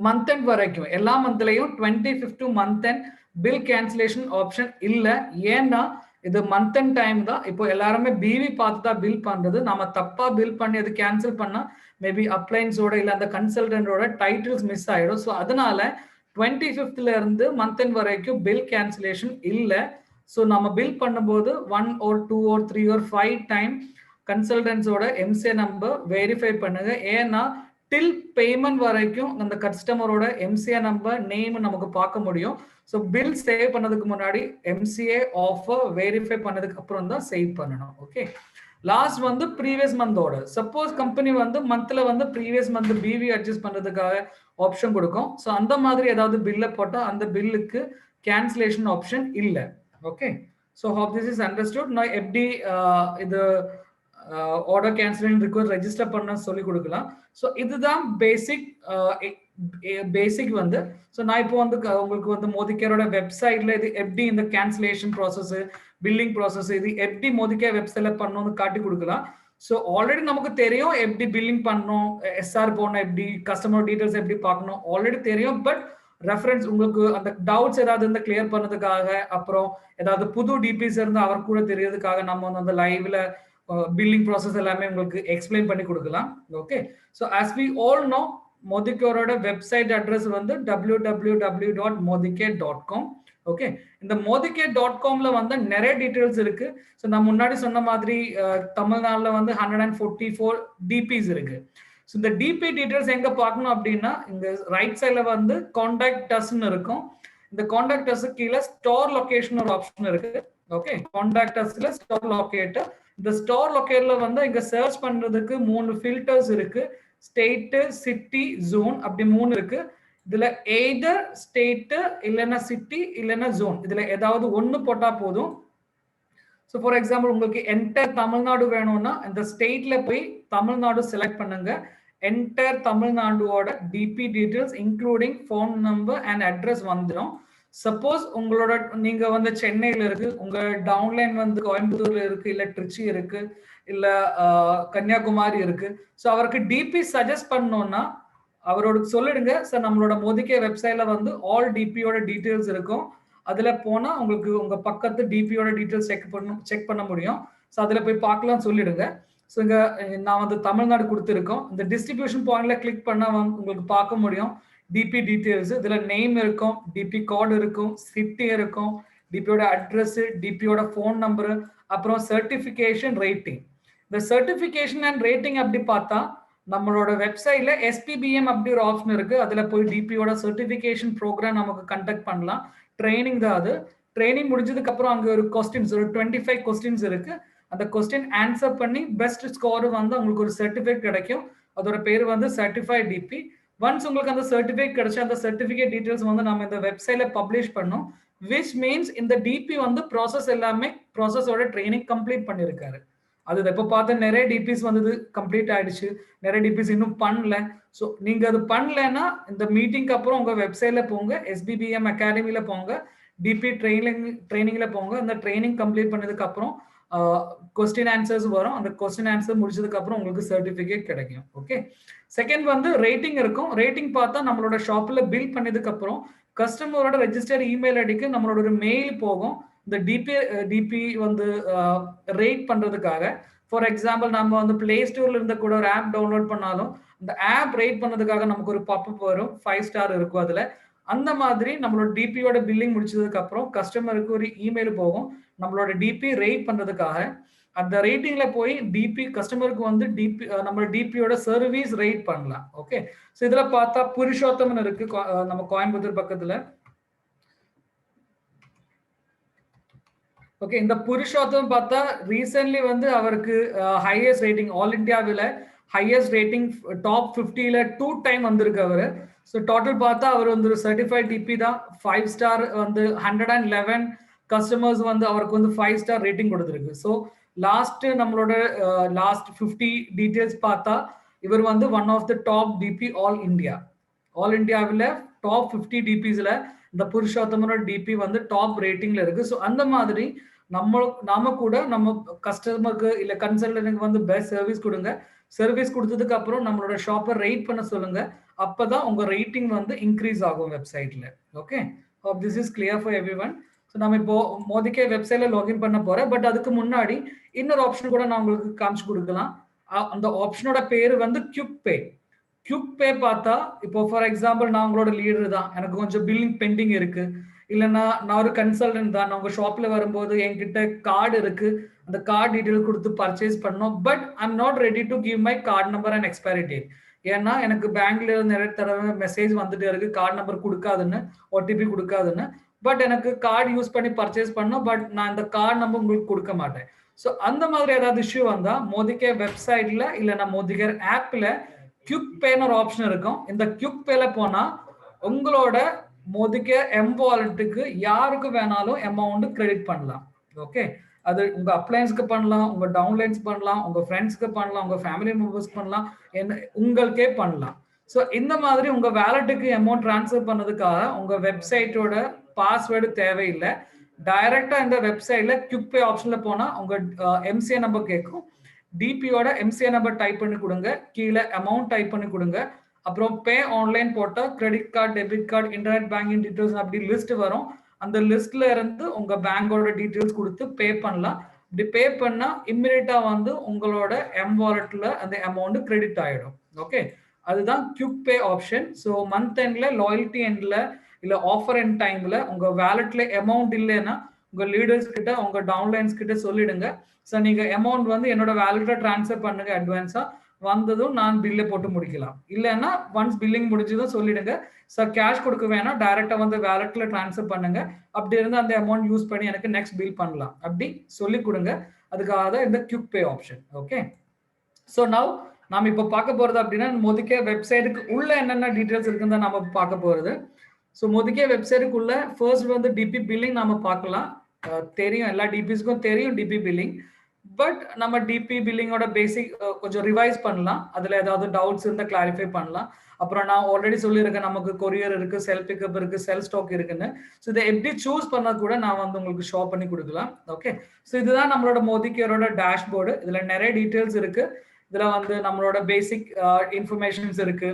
மந்த் எண்ட் வரைக்கும் எல்லா மந்த்லயும் 25th month end bill cancellation option இல்லை. ஏன்னா இது மந்த் அண்ட் டைம் தான். இப்போ எல்லாருமே பிவி பார்த்து தான் பில் பண்றது. நம்ம தப்பா பில் பண்ணி அது கேன்சல் பண்ணா மேபி அப்ளைன்ஸோட இல்ல அந்த கன்சல்டன்டோட டைட்டில்ஸ் மிஸ் ஆயிடும். ஸோ அதனால 25th இருந்து மந்த் எண்ட் வரைக்கும் பில் கேன்சலேஷன் இல்லை. ஸோ நம்ம பில் பண்ணும்போது 1 or 2 or 3 or 5 டைம் கன்சல்டன்ஸோட எம்சிஏ நம்பர் வெரிஃபை பண்ணுங்க. ஏன்னா டில் பேமெண்ட் வரைக்கும் அந்த கஸ்டமரோட எம்சிஏ நம்பர் நேம் நமக்கு பார்க்க முடியும். ஸோ பில் சேவ் பண்ணதுக்கு முன்னாடி எம்சிஏ ஆஃபர் வெரிஃபை பண்ணதுக்கு அப்புறம் தான் சேவ் பண்ணணும். ஓகே, லாஸ்ட் வந்து previous month order. Suppose company வந்து மந்த்ல வந்து ப்ரீவியஸ் மந்த் பிவி அட்ஜஸ்ட் பண்றதுக்காக ஆப்ஷன் கொடுக்கும். ஸோ அந்த மாதிரி ஏதாவது பில்லை போட்டால் அந்த பில்லுக்கு கேன்சலேஷன் ஆப்ஷன் இல்லை. Okay, so hope this is understood. நான் எப்படி இது ஆர்டர் கேன்சலேஷன் ரிக்வெஸ்ட் ரெஜிஸ்டர் பண்ண சொல்லி கொடுக்கலாம். ஸோ இதுதான் பேசிக் வந்து. ஸோ நான் இப்போ வந்து உங்களுக்கு வந்து மோதிகேரோட வெப்சைட்ல இது எப்படி இந்த கேன்சலேஷன் ப்ராசஸ், பில்லிங் ப்ராசஸ் இது எப்படி மோதிகேர் வெப்சைட்ல பண்ணணும்னு காட்டி கொடுக்கலாம். ஸோ ஆல்ரெடி நமக்கு தெரியும் எப்படி பில்லிங் பண்ணணும், எஸ்ஆர் போடணும், எப்படி கஸ்டமர் டீடைல்ஸ் எப்படி பார்க்கணும் ஆல்ரெடி தெரியும். பட் ரெஃபரன்ஸ் உங்களுக்கு அந்த டவுட்ஸ் ஏதாவது இருந்தால் கிளியர் பண்ணதுக்காக, அப்புறம் ஏதாவது புது டிபிஸ் இருந்து அவர் கூட தெரியறதுக்காக நம்ம வந்து அந்த லைவ்ல பில்லிங் ப்ராசஸ் எல்லாமே உங்களுக்கு எக்ஸ்பிளைன் பண்ணி கொடுக்கலாம். Okay, so as we all know மோதிகேரோட வெப்சைட் அட்ரஸ் வந்து www.modicare.com. ஓகே, இந்த modicare.comல வந்து நிறைய டீடைல்ஸ் இருக்கு. ஸோ நான் முன்னாடி சொன்ன மாதிரி தமிழ்நாடுல வந்து 144 டிபிஸ் இருக்கு. ஸோ இந்த டிபி டீடைல்ஸ் எங்க பார்க்கணும் அப்படின்னா இங்க ரைட் சைட்ல வந்து கான்டாக்ட் அஸ்ன்னு இருக்கும். இந்த கான்டாக்ட் அஸ் கீழே ஸ்டோர் லொகேஷன் ஒரு ஆப்ஷன் இருக்கு. ஓகே, கான்டாக்ட் அஸ்ல ஸ்டோர் லொகேட்டர். இந்த ஸ்டோர் லொகேட்டர்ல வந்து இங்க சர்ச் பண்றதுக்கு 3 ஃபில்டர்ஸ் இருக்கு. ஸ்டேட், சிட்டி, ஜோன் அப்படி 3 இருக்கு. இதுல எய்தர் ஸ்டேட் இல்லைன்னா சிட்டி இல்லைன்னா ஜோன், இதுல ஏதாவது ஒண்ணு போட்டா போதும். ஸோ ஃபார் எக்ஸாம்பிள் உங்களுக்கு என்டையர் தமிழ்நாடு வேணும்னா இந்த ஸ்டேட்ல போய் தமிழ்நாடு செலக்ட் பண்ணுங்க. என்டையர் தமிழ்நாடுவோட DP details including phone number and address வந்துடும். சப்போஸ் உங்களோட நீங்க வந்து சென்னையில இருக்கு, உங்க டவுன்லைன் வந்து கோயம்புத்தூர்ல இருக்கு, இல்ல திருச்சி இருக்கு, இல்ல கன்னியாகுமரி இருக்கு. ஸோ அவருக்கு டிபி சஜஸ்ட் பண்ணோம்னா அவரோட சொல்லிடுங்க, சார் நம்மளோட மோதிகேர் வெப்சைட்ல வந்து ஆல் டிபியோட டீடைல்ஸ் இருக்கும். அதுல போனா உங்களுக்கு உங்க பக்கத்து டிபியோட டீடைல்ஸ் செக் பண்ண முடியும். ஸோ அதுல போய் பார்க்கலாம் சொல்லிடுங்க. ஸோ இங்க நான் வந்து தமிழ்நாடு கொடுத்துருக்கோம். இந்த டிஸ்ட்ரிபியூஷன் பாயிண்ட்ல கிளிக் பண்ணா உங்களுக்கு பார்க்க முடியும் டிபி டீடைல்ஸ். இதுல நேம் இருக்கும், டிபி கோட் இருக்கும், சிட்டி இருக்கும், டிபியோட அட்ரஸ், டிபியோட ஃபோன் நம்பர், அப்புறம் சர்டிஃபிகேஷன் ரேட்டிங். இந்த சர்டிஃபிகேஷன் அண்ட் ரேட்டிங் அப்படி பார்த்தா நம்மளோட வெப்சைட்ல SPBM அப்படி ஒரு ஆப்ஷன் இருக்கு. அதுல போய் டிபியோட சர்டிஃபிகேஷன் ப்ரோக்ராம் நமக்கு கண்டக்ட் பண்ணலாம். ட்ரைனிங் தான் அது. ட்ரைனிங் முடிஞ்சதுக்கு அப்புறம் அங்க ஒரு கொஸ்டின்ஸ், ஒரு 25 கொஸ்டின்ஸ் இருக்கு. அந்த கொஸ்டின் ஆன்சர் பண்ணி பெஸ்ட் ஸ்கோர் வந்து உங்களுக்கு ஒரு சர்டிஃபிகேட் கிடைக்கும். அதோட பேர் வந்து சர்டிஃபைட் டிபி. ஒன்ஸ் உங்களுக்கு அந்த சர்டிஃபிகேட் கிடைச்சா அந்த சர்டிஃபிகேட் டீடைல்ஸ் வந்து நம்ம இந்த வெப்சைட்ல பப்ளிஷ் பண்ணோம். விச் மீன்ஸ் இந்த டிபி வந்து ப்ராசஸ் எல்லாமே ப்ராசஸோட ட்ரைனிங் கம்ப்ளீட் பண்ணிருக்காரு. அது இப்போ பார்த்த நிறைய டிபிஸ் வந்து கம்ப்ளீட் ஆயிடுச்சு, நிறைய டிபிஸ் இன்னும் பண்ணல. ஸோ நீங்க அது பண்ணலன்னா இந்த மீட்டிங்க்கு அப்புறம் உங்க வெப்சைட்ல போங்க, SBBM அகாடமில போங்க, டிபி ட்ரைனிங்ல போங்க. அந்த ட்ரைனிங் கம்ப்ளீட் பண்ணதுக்கு அப்புறம் கொஸ்டின் ஆன்சர்ஸ் வரும். அந்த கொஸ்டின் ஆன்சர் முடிச்சதுக்கு அப்புறம் உங்களுக்கு சர்டிஃபிகேட் கிடைக்கும். ஓகே, செகண்ட் வந்து ரேட்டிங் இருக்கும். ரேட்டிங் பார்த்தா நம்மளோட ஷாப்ல பில் பண்ணதுக்கு அப்புறம் கஸ்டமரோட ரெஜிஸ்டர் இமெயில் ஐடிக்கு நம்மளோட ஒரு மெயில் போகும். இந்த டிபி வந்து ரேட் பண்றதுக்காக. ஃபார் எக்ஸாம்பிள் நம்ம வந்து பிளே ஸ்டோர்ல இருந்த கூட ஒரு ஆப் டவுன்லோட் பண்ணாலும் இந்த ஆப் ரேட் பண்ணதுக்காக நமக்கு ஒரு பாப்அப் வரும், 5 ஸ்டார் இருக்கும் அதுல. அந்த மாதிரி நம்மளோட டிபியோட பில்லிங் முடிச்சதுக்கு அப்புறம் கஸ்டமருக்கு ஒரு இமெயில் போகும் நம்மளோட டிபி ரேட் பண்றதுக்காக. அந்த ரேட்டிங்ல போய் டிபி கஸ்டமருக்கு வந்து டிபி நம்ம டிபியோட சர்வீஸ் ரேட் பண்ணலாம். ஓகே, ஸோ இதுல பார்த்தா புருஷோத்தமன் இருக்கு நம்ம கோயம்புத்தூர் பக்கத்துல. ஓகே, இந்த புருஷோத்தம் பார்த்தா ரீசென்ட்லி வந்து அவருக்கு ஹையஸ்ட் ரேட்டிங் ஆல் இந்தியாவில் ஹையஸ்ட் ரேட்டிங் டாப் 50ல 2 டைம் வந்திருக்கு அவரு. ஸோ டோட்டல் பார்த்தா அவர் வந்து ஒரு சர்டிஃபைட் டிபி தான். 5 ஸ்டார் வந்து 111 கஸ்டமர்ஸ் வந்து அவருக்கு வந்து 5 ஸ்டார் ரேட்டிங் கொடுத்துருக்கு. ஸோ லாஸ்ட் நம்மளோட லாஸ்ட் 50 டீட்டெயில்ஸ் பார்த்தா இவர் வந்து one of the top DP all India. All இந்தியாவில் டாப் 50 டிபிஸ்ல இந்த புருஷோத்தமனோட டிபி வந்து டாப் ரேட்டிங்ல இருக்கு. ஸோ அந்த மாதிரி நாம கூட நம்ம கஸ்டமருக்கு இல்ல கன்சல்டன்ட்க்கு வந்து பெஸ்ட் சர்வீஸ் கொடுங்க. சர்வீஸ் கொடுத்ததுக்கு அப்புறம் நம்மளோட ஷாப்பை ரேட் பண்ண சொல்லுங்க. அப்பதான் உங்க ரேட்டிங் வந்து இன்க்ரீஸ் ஆகும் வெப்சைட்ல. Okay, hope this is clear for everyone. So நம்ம இப்போ மோதிகே வெப்சைட்ல லாகின் பண்ண போறேன். பட் அதுக்கு முன்னாடி இன்னொரு ஆப்ஷன் கூட நான் உங்களுக்கு காமிச்சு கொடுக்கலாம். அந்த ஆப்ஷனோட பேரு வந்து குயிக் பே. குயிக் பே பார்த்தா இப்போ ஃபார் எக்ஸாம்பிள் நான் உங்களோட லீடர் தான், எனக்கு கொஞ்சம் பில்லிங் பெண்டிங் இருக்கு, இல்லைன்னா நான் ஒரு கன்சல்டன்ட் தான், நான் உங்க ஷாப்ல வரும்போது என்கிட்ட கார்டு இருக்கு, அந்த கார்டு டீடைல் கொடுத்து பர்ச்சேஸ் பண்ணோம். But I'm not ready to give my card number and expiry date. ஏன்னா எனக்கு பேங்க்ல நிறைய தடவை மெசேஜ் வந்துட்டே இருக்கு கார்டு நம்பர் கொடுக்காதுன்னு, ஓடிபி கொடுக்காதுன்னு. பட் எனக்கு கார்டு யூஸ் பண்ணி பர்ச்சேஸ் பண்ணோம், பட் நான் இந்த கார்டு நம்பர் உங்களுக்கு கொடுக்க மாட்டேன். ஸோ அந்த மாதிரி ஏதாவது இஷ்யூ வந்தா மோதிகே வெப்சைட்ல இல்லைன்னா மோதிகே ஆப்ல குயிக் பேன்னு ஒரு ஆப்ஷன் இருக்கும். இந்த குயிக் பேல போனா உங்களோட மோதிகே எம்வாலெட்டுக்கு யாருக்கு வேணாலும் அமௌண்ட் கிரெடிட் பண்ணலாம். ஓகே, அது உங்க அப்ளைன்ஸ்க்கு பண்ணலாம், உங்க டவுன்லைன்ஸ் பண்ணலாம், உங்க ஃப்ரெண்ட்ஸ்க்கு பண்ணலாம், உங்க ஃபேமிலி மெம்பர்ஸ்க்கு பண்ணலாம், உங்களுக்கே பண்ணலாம். ஸோ இந்த மாதிரி உங்க வேலெட்டுக்கு அமௌண்ட் டிரான்ஸ்ஃபர் பண்ணதுக்காக உங்க வெப்சைட்டோட பாஸ்வேர்டு தேவையில்லை. டைரக்டா இந்த வெப்சைட்ல குயிக் பே ஆப்ஷன்ல போனா உங்க எம்சிஏ நம்பர் கேட்கும். டிபியோட எம்சிஏ நம்பர் டைப் பண்ணி கொடுங்க, கீழே அமௌண்ட் டைப் பண்ணி கொடுங்க, அப்புறம் பே ஆன்லைன் போட்டா credit card, debit card, internet banking details அப்படி லிஸ்ட் வரும். அந்த லிஸ்ட்ல இருந்து உங்க பேங்கோட டீடைல்ஸ் கொடுத்து பே பண்ணலாம். இப்படி பே பண்ணா இம்மிடியட்டா வந்து உங்களோட எம்வாலெட்ல அந்த அமௌண்ட் கிரெடிட் ஆயிடும். ஓகே, அதுதான் quick pay option. So month எண்ட்ல, லாயல்டி எண்ட்ல இல்ல ஆஃபர் எண்ட் டைம்ல உங்க வேலெட்ல அமௌண்ட் இல்லைன்னா உங்க லீடர்ஸ் கிட்ட உங்க டவுன்லைன்ஸ் கிட்ட சொல்லிடுங்க. ஸோ நீங்க அமௌண்ட் வந்து என்னோட வேலெட்ல டிரான்ஸ்ஃபர் பண்ணுங்க அட்வான்ஸா, வந்ததும் நான் பில்லை போட்டு முடிக்கலாம். இல்லைன்னா ஒன்ஸ் பில்லிங் முடிஞ்சதும் சொல்லிடுங்க சார் கேஷ் கொடுக்க வேணாம், டைரக்டா வந்து வேலெட்ல டிரான்ஸ்ஃபர் பண்ணுங்க, அப்படி இருந்து அந்த அமௌண்ட் யூஸ் பண்ணி எனக்கு நெக்ஸ்ட் பில் பண்ணலாம் அப்படி சொல்லி கொடுங்க. அதுக்காக தான் இந்த quick pay option. Okay, so now நாம இப்போ பார்க்க போறது அப்படின்னா மோதிகே வெப்சைட்டுக்கு உள்ள என்னென்ன டீடைல்ஸ் இருக்குன்னு தான் நம்ம பார்க்க போறது. ஸோ மோதிகே வெப்சைட்டுக்குள்ள ஃபர்ஸ்ட் வந்து டிபி பில்லிங் நாம பார்க்கலாம். தெரியும், எல்லா டிபிஸ்க்கும் தெரியும் டிபி பில்லிங். பட் நம்ம டிபி பில்லிங்கோட பேசிக் கொஞ்சம் ரிவைஸ் பண்ணலாம். அதுல ஏதாவது டவுட்ஸ் இருந்தால் கிளாரிஃபை பண்ணலாம். அப்புறம் நான் ஆல்ரெடி சொல்லியிருக்கேன் நமக்கு கொரியர் இருக்கு, செல் பிக்கப் இருக்கு, செல் ஸ்டாக் இருக்குன்னு. ஸோ இதை எப்படி சூஸ் பண்ண கூட நான் வந்து உங்களுக்கு ஷோ பண்ணி கொடுக்கலாம். ஓகே, ஸோ இதுதான் நம்மளோட மோதிகேரோட டேஷ்போர்டு. இதுல நிறைய டீடைல்ஸ் இருக்கு. இதுல வந்து நம்மளோட பேசிக் இன்ஃபர்மேஷன்ஸ் இருக்கு,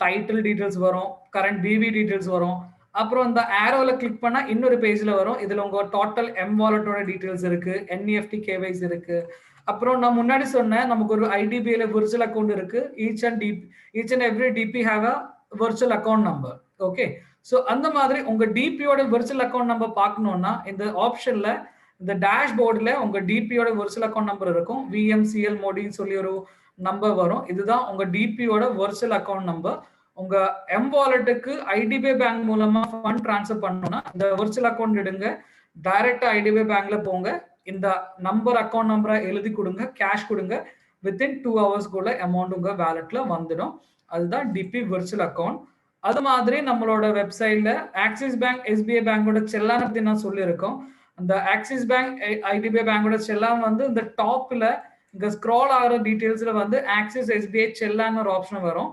டைட்டில் டீடைல்ஸ் வரும், கரண்ட் பிவி டீடைல்ஸ் வரும். அப்புறம் இந்த ஆரோல கிளிக் பண்ணா இன்னொரு பேஜ்ல வரும். இதுல உங்க டோட்டல் எம்வாலெட்டோட டீடைல்ஸ் இருக்கு, என்இஎஃப்டி கேவைஸ் இருக்கு. அப்புறம் நான் முன்னாடி சொன்னேன் நமக்கு ஒரு ஐடிபிஐல விர்ச்சுவல் அக்கௌண்ட் இருக்கு. Each and every DP have a virtual account number. Okay, so அந்த மாதிரி உங்க டிபியோட விர்ச்சுவல் அக்கௌண்ட் நம்பர் பார்க்கணும்னா இந்த ஆப்ஷன்ல இந்த டேஷ்போர்ட்ல உங்க டிபியோட விர்ச்சுவல் அக்கௌண்ட் நம்பர் இருக்கும். விஎம்சிஎல் மோடின்னு சொல்லி ஒரு நம்பர் வரும். இதுதான் உங்க டிபியோட விர்ச்சுவல் அக்கௌண்ட் நம்பர். உங்க எம்வாலெட்டுக்கு ஐடிபிஐ பேங்க் மூலமா ஃபண்ட் டிரான்ஸ்ஃபர் பண்ணணும்னா இந்த விர்ச்சுவல் அக்கௌண்ட் எடுங்க, டைரக்டா ஐடிபிஐ பேங்க்ல போங்க, இந்த நம்பர் அக்கௌண்ட் நம்பரை எழுதி கொடுங்க, கேஷ் கொடுங்க, வித்தின் 2 ஹவர்ஸ்க்குள்ள அமௌண்ட் உங்க வேலெட்ல வந்துடும். அதுதான் டிபி விர்ச்சுவல் அக்கௌண்ட். அது மாதிரி நம்மளோட வெப்சைட்ல ஆக்சிஸ் பேங்க், எஸ்பிஐ பேங்கோட செல்லான் பத்தி நான் சொல்லியிருக்கோம். அந்த ஆக்சிஸ் பேங்க், ஐடிபிஐ பேங்கோட செல்லான் வந்து இந்த டாப்ல இங்க ஸ்க்ரால் ஆகிற டீடைல்ஸ்ல வந்து ஆக்சிஸ் எஸ்பிஐ செல்லான் ஒரு ஆப்ஷன் வரும்.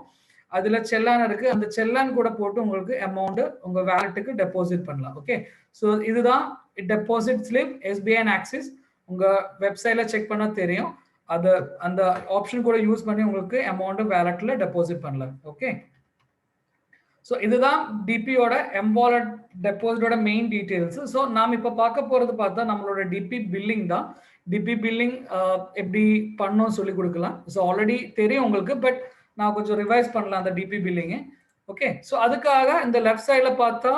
அதுல செல்லான் இருக்கு, அந்த செல்லான் கூட போட்டு உங்களுக்கு அமௌண்ட் உங்க வேலெட்டுக்கு டெபாசிட் பண்ணலாம். ஓகே, ஸோ இதுதான் deposit slip SBI and axis. உங்க வெப்சைட்ல செக் பண்ண தெரியும். அது அந்த ஆப்ஷன் கூட யூஸ் பண்ணி உங்களுக்கு அமௌண்ட் வேலெட்ல டெபாசிட் பண்ணலாம். ஓகே, ஸோ இதுதான் டிபியோட எம்வாலெட் டெபாசிட்டோட மெயின் டீடைல்ஸ். ஸோ நாம் இப்போ பார்க்க போறது பார்த்தா நம்மளோட டிபி பில்லிங் தான். டிபி பில்லிங் எப்படி பண்ணணும் சொல்லி கொடுக்கலாம். ஸோ ஆல்ரெடி தெரியும் உங்களுக்கு, பட் நான் கொஞ்சம் ரிவைஸ் பண்ணலாம் அந்த டிபி பில்லிங். ஓகே, ஸோ அதுக்காக இந்த லெஃப்ட் சைடில் பார்த்தா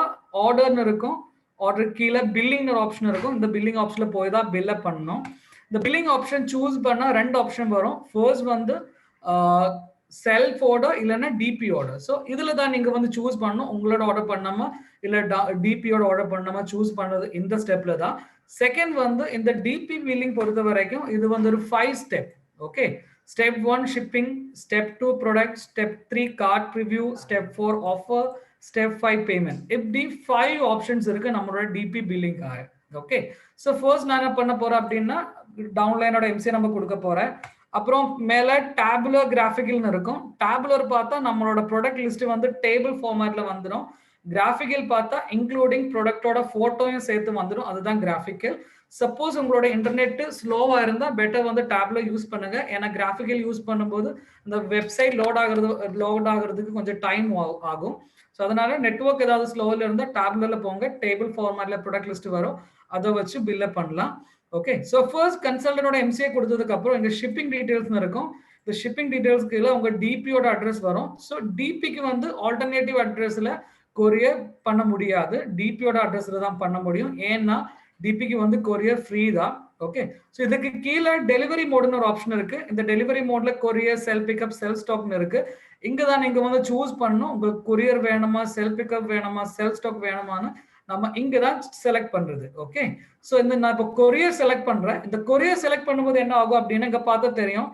ஆர்டர்னு இருக்கும், ஆர்டர் கீழே பில்லிங் ஒரு ஆப்ஷன் இருக்கும். இந்த பில்லிங் ஆப்ஷன்ல போய் தான் பில்ல பண்ணணும். இந்த பில்லிங் ஆப்ஷன் சூஸ் பண்ணா 2 ஆப்ஷன் வரும். ஃபர்ஸ்ட் வந்து செல்ஃப் ஆர்டர் இல்லைன்னா டிபி ஆர்டர். ஸோ இதுல தான் நீங்க வந்து சூஸ் பண்ணணும், உங்களோட ஆர்டர் பண்ணாம இல்ல டிபியோட ஆர்டர் பண்ணாம சூஸ் பண்ணது இந்த ஸ்டெப்ல தான். செகண்ட் வந்து இந்த டிபி பில்லிங் பொறுத்த வரைக்கும் இது வந்து ஒரு 5 step. Okay, step 1 shipping, step 2 product, step 3 card preview, step 4 offer, step 5 payment. இப்படி 5 ஆப்ஷன்ஸ் இருக்கு நம்மளோட டிபி பில்லிங்காக. ஓகே, ஸோ ஃபர்ஸ்ட் நான் என்ன பண்ண போறேன் அப்படின்னா டவுன்லைனோட எம்சிஏ நம்பர் கொடுக்க போறேன். அப்புறம் மேல டேபுலர் கிராஃபிக்கல்னு இருக்கும். டேபுலர் பார்த்தா நம்மளோட ப்ராடக்ட் லிஸ்ட் வந்து டேபிள் ஃபார்மேட்ல வந்துடும். கிராஃபிக்கல் பார்த்தா இன்க்ளூடிங் ப்ராடக்டோட போட்டோயும் சேர்த்து வந்துடும், அதுதான் கிராஃபிக்கல். சப்போஸ் உங்களோட இன்டர்நெட் ஸ்லோவா இருந்தா பெட்டர் வந்து டேப்ல யூஸ் பண்ணுங்க. ஏன்னா கிராஃபிக்கல் யூஸ் பண்ணும்போது இந்த வெப்சைட் லோட் ஆகுறதுக்கு கொஞ்சம் டைம் ஆகும். ஸோ அதனால நெட்வொர்க் ஏதாவது ஸ்லோவில் இருந்தால் டேப்லர்ல போங்க, டேபிள் ஃபார்மேட்ல ப்ராடக்ட் லிஸ்ட் வரும், அதை வச்சு பில்ல பண்ணலாம். ஓகே, ஸோ ஃபர்ஸ்ட் கன்சல்டனோட எம்சிஏ கொடுத்ததுக்கு அப்புறம் இங்க ஷிப்பிங் டீடைல்ஸ் இருக்கும். இந்த ஷிப்பிங் டீடைல்ஸ்க்கு கீழே உங்க டிபியோட அட்ரஸ் வரும். ஸோ டிபிக்கு வந்து ஆல்டர்னேட்டிவ் அட்ரஸ்ல கொரியர் பண்ண முடியாது, டிபியோட அட்ரஸ்ல தான் பண்ண முடியும். ஏன்னா டிபிக்கு வந்து கொரியர் ஃப்ரீ தான். ஓகே, ஸோ இதுக்கு கீழே டெலிவரி மோடுன்னு ஒரு ஆப்ஷன் இருக்கு. இந்த டெலிவரி மோட்ல கொரியர், செல் பிக்கப், செல் ஸ்டாக்னு இருக்கு. இங்க தான் நீங்க வந்து சூஸ் பண்ணணும், உங்களுக்கு கொரியர் வேணுமா, செல் பிக்கப் வேணுமா, செல் ஸ்டாக் வேணுமான்னு நம்ம இங்க தான் செலக்ட் பண்றது. ஓகே, ஸோ இந்த நான் இப்போ கொரியர் செலக்ட் பண்றேன். இந்த கொரியர் செலக்ட் பண்ணும்போது என்ன ஆகும் அப்படின்னு இங்க பார்த்தா தெரியும்.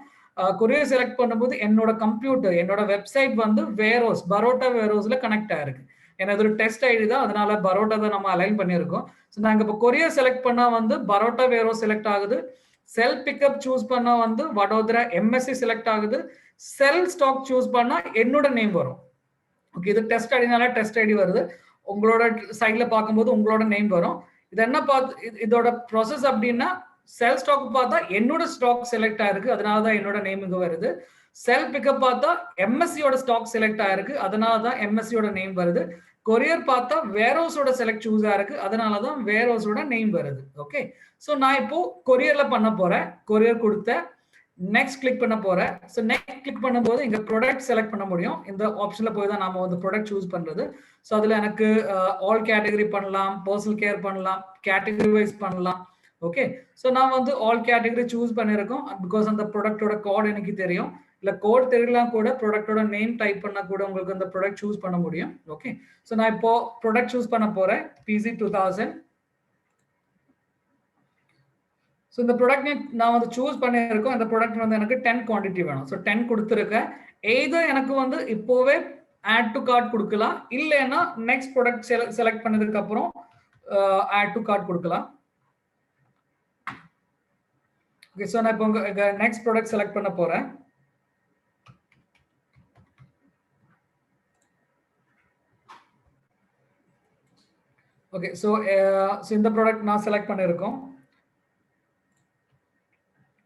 கொரியர் செலக்ட் பண்ணும்போது என்னோட கம்ப்யூட்டர், என்னோட வெப்சைட் வந்து வேரோஸ், பரோட்டா வேரோஸ்ல கனெக்ட் ஆயிருக்கு. ஏன்னா இது ஒரு டெஸ்ட் ஐடி தான், அதனால பரோட்டா தான் நம்ம அலைன் பண்ணியிருக்கோம். ஸோ நாங்கள் இப்போ கொரியர் செலக்ட் பண்ணா வந்து பரோட்டா வேரோஸ் செலக்ட் ஆகுது. செல் பிக்கப் சூஸ் பண்ணா வந்து வடோதரா எம்எஸ்சி செலக்ட் ஆகுது. செல் ஸ்டாக் சூஸ் பண்ணா என்னோட நேம் வரும். ஓகே, இது டெஸ்ட் ஐடினால டெஸ்ட் ஐடி வருது. உங்களோட சைட்ல பார்க்கும்போது உங்களோட நேம் வரும். இது என்ன பார்த்து இதோட ப்ராசஸ் அப்படின்னா செல் ஸ்டாக் பார்த்தா என்னோட ஸ்டாக் செலக்ட் ஆயிருக்கு, அதனால தான் என்னோட நேம் இங்க வருது. செல் பிக்கப் பார்த்தா எம்எஸ்சியோட ஸ்டாக் செலக்ட் ஆயிருக்கு, அதனால தான் எம்எஸ்சியோட நேம் வருது. கொரியர் பார்த்தா வேர்ஹவுஸோட செலக்ட் சூஸ் ஆயிருக்கு, அதனால தான் வேர்ஹவுஸோட நேம் வருது. ஓகே, ஸோ நான் இப்போ கொரியர்ல பண்ண போறேன். கொரியர் கொடுத்த நெக்ஸ்ட் கிளிக் பண்ண போறேன். ஸோ நெக்ஸ்ட் கிளிக் பண்ணும்போது இங்க ப்ராடக்ட் செலக்ட் பண்ண முடியும். இந்த ஆப்ஷன்ல போய் தான் நாம வந்து ப்ராடக்ட் சூஸ் பண்றது. ஸோ அதுல எனக்கு ஆல் கேட்டகரி பண்ணலாம், பர்சனல் கேர் பண்ணலாம், கேட்டகரி வைஸ் பண்ணலாம். ஓகே, ஸோ நான் வந்து ஆல் கேட்டகரி சூஸ் பண்ணியிருக்கோம். பிகாஸ் அந்த ப்ராடக்டோட கோட் எனக்கு தெரியும். இல்ல கோட் தெரியலாம் கூட ப்ராடக்டோட நேம் டைப் பண்ணா கூட உங்களுக்கு அந்த ப்ராடக்ட் சூஸ் பண்ண முடியும். ஓகே, ஸோ நான் இப்போ ப்ராடக்ட் சூஸ் பண்ண போறேன், பிசி 2000. ஸோ இந்த ப்ராடக்ட் நான் வந்து சூஸ் பண்ணியிருக்கோம். இந்த ப்ராடக்ட் வந்து எனக்கு 10 குவான்டிட்டி வேணும். ஸோ 10 கொடுத்துருக்கேன். எய்தர் எனக்கு வந்து இப்போவே ஆட் டு கார்ட் கொடுக்கலாம், இல்லைன்னா நெக்ஸ்ட் ப்ராடக்ட் செலக்ட் பண்ணதுக்கு அப்புறம் ஆட் டு கார்ட் கொடுக்கலாம். ஓகே, ஸோ நான் இப்போ நெக்ஸ்ட் ப்ராடக்ட் செலக்ட் பண்ண போறேன். ஓகே, ஸோ இந்த ப்ராடக்ட் நான் செலக்ட் பண்ணியிருக்கோம்.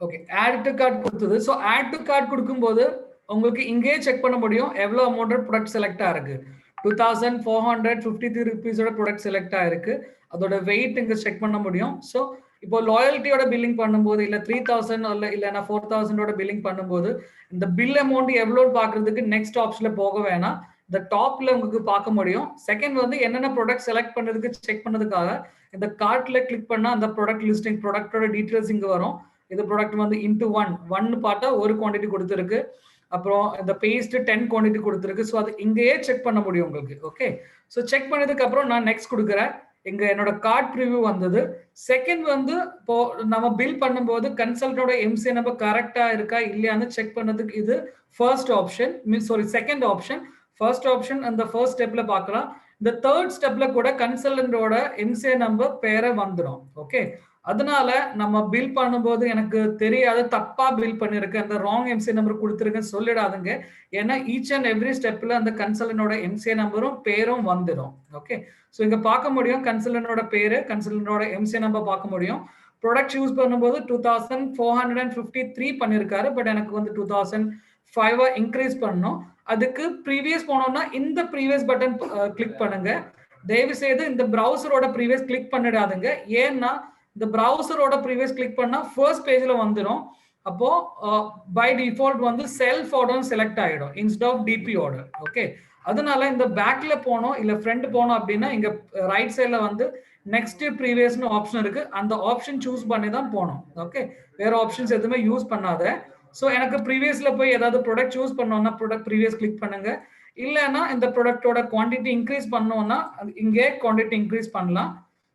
ஓகே, ஆட் டு கார்ட் கொடுத்தது. ஸோ ஆட் டு கார்ட் கொடுக்கும்போது உங்களுக்கு இங்கேயே செக் பண்ண முடியும் எவ்வளோ அமௌண்ட் ப்ராடக்ட் செலக்ட் ஆயிருக்கு. 2453 ருபீஸோட ப்ராடக்ட் செலக்ட் ஆயிருக்கு. அதோட வெயிட் இங்க செக் பண்ண முடியும். ஸோ இப்போ லாயல்ட்டியோட பில்லிங் பண்ணும்போது இல்ல 3000 இல்லைன்னா 4000ஓட பில்லிங் பண்ணும்போது இந்த பில் அமௌண்ட் எவ்வளோன்னு பார்க்கறதுக்கு நெக்ஸ்ட் ஆப்ஷன்ல போக வேணாம், இந்த டாப்ல உங்களுக்கு பார்க்க முடியும். செகண்ட் வந்து என்னென்ன ப்ராடக்ட் செலக்ட் பண்ணதுக்கு செக் பண்ணதுக்காக இந்த கார்ட்ல கிளிக் பண்ணா அந்த ப்ராடக்ட் லிஸ்டிங், ப்ராடக்டோட டீடைல்ஸ் இங்க வரும். இந்த ப்ராடக்ட் வந்து இன்டு ஒன் பார்த்தா ஒரு குவான்டிட்டி கொடுத்துருக்கு. அப்புறம் இந்த பேஸ்ட் 10 குவான்டிட்டி கொடுத்துருக்கு. ஸோ அது இங்கேயே செக் பண்ண முடியும் உங்களுக்கு. ஓகே, ஸோ செக் பண்ணதுக்கு அப்புறம் நான் நெக்ஸ்ட் கொடுக்குறேன். இங்க என்னோட கார்ட் ப்ரிவ்யூ வந்தது. செகண்ட் வந்து இப்போ நம்ம பில் பண்ணும்போது கன்சல்டோட எம்சிஏ நம்பர் கரெக்டா இருக்கா இல்லையான்னு செக் பண்ணதுக்கு இது first option, second option. First option அந்த ஃபர்ஸ்ட் ஸ்டெப்ல பார்க்கலாம். இந்த தேர்ட் ஸ்டெப்ல கூட கன்சல்டன்டோட எம்சிஏ நம்பர் பேரை வந்துடும். ஓகே, அதனால நம்ம பில் பண்ணும்போது எனக்கு தெரியாத தப்பா பில் பண்ணிருக்கேன், அந்த ராங் எம்சிஏ நம்பர் கொடுத்துருக்கேன்னு சொல்லிடாதுங்க. ஏன்னா ஈச் அண்ட் எவ்ரி ஸ்டெப்ல அந்த கன்சல்டனோட எம்சிஏ நம்பரும் பேரும் வந்துடும். ஓகே, ஸோ இங்க பார்க்க முடியும் கன்சல்டனோட பேரு, கன்சல்டனோட எம்சிஏ நம்பர் பார்க்க முடியும். ப்ராடக்ட் யூஸ் பண்ணும்போது 2453 பண்ணிருக்காரு, பட் எனக்கு வந்து 2005 இன்க்ரீஸ் பண்ணணும். அதுக்கு ப்ரீவியஸ் போனோம்னா இந்த ப்ரீவியஸ் பட்டன் கிளிக் பண்ணுங்க. தயவு செய்து இந்த ப்ரௌசரோட ப்ரீவியஸ் கிளிக் பண்ணிடாதுங்க. ஏன்னா இந்த ப்ரௌசரோட ப்ரீவியஸ் கிளிக் பண்ணா ஃபர்ஸ்ட் பேஜ்ல வந்துடும். அப்போ பை டிஃபால்ட் வந்து செல்ஃப் ஆர்டர் செலக்ட் ஆயிடும் instead of DP order. Okay, அதனால இந்த பேக்ல போனோம் இல்ல ஃப்ரண்ட் போனோம் அப்படின்னா இங்க ரைட் சைட்ல வந்து நெக்ஸ்ட் ப்ரீவியஸ்னு ஆப்ஷன் இருக்கு, அந்த ஆப்ஷன் சூஸ் பண்ணி தான் போனோம். ஓகே, வேற ஆப்ஷன்ஸ் எதுவுமே யூஸ் பண்ணாத. ஸோ எனக்கு ப்ரீவியஸ்ல போய் ஏதாவது ப்ராடக்ட் சூஸ் பண்ணோம்னா ப்ராடக்ட் ப்ரீவியஸ் கிளிக் பண்ணுங்க. இல்லைன்னா இந்த ப்ராடக்டோட குவான்டிட்டி இன்க்ரீஸ் பண்ணோம்னா இங்கே குவான்டிட்டி இன்க்ரீஸ் பண்ணலாம்.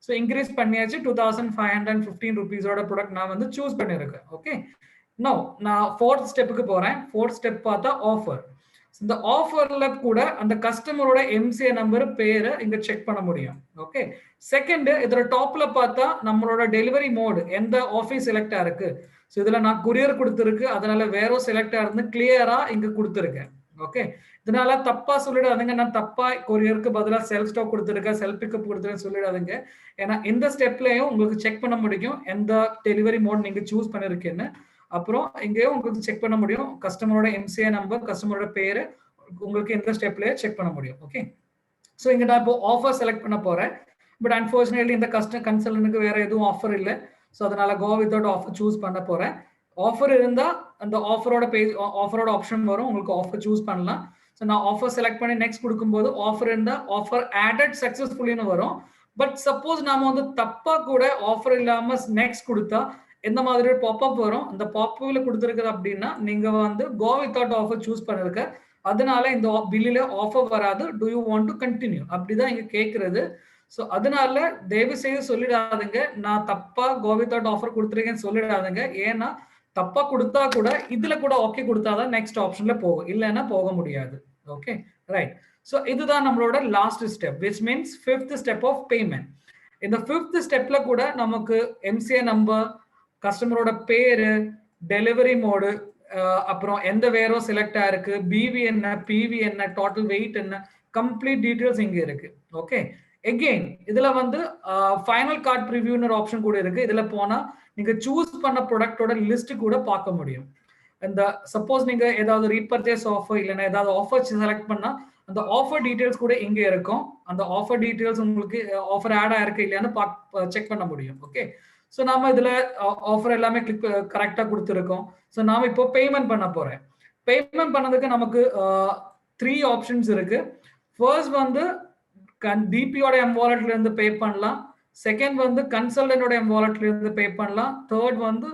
ஸோ இன்க்ரீஸ் பண்ணியாச்சு 2515 ருபீஸோட ப்ராடக்ட் நான் வந்து சூஸ் பண்ணியிருக்கேன். ஓகே, நோ நான் ஃபோர்த் ஸ்டெப்புக்கு போறேன். ஃபோர்த் ஸ்டெப் பார்த்தா ஆஃபர். இந்த ஆஃபர்ல கூட அந்த கஸ்டமரோட எம்சிஏ நம்பர் பேரை இங்க செக் பண்ண முடியும். ஓகே, செகண்ட் இதோட டாப்ல பார்த்தா நம்மளோட டெலிவரி மோடு எந்த ஆஃபீஸ் செலக்டா இருக்கு. ஸோ இதுல நான் கொரியர் கொடுத்துருக்கு, அதனால வேற செலக்டா இருந்து கிளியரா இங்க கொடுத்துருக்கேன். ஓகே, இதனால தப்பா சொல்லிடாதுங்க, நான் தப்பா கொரியருக்கு பதிலாக செல்ஃப் ஸ்டாக் கொடுத்துருக்கேன், செல்ஃப் பிக்கப் கொடுத்துருக்கேன் சொல்லிடாதுங்க. ஏன்னா இந்த ஸ்டெப்லயும் உங்களுக்கு செக் பண்ண முடியும் எந்த டெலிவரி மோட் நீங்க சூஸ் பண்ணிருக்கேன்னு. அப்புறம் இங்கேயும் உங்களுக்கு செக் பண்ண முடியும் கஸ்டமரோட எம்சிஏ நம்பர், கஸ்டமரோட பேரு உங்களுக்கு இந்த ஸ்டெப்லயே செக் பண்ண முடியும். ஓகே, ஸோ இங்க நான் இப்போ ஆஃபர் செலக்ட் பண்ண போறேன். பட் அன்பார்ச்சுனேட்லி இந்த கன்சல்டன்ட்க்கு வேற எதுவும் ஆஃபர் இல்லை. ஸோ அதனால கோ வித்அவுட் ஆஃபர் சூஸ் பண்ண போறேன். ஆஃபர் இருந்தா அந்த ஆஃபரோட பேஜ் ஆஃபரோட ஆப்ஷன் வரும், உங்களுக்கு ஆஃபர் சூஸ் பண்ணலாம். ஸோ நான் ஆஃபர் செலக்ட் பண்ணி நெக்ஸ்ட் கொடுக்கும்போது ஆஃபர் இருந்தா ஆஃபர் ஆடட் சக்சஸ்ஃபுல்லின்னு வரும். பட் சப்போஸ் நாம வந்து தப்பா கூட ஆஃபர் இல்லாம நெக்ஸ்ட் கொடுத்தா எந்த மாதிரி பாப்அப் வரும், அந்த பாப்அப்ல கொடுத்துருக்குது அப்படின்னா நீங்க வந்து கோ வித்அவுட் ஆஃபர் சூஸ் பண்ணிருக்க, அதனால இந்த பில்லில ஆஃபர் வராது, to you want to continue அப்படிதான் இங்க கேட்கறது. ஸோ அதனால தயவு செய்து சொல்லிடாதுங்க நான் தப்பா கோ வித்அவுட் ஆஃபர் கொடுத்துருக்கேன்னு சொல்லிடாதுங்க. ஏன்னா தப்பா கொடுத்தா கூட இதுல கூட ஓகே கொடுத்தாதான் நெக்ஸ்ட் ஆப்ஷன்ல போகும், இல்லைன்னா போக முடியாது. Okay, right. ஸோ இதுதான் நம்மளோட last step, which means fifth step of payment. இந்த ஃபிஃப்த் ஸ்டெப்ல கூட நமக்கு எம்சிஏ நம்பர், கஸ்டமரோட பேரு, டெலிவரி மோடு, அப்புறம் எந்த வேரோ செலக்ட் ஆயிருக்கு, பிவி என்ன, பிவி என்ன, டோட்டல் வெயிட் என்ன, கம்ப்ளீட் டீடைல்ஸ் இங்க இருக்கு. ஓகே, எகெயின் இதுல வந்து ஃபைனல் கார்ட் ப்ரிவியூன்னு ஒரு ஆப்ஷன் கூட இருக்கு. இதுல போனா நீங்க சூஸ் பண்ண ப்ராடக்டோட லிஸ்ட் கூட பார்க்க முடியும். இந்த சப்போஸ் நீங்க ஏதாவது ரீபர்ச்சேஸ் ஆஃபர் இல்லைன்னா ஏதாவது ஆஃபர் செலக்ட் பண்ணா அந்த ஆஃபர் டீடைல்ஸ் கூட இங்க இருக்கும். அந்த ஆஃபர் டீடைல்ஸ் உங்களுக்கு ஆஃபர் ஆட் ஆயிருக்கு இல்லையான்னு செக் பண்ண முடியும். ஓகே, ஸோ நாம இதுல ஆஃபர் எல்லாமே கிளிக் கரெக்டா கொடுத்துருக்கோம். ஸோ நாம இப்போ பேமெண்ட் பண்ண போறேன். பேமெண்ட் பண்ணதுக்கு நமக்கு 3 ஆப்ஷன்ஸ் இருக்கு. ஃபர்ஸ்ட் வந்து டிபியோட எம் வாலெட்ல இருந்து பே பண்ணலாம். செகண்ட் வந்து கன்சல்டன்டோட எம் வாலெட்ல இருந்து பே பண்ணலாம். தேர்ட் வந்து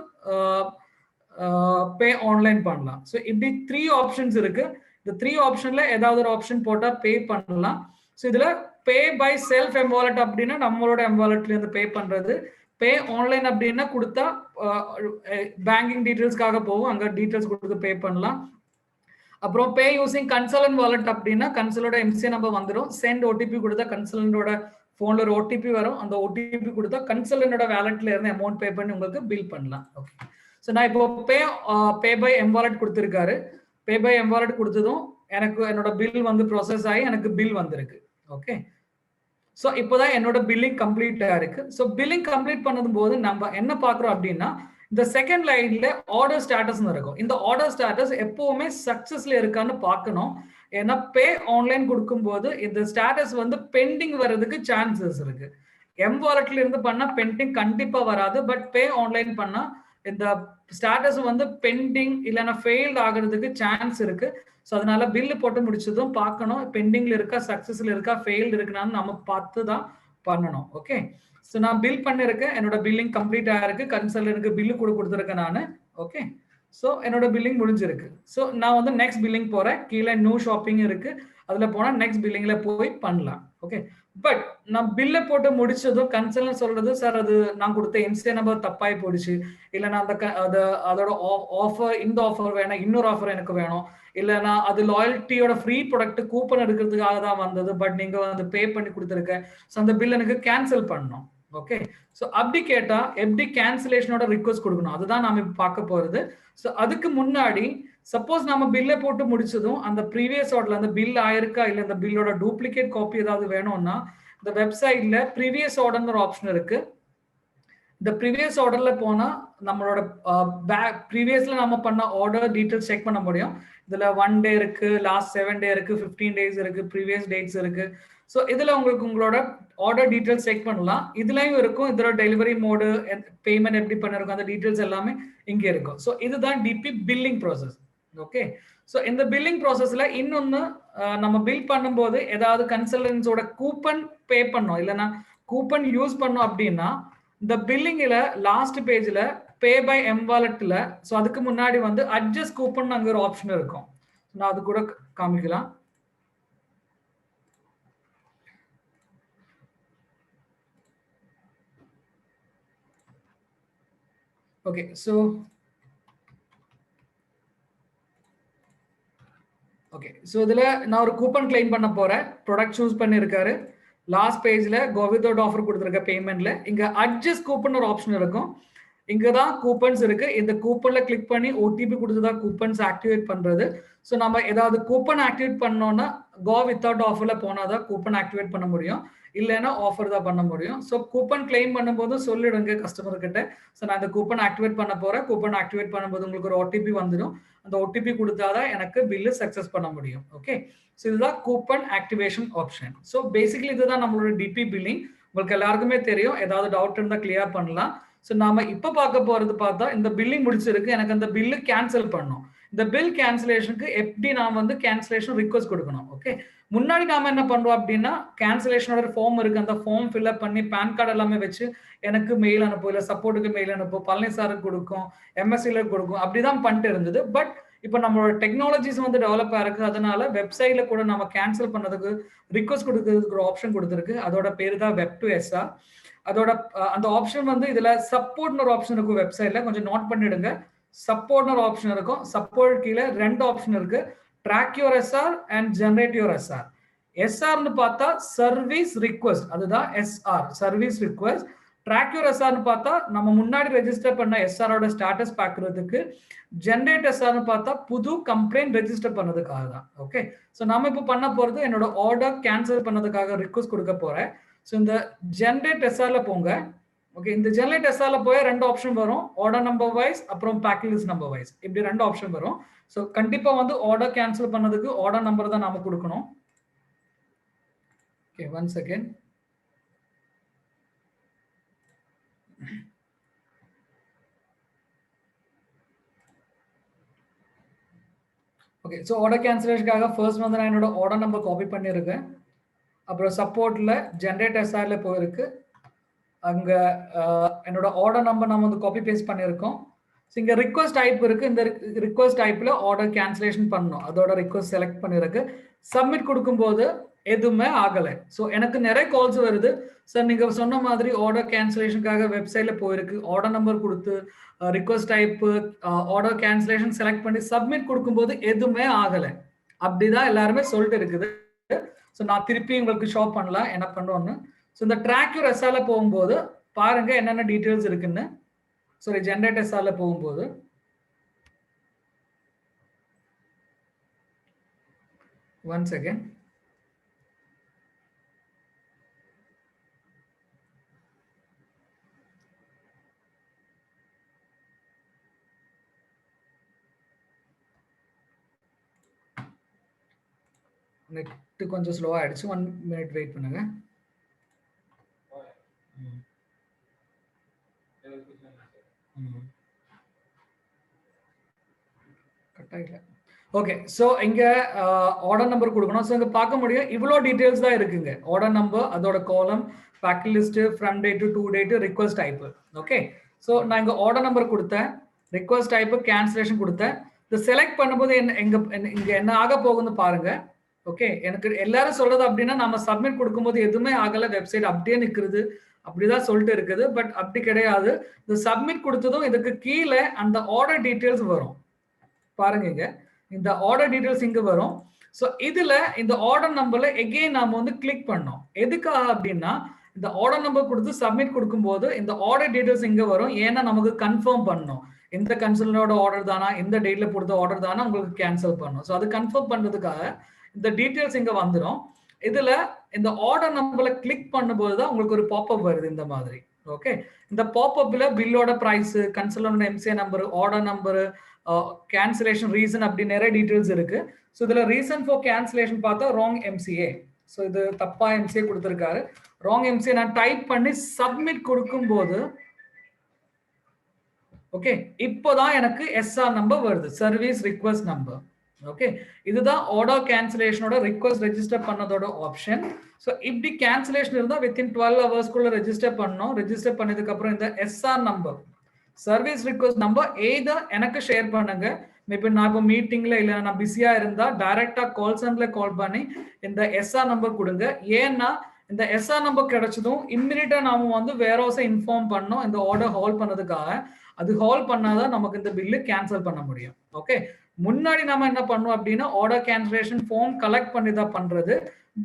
பே ஆன்லைன் பண்ணலாம். ஸோ இப்படி 3 ஆப்ஷன்ஸ் இருக்கு. இந்த 3 ஆப்ஷன்ல ஏதாவது ஒரு ஆப்ஷன் போட்டா பே பண்ணலாம். ஸோ இதுல பே பை செல்ஃப் எம் வாலெட் அப்படின்னா நம்மளோட எம் வாலெட்ல இருந்து பே பண்றது. பே ஆன்லைன் அப்படின்னா கொடுத்தா பேங்கிங் டீடைல்ஸ்க்காக போகும், அங்க டீடைல்ஸ் கொடுத்து பே பண்ணலாம். அப்புறம் பே யூசிங் கன்சல்டன்ட் வாலெட் அப்படின்னா கன்சல்டோட எம்சிஏ நம்பர் வந்துடும், சென்ட் ஓடிபி கொடுத்தா கன்சல்டன்டோட போன்ல ஒரு ஓடிபி வரும், அந்த ஓடிபி கொடுத்தா கன்சல்டன்டோட வேலெட்ல இருந்து அமௌண்ட் பே பண்ணி உங்களுக்கு பில் பண்ணலாம். ஓகே, ஸோ நான் இப்போ பே பை எம் வாலெட் கொடுத்துருக்காரு. பே பை எம் வாலெட் கொடுத்ததும் எனக்கு என்னோட பில் வந்து ப்ராசஸ் ஆகி எனக்கு பில் வந்திருக்கு. ஓகே, ஸோ இப்போதான் என்னோட பில்லிங் கம்ப்ளீட் ஆயிருக்கு. ஸோ பில்லிங் கம்ப்ளீட் பண்ணதும் போது நம்ம என்ன பார்க்குறோம் அப்படின்னா இந்த செகண்ட் லைன்ல ஆர்டர் ஸ்டேட்டஸ் இருக்கும். இந்த ஆர்டர் ஸ்டேட்டஸ் எப்பவுமே சக்சஸ்ல இருக்கான்னு பார்க்கணும். ஏன்னா பே ஆன்லைன் கொடுக்கும்போது இந்த ஸ்டேட்டஸ் வந்து பெண்டிங் வர்றதுக்கு சான்சஸ் இருக்கு. எம் வாலெட்ல இருந்து பண்ணா பெண்டிங் கண்டிப்பா வராது, பட் பே ஆன்லைன் பண்ணா இந்த ஸ்டேட்டஸ் வந்து பெண்டிங் இல்லைன்னா ஃபெயில்ட் ஆகுறதுக்கு சான்ஸ் இருக்கு. ஸோ அதனால பில்லு போட்டு முடிச்சதும் பார்க்கணும் பெண்டிங்ல இருக்கா, சக்சஸ்ல இருக்கா, ஃபெயில்டு இருக்குனான்னு நம்ம பார்த்து தான் பண்ணணும். ஓகே, ஸோ நான் பில் பண்ணிருக்கேன், என்னோட பில்லிங் கம்ப்ளீட் ஆயிருக்கு, கன்சல்டன்ட்க்கு பில்லு கூட கொடுத்துருக்கேன் நான். ஓகே, ஸோ என்னோட பில்லிங் முடிஞ்சிருக்கு. ஸோ நான் வந்து நெக்ஸ்ட் பில்லிங் போறேன். கீழே நியூ ஷாப்பிங் இருக்கு, அதுல போனா நெக்ஸ்ட் பில்லிங்ல போய் பண்ணலாம். ஓகே, பட் நான் பில்லை போட்டு முடிச்சதும் கன்சல்டன்ட் சொல்றது சார் அது நான் கொடுத்த எம்சிஏ நம்பர் தப்பாய் போயிடுச்சு, இல்லைன்னா அந்த அதோட ஆஃபர் இந்த ஆஃபர் வேணும், இன்னொரு ஆஃபர் எனக்கு வேணும், இல்லைன்னா அது லாயல்ட்டியோட ஃப்ரீ ப்ராடக்ட் கூப்பன் எடுக்கிறதுக்காக தான் வந்தது, பட் நீங்க வந்து பே பண்ணி கொடுத்துருக்க, ஸோ அந்த பில் எனக்கு கேன்சல் பண்ணணும். ஓகே, ஸோ அப்படி கேட்டா எப்படி கேன்சலேஷனோட ரிக்வஸ்ட் கொடுக்கணும் அதுதான் நாம இப்ப பார்க்க போறது. ஸோ அதுக்கு முன்னாடி சப்போஸ் நம்ம பில்லை போட்டு முடிச்சதும் அந்த ப்ரீவியஸ் ஆர்டர்ல அந்த பில் ஆயிருக்கா இல்ல இந்த பில்லோட டூப்ளிகேட் காப்பி ஏதாவது வேணும்னா இந்த வெப்சைட்ல ப்ரீவியஸ் ஆர்டர்னு ஒரு ஆப்ஷன் இருக்கு. இந்த ப்ரீவியஸ் ஆர்டர்ல போனா நம்மளோட ப்ரீவியஸ்ல நம்ம பண்ண ஆர்டர் டீடைல்ஸ் செக் பண்ண முடியும். இதுல 1 டே இருக்கு, லாஸ்ட் 7 டே இருக்கு, 15 டேஸ் இருக்கு, ப்ரீவியஸ் டேட்ஸ் இருக்கு. ஸோ இதுல உங்களுக்கு உங்களோட ஆர்டர் டீடைல்ஸ் செக் பண்ணலாம். இதுலயும் இருக்கும் இதோட டெலிவரி மோடு, பேமெண்ட் எப்படி பண்ணிருக்கோம், அந்த டீடைல்ஸ் எல்லாமே இங்க இருக்கும். ஸோ இதுதான் DP billing process. Okay, so இந்த பில்லிங் ப்ராசஸ்ல இன்னொன்னு நம்ம பில் பண்ணும்போது ஏதாவது கன்சல்டன்ஸோட கூப்பன் பே பண்ணோம் இல்லைன்னா கூப்பன் யூஸ் பண்ணோம் அப்படின்னா இந்த பில்லிங்ல லாஸ்ட் பேஜ்ல பே பை எம்வாலெட்ல ஸோ அதுக்கு முன்னாடி வந்து அட்ஜஸ்ட் கூப்பன் அங்க ஒரு ஆப்ஷன் இருக்கும். நான் அது கூட காமிக்கலாம். ஓகே, ஸோ ஓகே, ஸோ இதுல நான் ஒரு கூப்பன் கிளைம் பண்ண போறேன். ப்ராடக்ட் சூஸ் பண்ணிருக்காரு. லாஸ்ட் பேஜ்ல கோவிதோட ஆஃபர் கொடுத்துருக்க பேமெண்ட்ல இங்க அட்ஜஸ்ட் கூப்பன் ஒரு ஆப்ஷன் இருக்கும். இங்க தான் கூப்பன்ஸ் இருக்கு. இந்த கூப்பன்ல கிளிக் பண்ணி ஓடிபி கொடுத்துதான் கூப்பன்ஸ் ஆக்டிவேட் பண்றது. ஸோ நம்ம ஏதாவது கூப்பன் ஆக்டிவேட் பண்ணோம்னா கோ வித்தவுட் ஆஃபர்ல போனாதான் கூப்பன் ஆக்டிவேட் பண்ண முடியும், இல்லைன்னா ஆஃபர் தான் பண்ண முடியும். ஸோ கூப்பன் கிளைம் பண்ணும்போது சொல்லிடுங்க கஸ்டமர் கிட்ட, ஸோ நான் இந்த கூப்பன் ஆக்டிவேட் பண்ண போறேன். கூப்பன் ஆக்டிவேட் பண்ணும்போது உங்களுக்கு ஒரு ஓடிபி வந்துடும். அந்த ஓடிபி கொடுத்தாதான் எனக்கு பில்லு சக்சஸ் பண்ண முடியும். ஓகே, ஸோ இதுதான் coupon activation option. So basically இதுதான் நம்மளோட டிபி பில்லிங். உங்களுக்கு எல்லாருக்குமே தெரியும். ஏதாவது டவுட் இருந்தா கிளியர் பண்ணலாம். ஸோ நாம இப்ப பார்க்க போறது பார்த்தா இந்த பில்லிங் முடிச்சிருக்கு. எனக்கு அந்த பில்லு கேன்சல் பண்ணணும். இந்த பில் கேன்சலேஷனுக்கு எப்படி நாம வந்து கேன்சலேஷன் ரிக்வஸ்ட் கொடுக்கணும். ஓகே, முன்னாடி நாம என்ன பண்றோம் அப்படின்னா கேன்சலேஷனோட ஃபார்ம் இருக்கு, அந்த ஃபார்ம் ஃபில்அப் பண்ணி பேன் கார்டு எல்லாமே வச்சு எனக்கு மெயில் அனுப்பும், இல்லை சப்போர்ட்டுக்கு மெயில் அனுப்பும், பழனி சாருக்கு கொடுக்கும், எம்எஸ்சில கொடுக்கும், அப்படிதான் பண்ணிட்டு இருந்தது. பட் இப்போ நம்மளோட டெக்னாலஜிஸ் வந்து டெவலப் ஆயிருக்கு. அதனால வெப்சைட்ல கூட நம்ம கேன்சல் பண்ணதுக்கு ரிக்வஸ்ட் கொடுக்கறதுக்கு ஒரு ஆப்ஷன் கொடுத்துருக்கு. அதோட பேரு தான் வெப் டு எஸ்ஆர். அதோட அந்த ஆப்ஷன் வந்து இதுல சப்போர்ட்னு ஒரு ஆப்ஷன் இருக்கும் வெப்சைட்ல, கொஞ்சம் நோட் பண்ணிடுங்க. சப்போர்ட்னு ஒரு ஆப்ஷன் இருக்கும். சப்போர்ட் கீழே 2 ஆப்ஷன் இருக்கு, track your SR and generate your SR. எஸ்ஆர்னு பார்த்தா சர்வீஸ் ரிக்வெஸ்ட், அதுதான் SR, service request. Track your எஸ்ஆர்னு பார்த்தா நம்ம முன்னாடி ரெஜிஸ்டர் பண்ண எஸ்ஆரோட ஸ்டேட்டஸ் பார்க்கறதுக்கு. ஜெனரேட் எஸ்ஆர்னு பார்த்தா புது கம்ப்ளைண்ட் ரெஜிஸ்டர் பண்ணதுக்காக தான். ஓகே, ஸோ நம்ம இப்போ பண்ண போறது என்னோட ஆர்டர் கேன்சல் பண்ணதுக்காக ரிக்வெஸ்ட் கொடுக்க போறேன். ஸோ இந்த ஜெனரேட் எஸ்ஆர்ல போங்க. ஓகே, இந்த ஜெனரேட் எஸ்ஆர்ல போய் 2 ஆப்ஷன் வரும், ஆர்டர் நம்பர் வைஸ் அப்புறம் பேக்கிங் லிஸ்ட் நம்பர் வைஸ், இப்படி 2 ஆப்ஷன் வரும். ஸோ கண்டிப்பா வந்து ஆர்டர் கேன்சல் பண்ணதுக்கு ஆர்டர் நம்பர் தான் நாம கொடுக்கணும். Okay, 1 second. Okay, so order கேன்சலேஷனுக்காக ஃபர்ஸ்ட் வந்து நான் என்னோட ஆர்டர் நம்பர் காப்பி பண்ணியிருக்கேன். அப்புறம் சப்போர்ட்ல ஜெனரேட் எஸ்ஆர்ல போயிருக்கு. அங்க என்னோட ஆர்டர் நம்பர் நம்ம வந்து காப்பி பேஸ்ட் பண்ணியிருக்கோம். ஸோ இங்க ரிக்வஸ்ட் டைப் இருக்கு. இந்த ரிக்வஸ்ட் டைப்ல ஆர்டர் கேன்சலேஷன் பண்ணணும். அதோட ரிக்வஸ்ட் செலக்ட் பண்ணிருக்கு. சப்மிட் கொடுக்கும்போது எதுவுமே ஆகலை. ஸோ எனக்கு நிறைய கால்ஸ் வருது, சார் நீங்க சொன்ன மாதிரி ஆர்டர் கேன்சலேஷனுக்காக வெப்சைட்ல போயிருக்கு, ஆர்டர் நம்பர் கொடுத்து request type order cancellation select பண்ணி சப்மிட் கொடுக்கும்போது எதுவுமே ஆகலை, அப்படிதான் எல்லாருமே சொல்லிட்டு இருக்குது. ஸோ நான் திருப்பி உங்களுக்கு ஷோ பண்ணலாம் என்ன பண்றோம்னு. ஸோ இந்த ட்ராக் யுவர் எஸ்ஆர்ல போகும்போது பாருங்க என்னென்ன டீட்டெயில்ஸ் இருக்குன்னு. சாரி, ஜெனரேட் எஸ்ஆர்ல போகும்போது 1 செகண்ட். நெட் கொஞ்சம் ஸ்லோ ஆயிடுச்சு, 1 மினிட் வெயிட் பண்ணுங்க. ஓகே, ஸோ இங்க ஆர்டர் நம்பர் கொடுக்கணும். ஸோ இங்க பார்க்க முடியும் இவ்வளோ டீடைல்ஸ் தான் இருக்குங்க. ஆர்டர் நம்பர், அதோட column, packing list, from date to date, request type. Okay, so நான் இங்க ஆர்டர் நம்பர் கொடுத்தேன், ரிக்வஸ்ட் டைப், கேன்சலேஷன் கொடுத்தேன். இதை செலக்ட் பண்ணும்போது இங்க என்ன ஆக போகுதுன்னு பாருங்க. ஓகே, எனக்கு எல்லாரும் சொல்றது அப்படின்னா நம்ம சப்மிட் கொடுக்கும்போது எதுவுமே ஆகல, வெப்சைட் அப்படியே நிற்கிறது, அப்படிதான் சொல்லிட்டு இருக்குது. பட் அப்படி கிடையாது. இந்த சப்மிட் கொடுத்ததும் இதுக்கு கீழே அந்த ஆர்டர் டீடைல்ஸ் வரும் பாருங்க. இங்க இந்த ஆர்டர் டீடைல்ஸ் இங்க வரும். ஸோ இதுல இந்த ஆர்டர் நம்பர்ல எகெயின் நாம வந்து கிளிக் பண்ணோம். எதுக்காக அப்படின்னா இந்த ஆர்டர் நம்பர் கொடுத்து சப்மிட் கொடுக்கும்போது இந்த ஆர்டர் டீடைல்ஸ் இங்க வரும். ஏன்னா நமக்கு கன்ஃபார்ம் பண்ணணும் இந்த கன்சல்டனோட ஆர்டர் தானா, இந்த டேட்ல கொடுத்த ஆர்டர் தானா உங்களுக்கு கேன்சல் பண்ணணும். ஸோ அது கன்ஃபார்ம் பண்றதுக்காக இந்த டீடைல்ஸ் இங்க வந்துடும். இதுல இந்த ஆர்டர் நம்பர்ல கிளிக் பண்ணும்போது தான் உங்களுக்கு ஒரு பாப்அப் வருது இந்த மாதிரி. ஓகே, இந்த பாப்அப்ல பில்லோட பிரைஸ், கன்சல்டனோட MCA number, order number, cancellation reason, அப்படி நிறைய டீடைல்ஸ் இருக்கு. ஸோ இதுல ரீசன் ஃபார் கேன்சலேஷன் பார்த்தா ராங் எம்சிஏ. ஸோ இது தப்பா எம்சிஏ கொடுத்துருக்காரு. ராங் எம்சிஏ நான் டைப் பண்ணி சப்மிட் கொடுக்கும்போது ஓகே இப்போதான் எனக்கு எஸ்ஆர் நம்பர் வருது, சர்வீஸ் ரிக்வெஸ்ட் நம்பர். ஓகே இதுதான் ஆர்டர் கேன்சலேஷனோட ரிக்வெஸ்ட் ரெஜிஸ்டர் பண்ணதோட ஆப்ஷன். ஸோ இப்படி கேன்சலேஷன் இருந்தால் வித்தின் 12 ஹவர்ஸ்க்குள்ள ரெஜிஸ்டர் பண்ணோம். ரெஜிஸ்டர் பண்ணதுக்கு அப்புறம் இந்த SR number, service request number ஏதா எனக்கு ஷேர் பண்ணுங்க. மேபி நான் இப்போ மீட்டிங்ல இல்லை நான் பிஸியா இருந்தா டைரக்டா கால் சென்டர்ல கால் பண்ணி இந்த எஸ்ஆர் நம்பர் கொடுங்க. ஏன்னா இந்த எஸ்ஆர் நம்பர் கிடைச்சதும் இம்மிடியா நாம வந்து வேர் ஹவுஸை இன்ஃபார்ம் பண்ணோம் இந்த ஆர்டர் ஹால் பண்ணதுக்காக. அது ஹால் பண்ணாதான் நமக்கு இந்த பில்லு கேன்சல் பண்ண முடியும். ஓகே முன்னாடி நம்ம என்ன பண்ணோம் அப்படின்னா ஆர்டர் கேன்சலேஷன் ஃபார்ம் கலெக்ட் பண்ணி தான் பண்றது.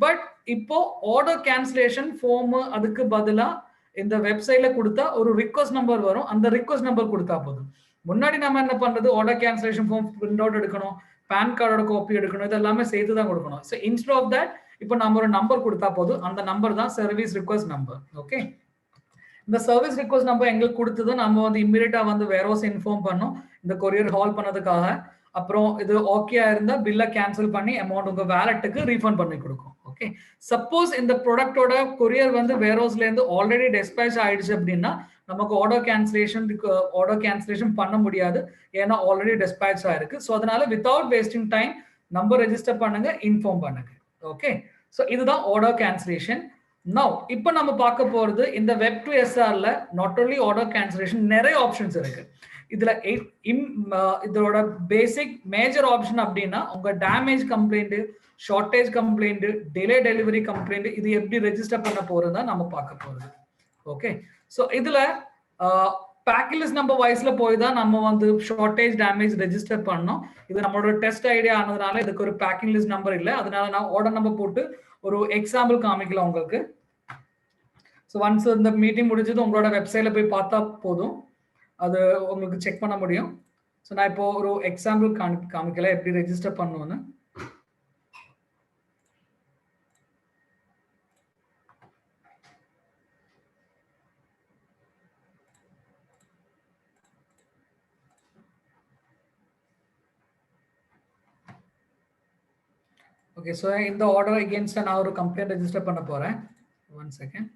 பட் இப்போ ஆர்டர் கேன்சலேஷன் ஃபார்ம் அதுக்கு பதிலா இந்த வெப்சைட்ல கொடுத்தா ஒரு ரிக்வெஸ்ட் நம்பர் வரும், அந்த ரிக்வெஸ்ட் நம்பர் கொடுத்தா போதும். முன்னாடி நம்ம என்ன பண்றது order cancellation form print out எடுக்கணும், பேன் கார்டோட காப்பி எடுக்கணும், இது எல்லாமே சேர்த்து தான் கொடுக்கணும். ஸோ இன்ஸ்டெட் ஆஃப் தட் இப்போ நம்ம ஒரு நம்பர் கொடுத்தா போதும், அந்த நம்பர் தான் சர்வீஸ் ரிக்வெஸ்ட் நம்பர். ஓகே இந்த சர்வீஸ் ரிக்வெஸ்ட் நம்பர் எங்களுக்கு கொடுத்தது நம்ம வந்து இம்மிடியா வந்து வேர் ஹவுஸ் இன்ஃபார்ம் பண்ணோம் இந்த கொரியர் ஹால் பண்ணதுக்காக. அப்புறம் இது ஓகே இருந்தா பில்லை கேன்சல் பண்ணி அமௌண்ட் உங்க வேலெட்டுக்கு ரீஃபண்ட் பண்ணி கொடுக்கும். ஓகே சப்போஸ் இந்த ப்ராடக்டோட கொரியர் வந்து வேர் ஹவுஸ்ல இருந்து ஆல்ரெடி டிஸ்பேச் ஆயிடுச்சு அப்படின்னா நமக்கு ஆர்டர் கேன்சலேஷன் பண்ண முடியாது, ஏன்னா ஆல்ரெடி டிஸ்பேச் ஆயிருக்கு. ஸோ அதனால without wasting time number register பண்ணுங்க, இன்ஃபார்ம் பண்ணுங்க. ஓகே ஸோ இதுதான் ஆர்டர் கேன்சலேஷன். நவ் இப்போ நம்ம பார்க்க போறது இந்த வெப் டு எஸ்ஆர்ல நாட் ஓன்லி ஆர்டர் கேன்சலேஷன் நிறைய ஆப்ஷன்ஸ் இருக்கு. இதுல இதோட பேசிக் மேஜர் ஆப்ஷன் அப்படின்னா உங்க damage complaint, shortage complaint, delay delivery complaint இது எப்படி ரெஜிஸ்டர் பண்ண போறதா நம்ம பார்க்க போறது. ஓகே ஸோ இதுல பேக்கேஜ் நம்பர் வைஸ்ல போய் தான் நம்ம வந்து ஷார்டேஜ் டேமேஜ் ரெஜிஸ்டர் பண்ணோம். இது நம்மளோட டெஸ்ட் ஐடியா ஆனதுனால இதுக்கு ஒரு பேக்கிங் லிஸ்ட் நம்பர் இல்லை, அதனால நான் ஆர்டர் நம்பர் போட்டு ஒரு எக்ஸாம்பிள் காமிக்கலாம் உங்களுக்கு. ஸோ ஒன்ஸ் இந்த மீட்டிங் முடிஞ்சது உங்களோட வெப்சைட்ல போய் பார்த்தா போதும், அது உங்களுக்கு செக் பண்ண முடியும். ஸோ நான் இப்போ ஒரு எக்ஸாம்பிள் காமிக்கல எப்படி ரெஜிஸ்டர் பண்ணுவோன்னு. ஓகே ஸோ இந்த ஆர்டர் அகேன்ஸ்ட் நான் ஒரு கம்ப்ளைண்ட் ரெஜிஸ்டர் பண்ண போறேன். 1 செகண்ட்.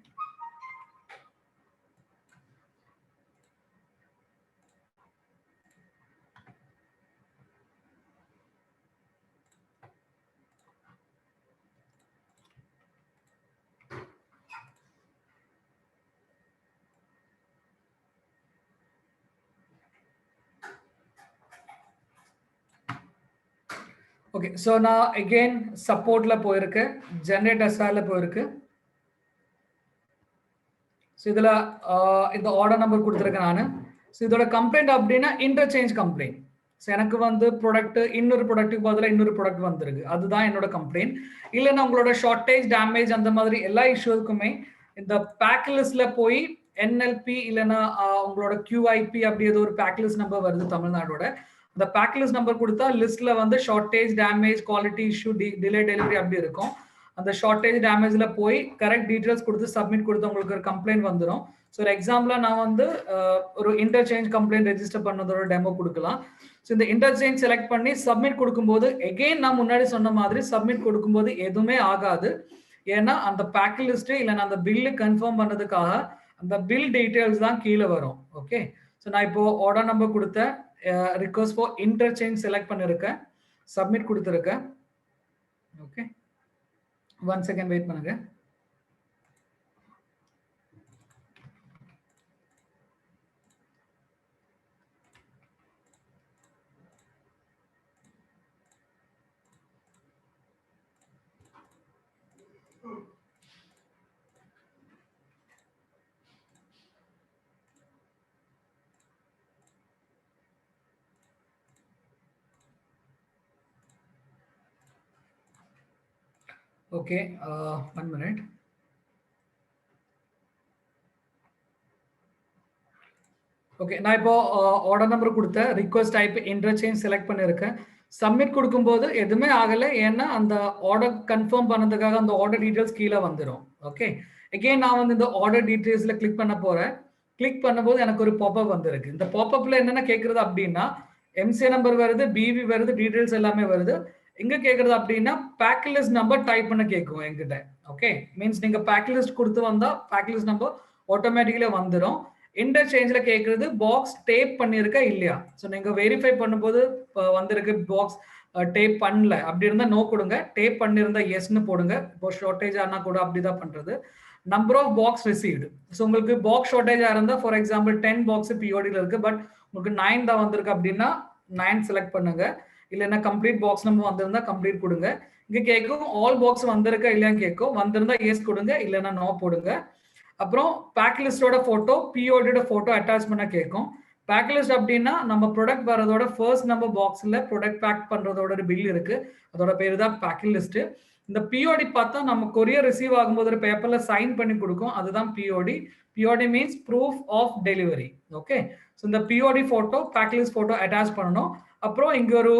ஓகே ஸோ நான் அகெயின் சப்போர்ட்ல போயிருக்கு, ஜென்ரேட் எஸ்ஆர்ல போயிருக்கு. ஸோ இதில் இந்த ஆர்டர் நம்பர் கொடுத்துருக்கேன் நான். ஸோ இதோட கம்ப்ளைண்ட் அப்படின்னா இன்டர்சேஞ்ச் கம்ப்ளைண்ட். ஸோ எனக்கு வந்து ப்ராடக்ட் இன்னொரு ப்ராடக்ட்டுக்கு பதிலாக இன்னொரு ப்ராடக்ட் வந்திருக்கு, அதுதான் என்னோட கம்ப்ளைண்ட். இல்லைன்னா உங்களோட ஷார்டேஜ் டேமேஜ் அந்த மாதிரி எல்லா இஷ்யூக்குமே இந்த பேக் லிஸ்ட்ல போய் என்எல்பி இல்லைன்னா உங்களோட QIP அப்படி ஏதோ ஒரு பேக் லிஸ்ட் நம்பர் வருது தமிழ்நாடோட, இந்த பேக் லிஸ்ட் நம்பர் கொடுத்தா லிஸ்ட்ல வந்து shortage damage quality issue delay delivery அப்படி இருக்கும். அந்த ஷார்டேஜ் டேமேஜ்ல போய் கரெக்ட் டீடைல்ஸ் கொடுத்து சப்மிட் கொடுத்து உங்களுக்கு ஒரு கம்ப்ளைண்ட் வந்துடும். ஸோ ஒரு எக்ஸாம்பிளா நான் வந்து ஒரு இன்டர்சேஞ்ச் கம்ப்ளைண்ட் ரெஜிஸ்டர் பண்ணதோட டெமோ கொடுக்கலாம். ஸோ இந்த இன்டர்சேஞ்ச் செலக்ட் பண்ணி சப்மிட் கொடுக்கும்போது எகெயின் நான் முன்னாடி சொன்ன மாதிரி சப்மிட் கொடுக்கும்போது எதுவுமே ஆகாது, ஏன்னா அந்த பேக் லிஸ்ட் இல்லைன்னா அந்த பில்லு கன்ஃபார்ம் பண்ணதுக்காக அந்த பில் டீடைல்ஸ் தான் கீழே வரும். ஓகே ஸோ நான் இப்போ ஆர்டர் நம்பர் கொடுத்தேன், ரிக்வெஸ்ட் ஃபார் இன்டர்சேஞ்ச் செலக்ட் பண்ணிருக்கேன், சப்மிட் கொடுத்துருக்கேன். ஓகே 1 செகண்ட் வெயிட் பண்ணுங்க. Okay 1 minute. ஓகே நான் இப்போ ஆர்டர் நம்பர் கொடுத்தேன், ரிக்வெஸ்ட் டைப் இன்டர்சேஞ்ச் செலக்ட் பண்ணிருக்கேன், சப்மிட் கொடுக்கும்போது எதுவுமே ஆகலை, ஏன்னா அந்த ஆர்டர் கன்ஃபார்ம் பண்ணதுக்காக அந்த ஆர்டர் டீடைல்ஸ் கீழே வந்துடும். ஓகே அகெயின் நான் வந்து இந்த ஆர்டர் டீடைல்ஸ்ல கிளிக் பண்ண போறேன். கிளிக் பண்ணும்போது எனக்கு ஒரு பாப்அப் வந்திருக்கு. இந்த பாப்அப்ல என்னென்ன கேட்கறது அப்படின்னா எம்சிஏ நம்பர் வருது, பிவி வருது, டீடைல்ஸ் எல்லாமே வருது. எங்க கேக்குறது அப்படின்னா பேக் லிஸ்ட் நம்பர் டைப் பண்ண கேட்கும் என்கிட்ட. ஓகே, மீன்ஸ் நீங்க பேக் லிஸ்ட் கொடுத்து வந்தா பேக் லிஸ்ட் நம்பர் ஆட்டோமேட்டிக்கலா வந்துடும். இன்டர்சேஞ்ச்ல கேட்கறது பாக்ஸ் டேப் பண்ணிருக்கா இல்லையா. ஸோ நீங்க வெரிஃபை பண்ணும்போது வந்திருக்கு பாக்ஸ் டேப் பண்ணல அப்படி இருந்தா நோ கொடுங்க, டேப் பண்ணிருந்தா எஸ்ன்னு போடுங்க. இப்போ ஷார்டேஜ் ஆனா கூட அப்படிதான் பண்றது. Number of box received. So உங்களுக்கு பாக்ஸ் ஷார்டேஜா இருந்தா ஃபார் எக்ஸாம்பிள் 10 பாக்ஸ் பிஓடியில் இருக்கு, பட் உங்களுக்கு 9 தான் வந்திருக்கு அப்படின்னா 9 செலக்ட் பண்ணுங்க. இல்லைன்னா கம்ப்ளீட் பாக்ஸ் நம்பர் வந்திருந்தா கம்ப்ளீட் கொடுங்க. இங்க கேட்கும் ஆல் பாக்ஸ் வந்திருக்கா இல்லையான்னு கேட்கும். வந்திருந்தா எஸ் கொடுங்க, இல்லைன்னா நோ போடுங்க. அப்புறம் பேக் லிஸ்டோட போட்டோ பிஓடியோட போட்டோ அட்டாச் பண்ண கேட்கும். பேக் லிஸ்ட் அப்படின்னா நம்ம ப்ராடக்ட் வரதோட ஃபர்ஸ்ட் நம்பர் பாக்ஸ்ல ப்ராடக்ட் பேக் பண்றதோட ஒரு பில் இருக்கு, அதோட பேரு தான் பேக் லிஸ்ட். இந்த பிஓடி பார்த்தா நம்ம கொரியர் ரிசீவ் ஆகும்போது ஒரு பேப்பர்ல சைன் பண்ணி கொடுக்கும், அதுதான் POD. POD means proof of delivery. Okay, so இந்த POD photo pack list photo attach பண்ணணும். அப்புறம் இங்க ஒரு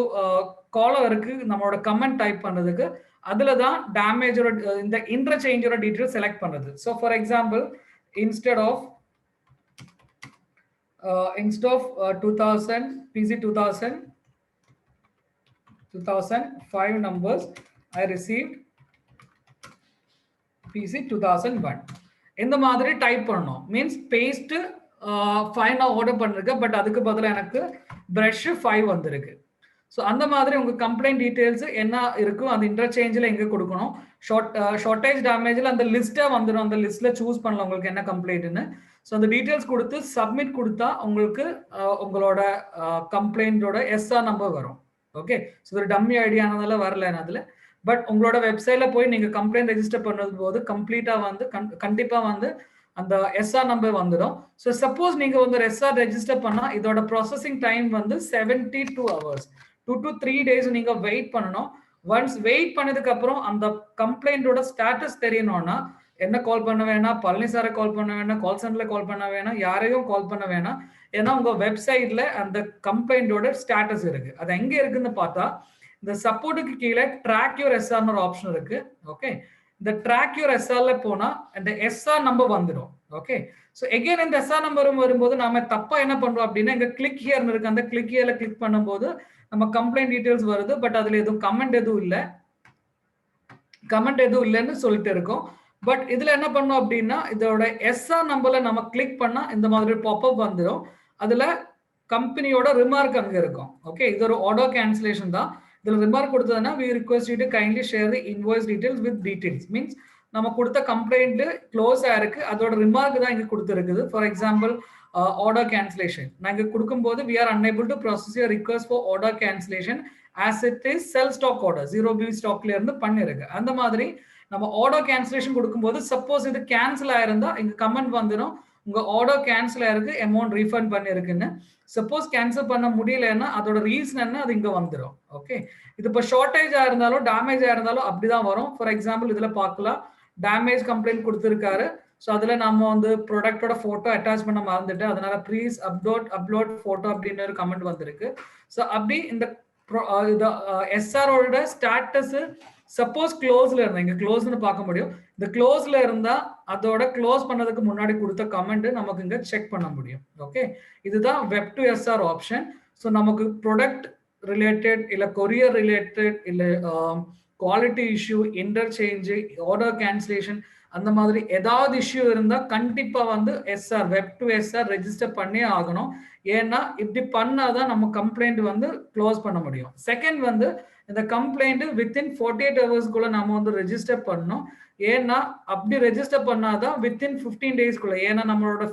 காலம் இருக்கு நம்மளோட கமெண்ட் டைப் பண்றதுக்கு, அதுல தான் டேமேஜோட இந்த இன்டர்சேஞ்சோட டீடைல் செலக்ட் பண்றது. So for example instead of 2000 PC 2005 numbers I received PC 2001 இந்த மாதிரி டைப் பண்ணணும். மீன்ஸ் பேஸ்ட் 5 நான் ஆர்டர் பண்ணிருக்கேன், பட் அதுக்கு பதிலா எனக்கு பிரஷ் 5 வந்திருக்கு. ஸோ அந்த மாதிரி உங்க கம்ப்ளைண்ட் டீடைல்ஸ் என்ன இருக்கும் அந்த இன்டர்சேஞ்சில் எங்க கொடுக்கணும். ஷார்டேஜ் டேமேஜில் அந்த லிஸ்ட்டை வந்துடும், அந்த லிஸ்ட்ல சூஸ் பண்ணலாம் உங்களுக்கு என்ன கம்ப்ளைண்ட்னு. ஸோ அந்த டீடைல்ஸ் கொடுத்து சப்மிட் கொடுத்தா உங்களுக்கு உங்களோட கம்ப்ளைண்டோட எஸ்ஆர் நம்பர் வரும். ஓகே, ஸோ ஒரு டம்மி ஐடியானதால வரல அதுல, பட் உங்களோட வெப்சைட்ல போய் நீங்க கம்ப்ளைண்ட் ரெஜிஸ்டர் பண்ணும் போது கம்ப்ளீட்டா வந்து கண்டிப்பா வந்து அந்த எஸ்ஆர் நம்பர் வந்துடும். ஸோ சப்போஸ் நீங்க வந்து எஸ்ஆர் ரெஜிஸ்டர் பண்ணா இதோட ப்ராசஸிங் டைம் வந்து 72 hours, 2 to 3 days நீங்க வெயிட் பண்ணணும். ஒன்ஸ் வெயிட் பண்ணதுக்கு அப்புறம் அந்த கம்ப்ளைண்டோட ஸ்டேட்டஸ் தெரியணும்னா என்ன கால் பண்ண வேணாம், பழனி சாரை கால் பண்ண வேணாம், கால் சென்டர்ல கால் பண்ண வேணாம், யாரையும் கால் பண்ண வேணாம். ஏன்னா உங்க வெப்சைட்ல அந்த கம்ப்ளைண்டோட ஸ்டேட்டஸ் இருக்கு. அது எங்க இருக்குன்னு பார்த்தா இந்த சப்போர்ட்டுக்கு கீழே ட்ராக் யுவர் எஸ்ஆர்னு ஒரு ஆப்ஷன் இருக்கு. ஓகே, இந்த ட்ராக் யுவர் எஸ்ஆர்ல போனா அந்த எஸ்ஆர் நம்பர் வந்துடும். ஓகே, ஸோ எகைன் இந்த எஸ்ஆர் நம்பர் வரும்போது நாம தப்பா என்ன பண்றோம் அப்படின்னா இங்க கிளிக் ஹியர்னு இருக்கு, அந்த கிளிக் ஹியர்ல கிளிக் பண்ணும்போது நம்ம கம்ப்ளைண்ட் டீடைல்ஸ் வருது, பட் அதுல எதுவும் கமெண்ட் எதுவும் இல்லைன்னு சொல்லிட்டு இருக்கோம். பட் இதுல என்ன பண்ணோம் அப்படின்னா இதோட எஸ்ஆர் நம்பர்ல நம்ம கிளிக் பண்ணா இந்த மாதிரி பாப்அப் வந்துடும். அதுல கம்பெனியோட ரிமார்க் அங்க இருக்கும். ஓகே, இது ஒரு ஆர்டர் கேன்சலேஷன் தான். இதுல remark கொடுத்ததுன்னா we request you to kindly share the invoice details with details. Means நம்ம கொடுத்த கம்ப்ளைண்ட் க்ளோஸ் ஆயிருக்கு, அதோட ரிமார்க் தான் இங்க கொடுத்துருக்குது. ஃபார் எக்ஸாம்பிள் ஆர்டர் கேன்சலேஷன் நாங்க கொடுக்கும்போது we are unable to process your request for order cancellation as it is sell stock order 0B ஸ்டாக்ல இருந்து பண்ணிருக்கு. அந்த மாதிரி நம்ம ஆர்டர் கேன்சலேஷன் கொடுக்கும்போது சப்போஸ் இது கேன்சல் ஆயிருந்தா இங்க கமெண்ட் வந்துடும் உங்க ஆர்டர் கேன்சல் ஆயிருக்கு, அமௌண்ட் ரீஃபண்ட் பண்ணிருக்குன்னு. சப்போஸ் கேன்சல் பண்ண முடியலன்னா அதோட ரீசன் என்ன அது இங்க வந்துடும். ஓகே, இது இப்போ ஷார்டேஜா இருந்தாலும் டேமேஜா இருந்தாலும் அப்படிதான் வரும். ஃபார் எக்ஸாம்பிள் இதுல பார்க்கலாம் டேமேஜ் கம்ப்ளைண்ட் கொடுத்துருக்காரு. ஸோ அதுல நம்ம வந்து ப்ராடக்டோட போட்டோ அட்டாச் பண்ண மறந்துட்டு அதனால ப்ளீஸ் அப்லோட் போட்டோ அப்படின்னு ஒரு கமெண்ட் வந்திருக்கு. ஸோ அப்படி இந்த எஸ்ஆரோட ஸ்டேட்டஸ் சப்போஸ் க்ளோஸ்ல இருந்தா இங்க க்ளோஸ்னு பார்க்க முடியும். இந்த க்ளோஸ்ல இருந்தா அதோட க்ளோஸ் பண்ணதுக்கு முன்னாடி கொடுத்த கமெண்ட் நமக்கு இங்க செக் பண்ண முடியும். ஓகே, இதுதான் web to SR option. So நமக்கு ப்ராடக்ட் ரிலேட்டட் இல்ல கொரியர் ரிலேட்டட் இல்ல quality issue, interchange, order cancellation அந்த மாதிரி ஏதாவது இஷ்யூ இருந்தா கண்டிப்பா வந்து SR web to SR register பண்ணே ஆகணும். ஏன்னா இப்படி பண்ணாதான் நம்ம கம்ப்ளைண்ட் வந்து க்ளோஸ் பண்ண முடியும். செகண்ட் வந்து இந்த கம்ப்ளைண்ட் வித்தின் 48 ஹவர்ஸ்க்குள்ள நம்ம வந்து ரெஜிஸ்டர் பண்ணணும். ஏன்னா அப்படி ரெஜிஸ்டர் பண்ணாதான் வித்தின் 15 டேஸ்க்குள்ள, ஏன்னா நம்மளோட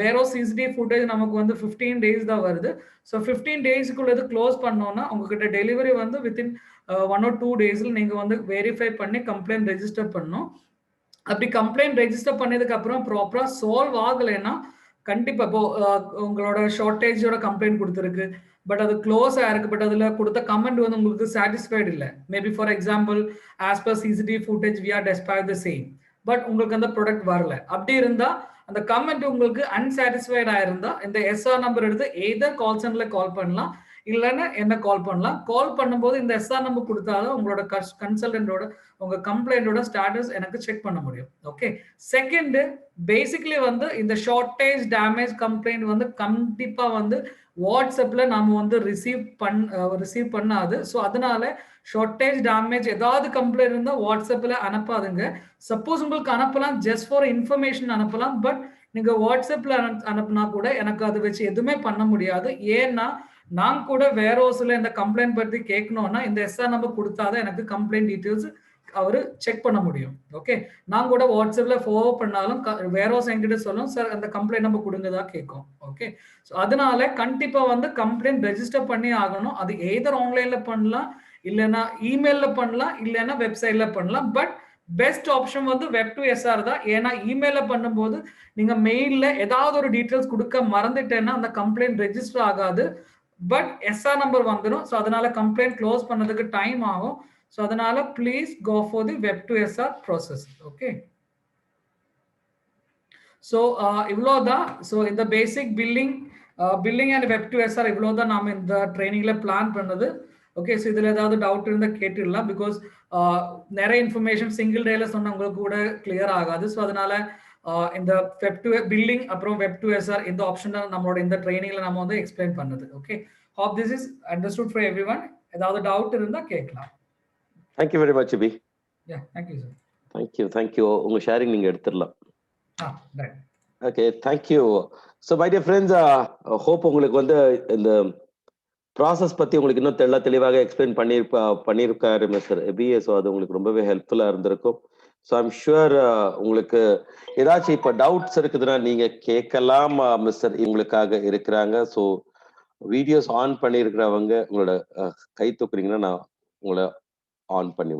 வேற சிசிடிவி ஃபுட்டேஜ் நமக்கு வந்து 15 டேஸ் தான் வருது. ஸோ 15 டேஸ்க்குள்ள இது க்ளோஸ் பண்ணோம்னா உங்ககிட்ட டெலிவரி வந்து வித்தின் 1 or 2 டேஸ்ல நீங்க வந்து வெரிஃபை பண்ணி கம்ப்ளைண்ட் ரெஜிஸ்டர் பண்ணணும். அப்படி கம்ப்ளைண்ட் ரெஜிஸ்டர் பண்ணதுக்கு அப்புறம் ப்ராப்பரா சால்வ் ஆகலைன்னா கண்டிப்பா இப்போ உங்களோட ஷார்டேஜோட கம்ப்ளைண்ட் கொடுத்துருக்கு, பட் அது க்ளோஸ் ஆயிருக்கு, பட் அதுல கொடுத்த கமெண்ட் வந்து உங்களுக்கு சாட்டிஸ்ஃபைடு இல்லை. Maybe for example as per CCTV footage we are despite the same, but உங்களுக்கு அந்த ப்ராடக்ட் வரல. அப்படி இருந்தா அந்த கமெண்ட் உங்களுக்கு அன்சாட்டிஸ்ஃபைட் ஆயிருந்தா இந்த எஸ்ஆர் நம்பர் எடுத்து எய்தர் கால் சென்டர்ல கால் பண்ணலாம், இல்லைன்னா என்ன கால் பண்ணலாம். கால் பண்ணும்போது இந்த எஸ்ஆர் நம்பர் கொடுத்தாலும் உங்களோட கன்சல்டன்டோட உங்க கம்ப்ளைண்டோட ஸ்டேட்டஸ் எனக்கு செக் பண்ண முடியும். ஓகே. செகண்ட், பேசிக்கலி வந்து இந்த ஷார்ட்டேஜ் டேமேஜ் கம்ப்ளைண்ட் வந்து கண்டிப்பா வந்து வாட்ஸ்அப்ல நாம வந்து ரிசீவ் பண்ணாது. ஸோ அதனால ஷார்ட்டேஜ் டேமேஜ் ஏதாவது கம்ப்ளைண்ட் இருந்தா வாட்ஸ்அப்ல அனுப்பாதுங்க. சப்போஸ் உங்களுக்கு அனுப்பலாம், ஜஸ்ட் ஃபார் இன்ஃபர்மேஷன் அனுப்பலாம். பட் நீங்க வாட்ஸ்அப்ல அனுப்புனா கூட எனக்கு அதை வச்சு எதுவுமே பண்ண முடியாது. ஏன்னா நான் கூட வேற ஹவுஸ்ல இந்த கம்ப்ளைண்ட் பத்தி கேட்கணும்னா இந்த எஸ்ஆர் நம்பர் கொடுத்தாதான் எனக்கு கம்ப்ளைண்ட் டீடைல்ஸ் அவரு செக் பண்ண முடியும். ஓகே. நான் கூட வாட்ஸ்அப்ல ஃபார்வர்ட் பண்ணாலும் வேற ஹவுஸ் என்கிட்ட சொல்லும், சார் அந்த கம்ப்ளைண்ட் நம்பர் கொடுங்கதா கேட்கும். ஓகே. ஸோ அதனால கண்டிப்பா வந்து கம்ப்ளைண்ட் ரெஜிஸ்டர் பண்ணி ஆகணும். அது எய்தர் ஆன்லைன்ல பண்ணலாம், இல்லைன்னா இமெயில்ல பண்ணலாம், இல்லைன்னா வெப்சைட்ல பண்ணலாம். பட் பெஸ்ட் ஆப்ஷன் வந்து வெப் டு எஸ்ஆர் தான். ஏன்னா இமெயில பண்ணும்போது நீங்க மெயில்ல ஏதாவது ஒரு டீடைல்ஸ் கொடுக்க மறந்துட்டேன்னா அந்த கம்ப்ளைண்ட் ரெஜிஸ்டர் ஆகாது. பட் எஸ்ஆர் நம்பர் வந்துடும். ஸோ அதனால கம்ப்ளைண்ட் க்ளோஸ் பண்ணதுக்கு டைம் ஆகும். ஸோ அதனால please go for the web to SR process. Okay. So இவ்வளோதான். ஸோ இந்த basic billing and web to SR இவ்வளோதான் நாம இந்த ட்ரைனிங்ல பிளான் பண்ணது. ஓகே. ஸோ இதுல ஏதாவது டவுட் இருந்தால் கேட்டுடலாம். பிகாஸ் நிறைய இன்ஃபர்மேஷன் சிங்கிள் டேல சொன்ன உங்களுக்கு கூட கிளியர் ஆகாது. ஸோ அதனால இந்த வெப் டு பில்லிங் அப்புறம் வெப் டு எஸ்ஆர் இந்த ஆப்ஷன் நம்மளோட இந்த ட்ரைனிங்ல நம்ம வந்து எக்ஸ்பிளைன் பண்ணது. Okay. Hope this is understood for everyone. ஏதாவது டவுட் இருந்தா கேட்கலாம். Thank you very much, Abhi. Yeah, thank you, sir. Thank you. உங்க ஷேரிங் நீங்க எடுத்துடலாம். Right. Okay, thank you. So my dear friends, hope உங்களுக்கு வந்து இந்த ப்ராசஸ் பத்தி உங்களுக்கு இன்னும் தெளிவாக எக்ஸ்பிளைன் பண்ணியிருக்காரு மிஸ்டர் எபி. ஸோ அது உங்களுக்கு ரொம்பவே ஹெல்ப்ஃபுல்லா இருந்திருக்கும். ஸோ ஐம் ஷுர் உங்களுக்கு ஏதாச்சும் இப்போ டவுட்ஸ் இருக்குதுன்னா நீங்க கேட்கலாம். மிஸ்டர் உங்களுக்காக இருக்கிறாங்க. ஸோ வீடியோஸ் ஆன் பண்ணியிருக்கிறவங்க உங்களோட கை தூக்குறீங்கன்னா நான் உங்களை ஆன் பண்ணி